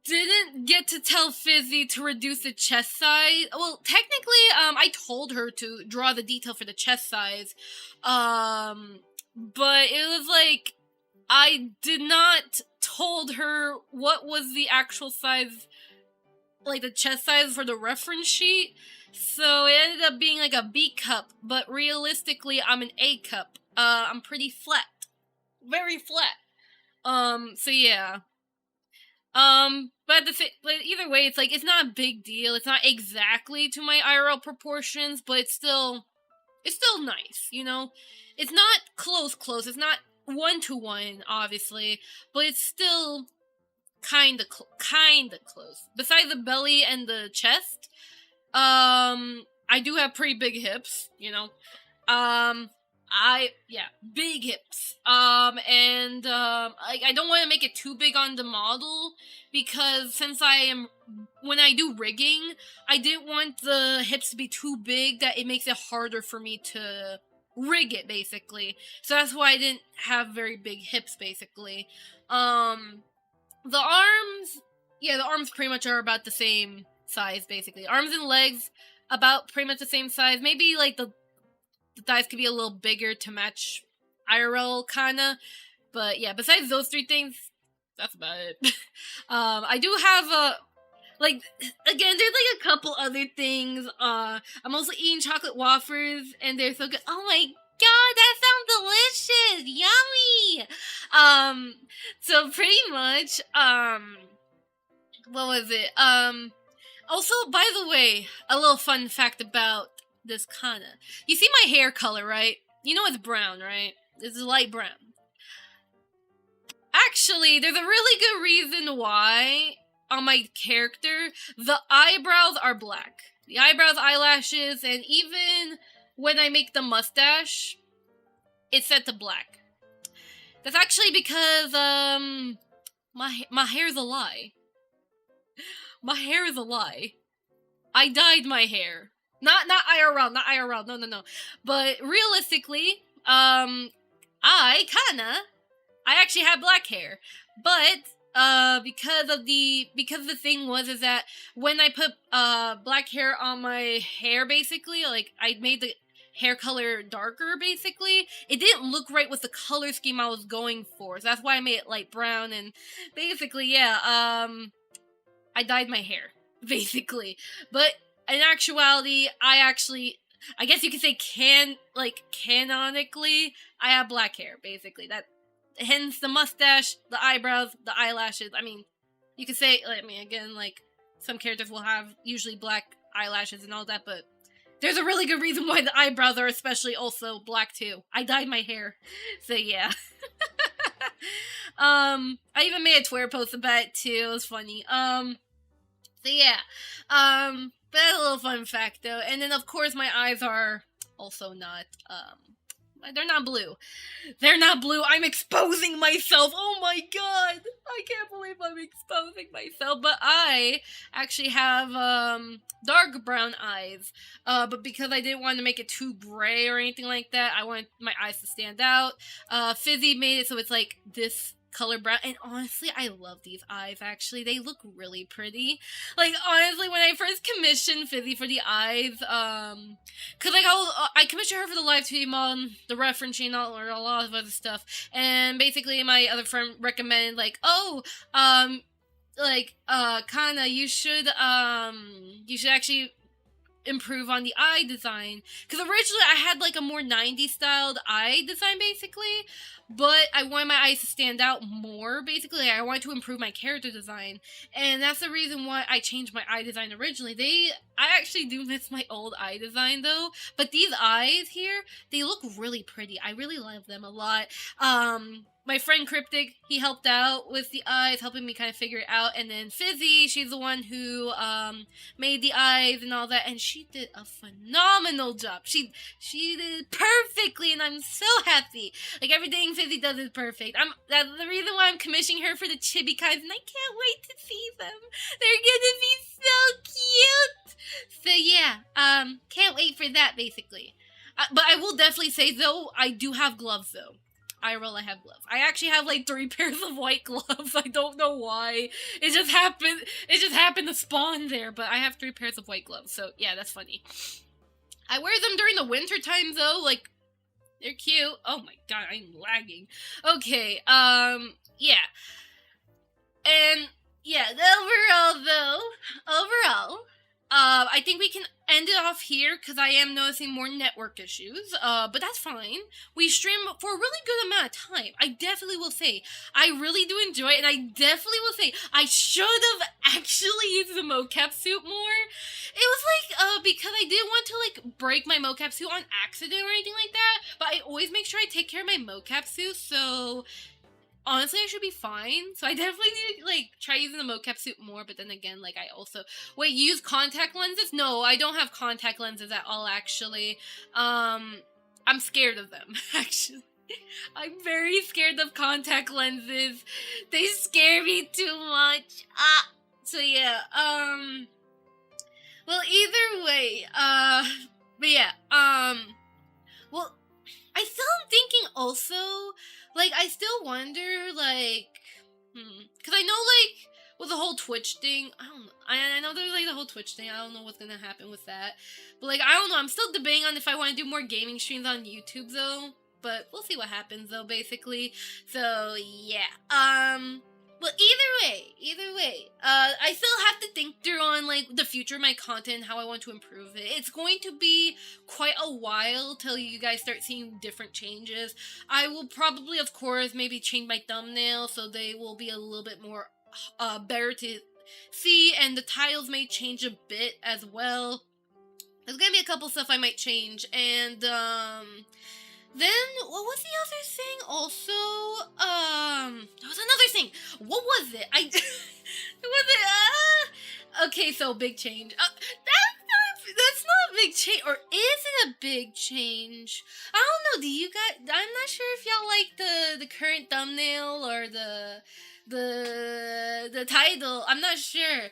didn't get to tell Fizzy to reduce the chest size. Well, technically, I told her to draw the detail for the chest size. But it was like, I did not told her what was the actual size, like the chest size for the reference sheet. So it ended up being like a B cup, but realistically, I'm an A cup. I'm pretty flat. Very flat. So yeah. But either way, it's like, it's not a big deal. It's not exactly to my IRL proportions, but it's still nice, you know? It's not close. It's not 1-to-1, obviously, but it's still kinda close. Besides the belly and the chest, I do have pretty big hips, you know? Big hips. I don't want to make it too big on the model, because when I do rigging, I didn't want the hips to be too big that it makes it harder for me to rig it, basically. So that's why I didn't have very big hips, basically. The arms pretty much are about the same size, basically. Arms and legs, about pretty much the same size. Maybe, like, the thighs could be a little bigger to match IRL, kinda. But yeah, besides those three things, that's about it. I do have again, there's like a couple other things. I'm also eating chocolate wafers, and they're so good. Oh my god, that sounds delicious! Yummy! So pretty much, what was it? Also, by the way, a little fun fact about this kana. You see my hair color, right? You know it's brown, right? It's light brown. Actually, there's a really good reason why on my character the eyebrows are black. The eyebrows, eyelashes, and even when I make the mustache, it's set to black. That's actually because my hair's a lie. My hair is a lie. I dyed my hair. Not IRL, no. But realistically, I kinda I actually had black hair, but because the thing was is that when I put black hair on my hair, basically, like I made the hair color darker, basically, it didn't look right with the color scheme I was going for. So that's why I made it light brown, and basically, yeah, I dyed my hair, basically. But in actuality, I guess you could say canonically, I have black hair, basically. That, hence the mustache, the eyebrows, the eyelashes. I mean, you could say, I mean, again, like, some characters will have usually black eyelashes and all that, but there's a really good reason why the eyebrows are especially also black too. I dyed my hair. So yeah. I even made a Twitter post about it too. It was funny. So yeah. But that's a little fun fact though. And then of course my eyes are also not, they're not blue. They're not blue. I'm exposing myself. Oh my god. I can't believe I'm exposing myself. But I actually have dark brown eyes. But because I didn't want to make it too gray or anything like that, I wanted my eyes to stand out. Fizzy made it so it's like this color brown, and honestly I love these eyes. Actually, they look really pretty. Like, honestly, when I first commissioned Fizzy for the eyes, cause like I commissioned her for the live stream on the referencing or a lot of other stuff, and basically my other friend recommended like, oh, Kana, you should actually improve on the eye design, because originally I had like a more 90s styled eye design, basically, but I wanted my eyes to stand out more. Basically, I wanted to improve my character design, and that's the reason why I changed my eye design originally. I actually do miss my old eye design though, but these eyes here, they look really pretty. I really love them a lot. My friend Cryptic, he helped out with the eyes, helping me kind of figure it out. And then Fizzy, she's the one who made the eyes and all that, and she did a phenomenal job. She did perfectly, and I'm so happy. Like, everything Fizzy does is perfect. That's the reason why I'm commissioning her for the chibi cards, and I can't wait to see them. They're gonna be so cute. So yeah, can't wait for that, basically. But I will definitely say though, I do have gloves though. I have gloves. I actually have like 3 pairs of white gloves. I don't know why. It just happened to spawn there, but I have 3 pairs of white gloves. So yeah, that's funny. I wear them during the winter time though. Like, they're cute. Oh my god, I'm lagging. Okay, yeah. And yeah, overall, I think we can end it off here because I am noticing more network issues. But that's fine. We stream for a really good amount of time. I definitely will say I really do enjoy it, and I definitely will say I should have actually used the mocap suit more. It was like because I didn't want to like break my mocap suit on accident or anything like that. But I always make sure I take care of my mocap suit, so honestly, I should be fine. So I definitely need to, like, try using the mocap suit more. But then again, like, I also... Wait, you use contact lenses? No, I don't have contact lenses at all, actually. I'm scared of them, actually. I'm very scared of contact lenses. They scare me too much. So yeah, well, either way, but yeah, well, I still am thinking also, like, I still wonder, like, because I know, like, with the whole Twitch thing, I don't know, I know there's, like, the whole Twitch thing, I don't know what's gonna happen with that, but, like, I don't know, I'm still debating on if I want to do more gaming streams on YouTube, though, but we'll see what happens, though, basically, so, yeah, but either way, I still have to think through on, like, the future of my content, how I want to improve it. It's going to be quite a while till you guys start seeing different changes. I will probably, of course, maybe change my thumbnail so they will be a little bit more, better to see, and the titles may change a bit as well. There's gonna be a couple stuff I might change, and, then, what was the other thing also? There was another thing. What was it? Okay, so big change. That's not a big change, or is it a big change? I don't know, do you guys, I'm not sure if y'all like the current thumbnail or the title, I'm not sure.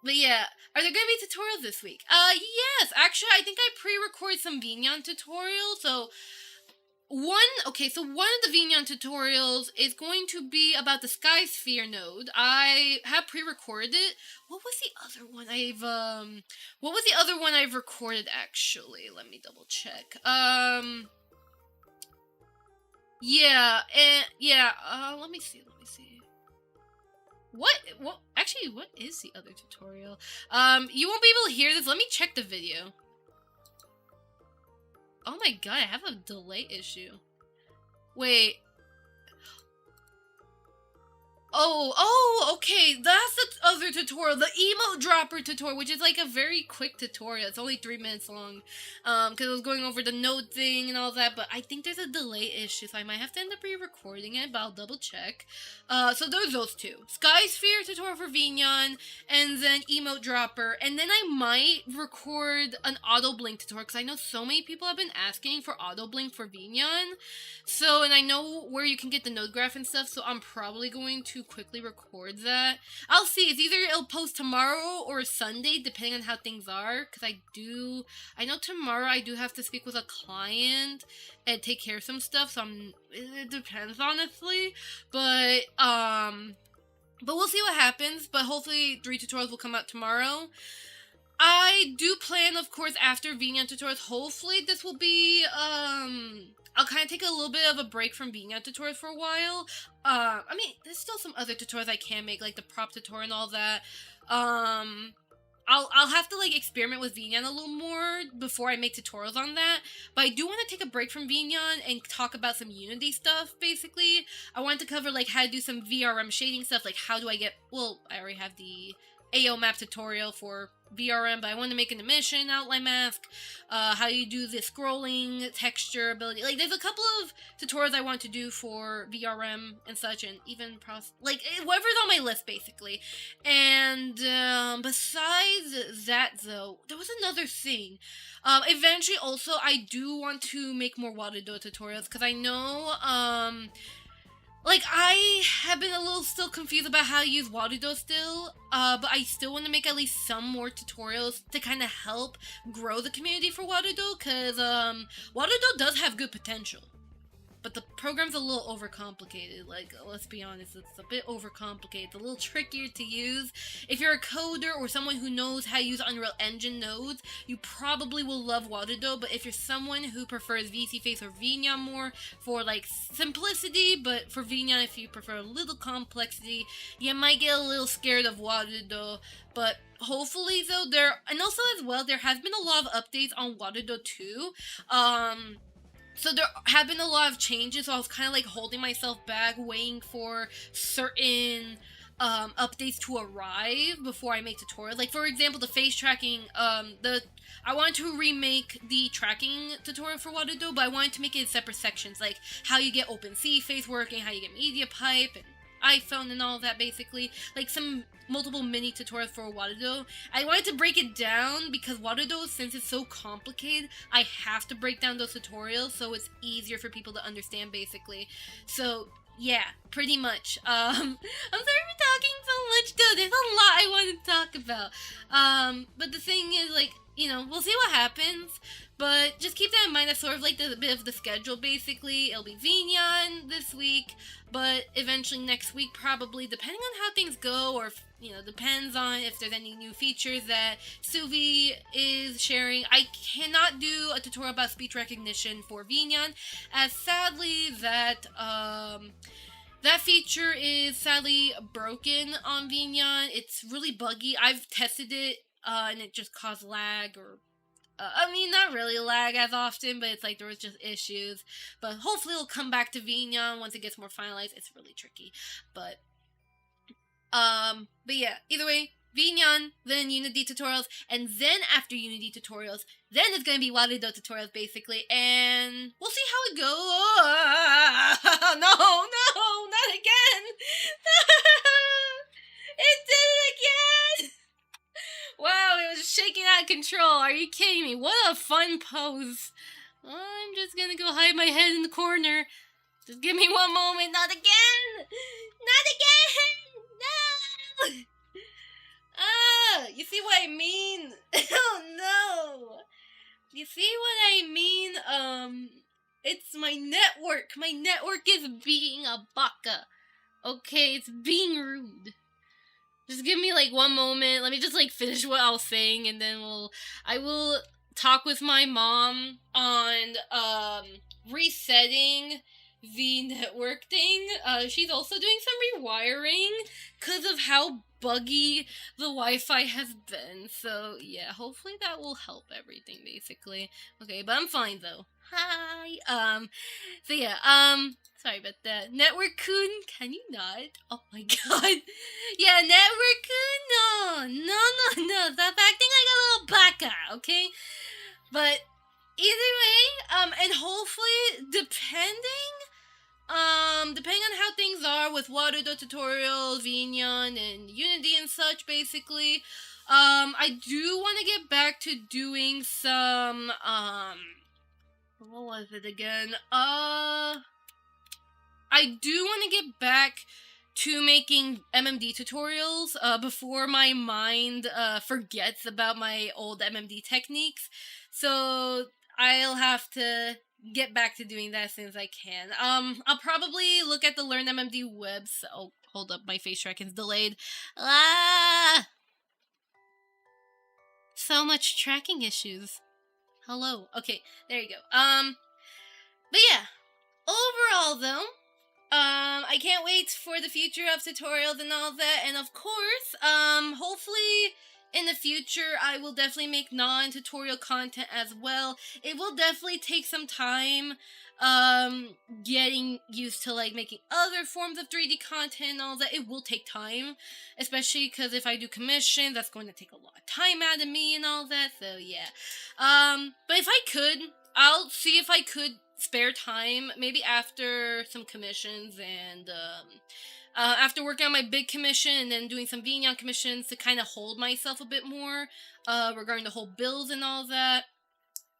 But yeah, are there gonna be tutorials this week? Yes, actually, I think I pre-recorded some Vignon tutorials, so so one of the Vignon tutorials is going to be about the Sky Sphere node. I have pre-recorded it. What was the other one I've recorded actually? Let me double check. Let me see. What is the other tutorial? You won't be able to hear this. Let me check the video. Oh my god, I have a delay issue. Wait. Okay, that's the other tutorial, the emote dropper tutorial, which is like a very quick tutorial. It's only 3 minutes long, because I was going over the node thing and all that, but I think there's a delay issue, so I might have to end up re-recording it, but I'll double check. So there's those two. Sky Sphere tutorial for Vignon, and then emote dropper, and then I might record an auto blink tutorial, because I know so many people have been asking for auto blink for Vignon, so, and I know where you can get the node graph and stuff, so I'm probably going to quickly record that. I'll see. It's either it'll post tomorrow or Sunday, depending on how things are. Because I know tomorrow I do have to speak with a client and take care of some stuff. So it depends, honestly. But we'll see what happens. But hopefully 3 tutorials will come out tomorrow. I do plan, of course, after Vignon tutorials, hopefully this will be, I'll kind of take a little bit of a break from Vignon tutorials for a while. I mean, there's still some other tutorials I can make, like the prop tutorial and all that. I'll have to, like, experiment with Vignon a little more before I make tutorials on that. But I do want to take a break from Vignon and talk about some Unity stuff, basically. I want to cover, like, how to do some VRM shading stuff, like, how do I get, well, I already have the AO map tutorial for VRM, but I want to make an emission outline mask, how you do the scrolling, texture ability, like, there's a couple of tutorials I want to do for VRM and such, and even whatever's on my list, basically. And, besides that, though, there was another thing. Eventually, also, I do want to make more Waterdo tutorials, because I know, like, I have been a little still confused about how to use Waterdo still, but I still want to make at least some more tutorials to kind of help grow the community for Waterdo, because Waterdo does have good potential. But the program's a little overcomplicated, like, let's be honest, it's a bit overcomplicated, it's a little trickier to use. If you're a coder or someone who knows how to use Unreal Engine nodes, you probably will love Waterdo, but if you're someone who prefers VC-Face or Vignon more for, like, simplicity, but for Vignon, if you prefer a little complexity, you might get a little scared of Waterdo. But hopefully, though, there has been a lot of updates on Waterdo 2, so there have been a lot of changes, so I was kind of like holding myself back, waiting for certain updates to arrive before I make tutorials. Like, for example, the face tracking, I wanted to remake the tracking tutorial for Waterdo, but I wanted to make it in separate sections, like how you get OpenSea face working, how you get Media Pipe, and iPhone and all that, basically. Like, some multiple mini tutorials for Waterdo. I wanted to break it down because Waterdo, since it's so complicated, I have to break down those tutorials so it's easier for people to understand, basically. So, yeah, pretty much. I'm sorry for talking so much, though. There's a lot I want to talk about. But the thing is, like, you know, we'll see what happens. But just keep that in mind. That's sort of like the bit of the schedule, basically. It'll be Vignon this week, but eventually next week, probably, depending on how things go, or, you know, depends on if there's any new features that Suvi is sharing. I cannot do a tutorial about speech recognition for Vignon, as sadly that feature is sadly broken on Vignon. It's really buggy. I've tested it, and it just caused lag, or I mean, not really lag as often, but it's like there was just issues. But hopefully it'll come back to Vignon once it gets more finalized. It's really tricky. But yeah, either way, Vignon, then Unity tutorials, and then after Unity tutorials, then it's gonna be Waterdo tutorials, basically, and we'll see how it goes. No, not again! It did it again! Wow, it was shaking out of control. Are you kidding me? What a fun pose. I'm just gonna go hide my head in the corner. Just give me one moment. Not again! Not again! No! You see what I mean? Oh no! You see what I mean? It's my network. My network is being a baka. Okay, it's being rude. Just give me like one moment. Let me just like finish what I was saying, and then I will talk with my mom on resetting the network thing. She's also doing some rewiring because of how buggy the Wi-Fi has been. So yeah, hopefully that will help everything basically. Okay, but I'm fine though. Hi. So yeah, sorry about that. Network-kun, can you not? Oh my god. Yeah, Network-kun, no. Stop acting like a little baka, okay? But either way, and hopefully, depending on how things are with Warudo tutorials, Vinyan, and Unity and such, basically, I do want to get back to doing some, what was it again? I do want to get back to making MMD tutorials, before my mind, forgets about my old MMD techniques. So, I'll have to get back to doing that as soon as I can. I'll probably look at the Learn MMD webs. Oh, hold up, my face tracking's delayed. Ah! So much tracking issues. Hello. Okay, there you go. But yeah, overall though, I can't wait for the future of tutorials and all that, and of course, hopefully in the future I will definitely make non-tutorial content as well. It will definitely take some time, getting used to, like, making other forms of 3D content and all that. It will take time, especially because if I do commissions, that's going to take a lot of time out of me and all that, so yeah. But if I could, I'll see if I could spare time, maybe after some commissions and, after working on my big commission and then doing some Vignon commissions to kind of hold myself a bit more, regarding the whole bills and all that.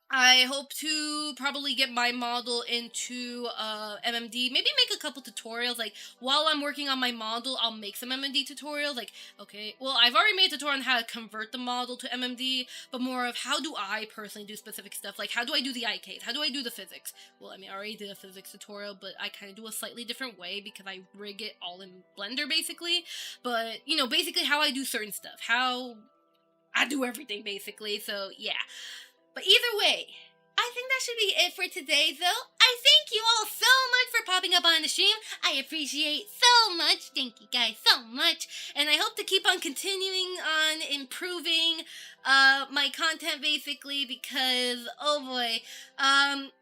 I hope to probably get my model into MMD. Maybe make a couple tutorials. Like, while I'm working on my model, I'll make some MMD tutorials. Like, okay, well, I've already made a tutorial on how to convert the model to MMD, but more of how do I personally do specific stuff. Like, how do I do the IKs? How do I do the physics? Well, I mean, I already did a physics tutorial, but I kind of do a slightly different way because I rig it all in Blender, basically. But, you know, basically how I do certain stuff. How I do everything, basically. So, yeah. But either way, I think that should be it for today, though. I thank you all so much for popping up on the stream. I appreciate so much. Thank you guys so much. And I hope to keep on continuing on improving my content, basically, because, oh boy,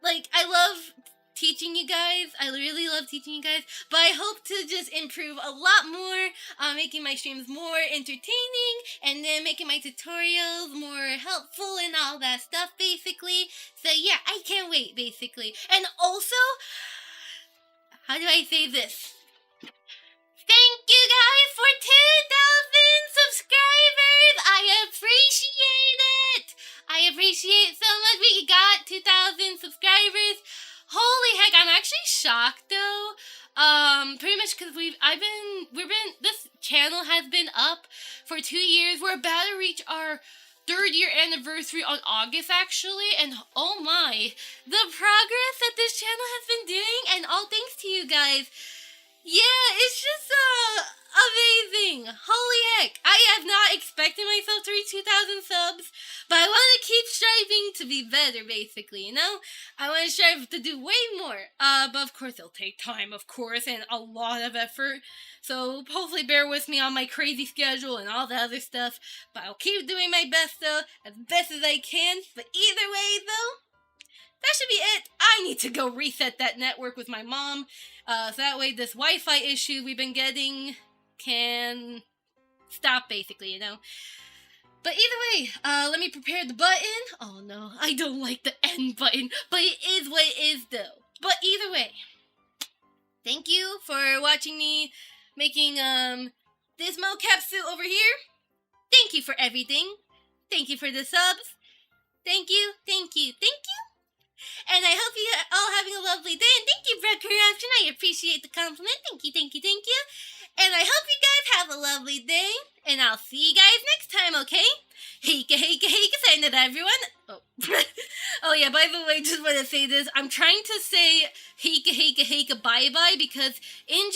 like, I love teaching you guys. I really love teaching you guys, but I hope to just improve a lot more, making my streams more entertaining, and then making my tutorials more helpful and all that stuff, basically. So yeah, I can't wait, basically. And also, how do I say this? Thank you guys for 2,000 subscribers! I appreciate it! I appreciate it so much. We got 2,000 subscribers. Holy heck, I'm actually shocked though. Pretty much because this channel has been up for 2 years. We're about to reach our 3rd year anniversary on August, actually, and oh my, the progress that this channel has been doing, and all thanks to you guys. Yeah, it's just, amazing. Holy heck. I have not expected myself to reach 2,000 subs, but I want to keep striving to be better, basically, you know? I want to strive to do way more. But of course it'll take time, of course, and a lot of effort. So hopefully bear with me on my crazy schedule and all the other stuff. But I'll keep doing my best, though, as best as I can. But either way, though, that should be it. I need to go reset that network with my mom, so that way this Wi-Fi issue we've been getting can stop, basically, you know? But either way, let me prepare the button. Oh no, I don't like the end button, but it is what it is, though. But either way, thank you for watching me making, this mocap suit over here. Thank you for everything. Thank you for the subs. Thank you, thank you, thank you. And I hope you are all having a lovely day. And thank you, Brett Corruption. I appreciate the compliment. Thank you, thank you, thank you. And I hope you guys have a lovely day. And I'll see you guys next time, okay? Heika, heika, heika, saying that, everyone. Oh. Oh yeah, by the way, just want to say this. I'm trying to say heika heika heika bye bye because in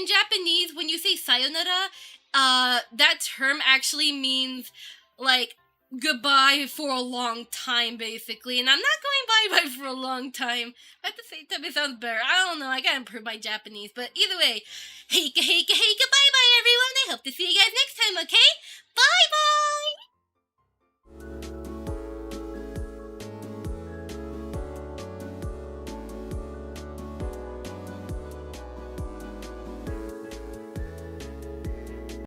Japanese when you say sayonara, that term actually means like goodbye for a long time basically. And I'm not going bye bye for a long time. At the same time it sounds better. I don't know, I gotta improve my Japanese, but either way, heika heika heika bye bye everyone. I hope to see you guys next time, okay? Bye bye!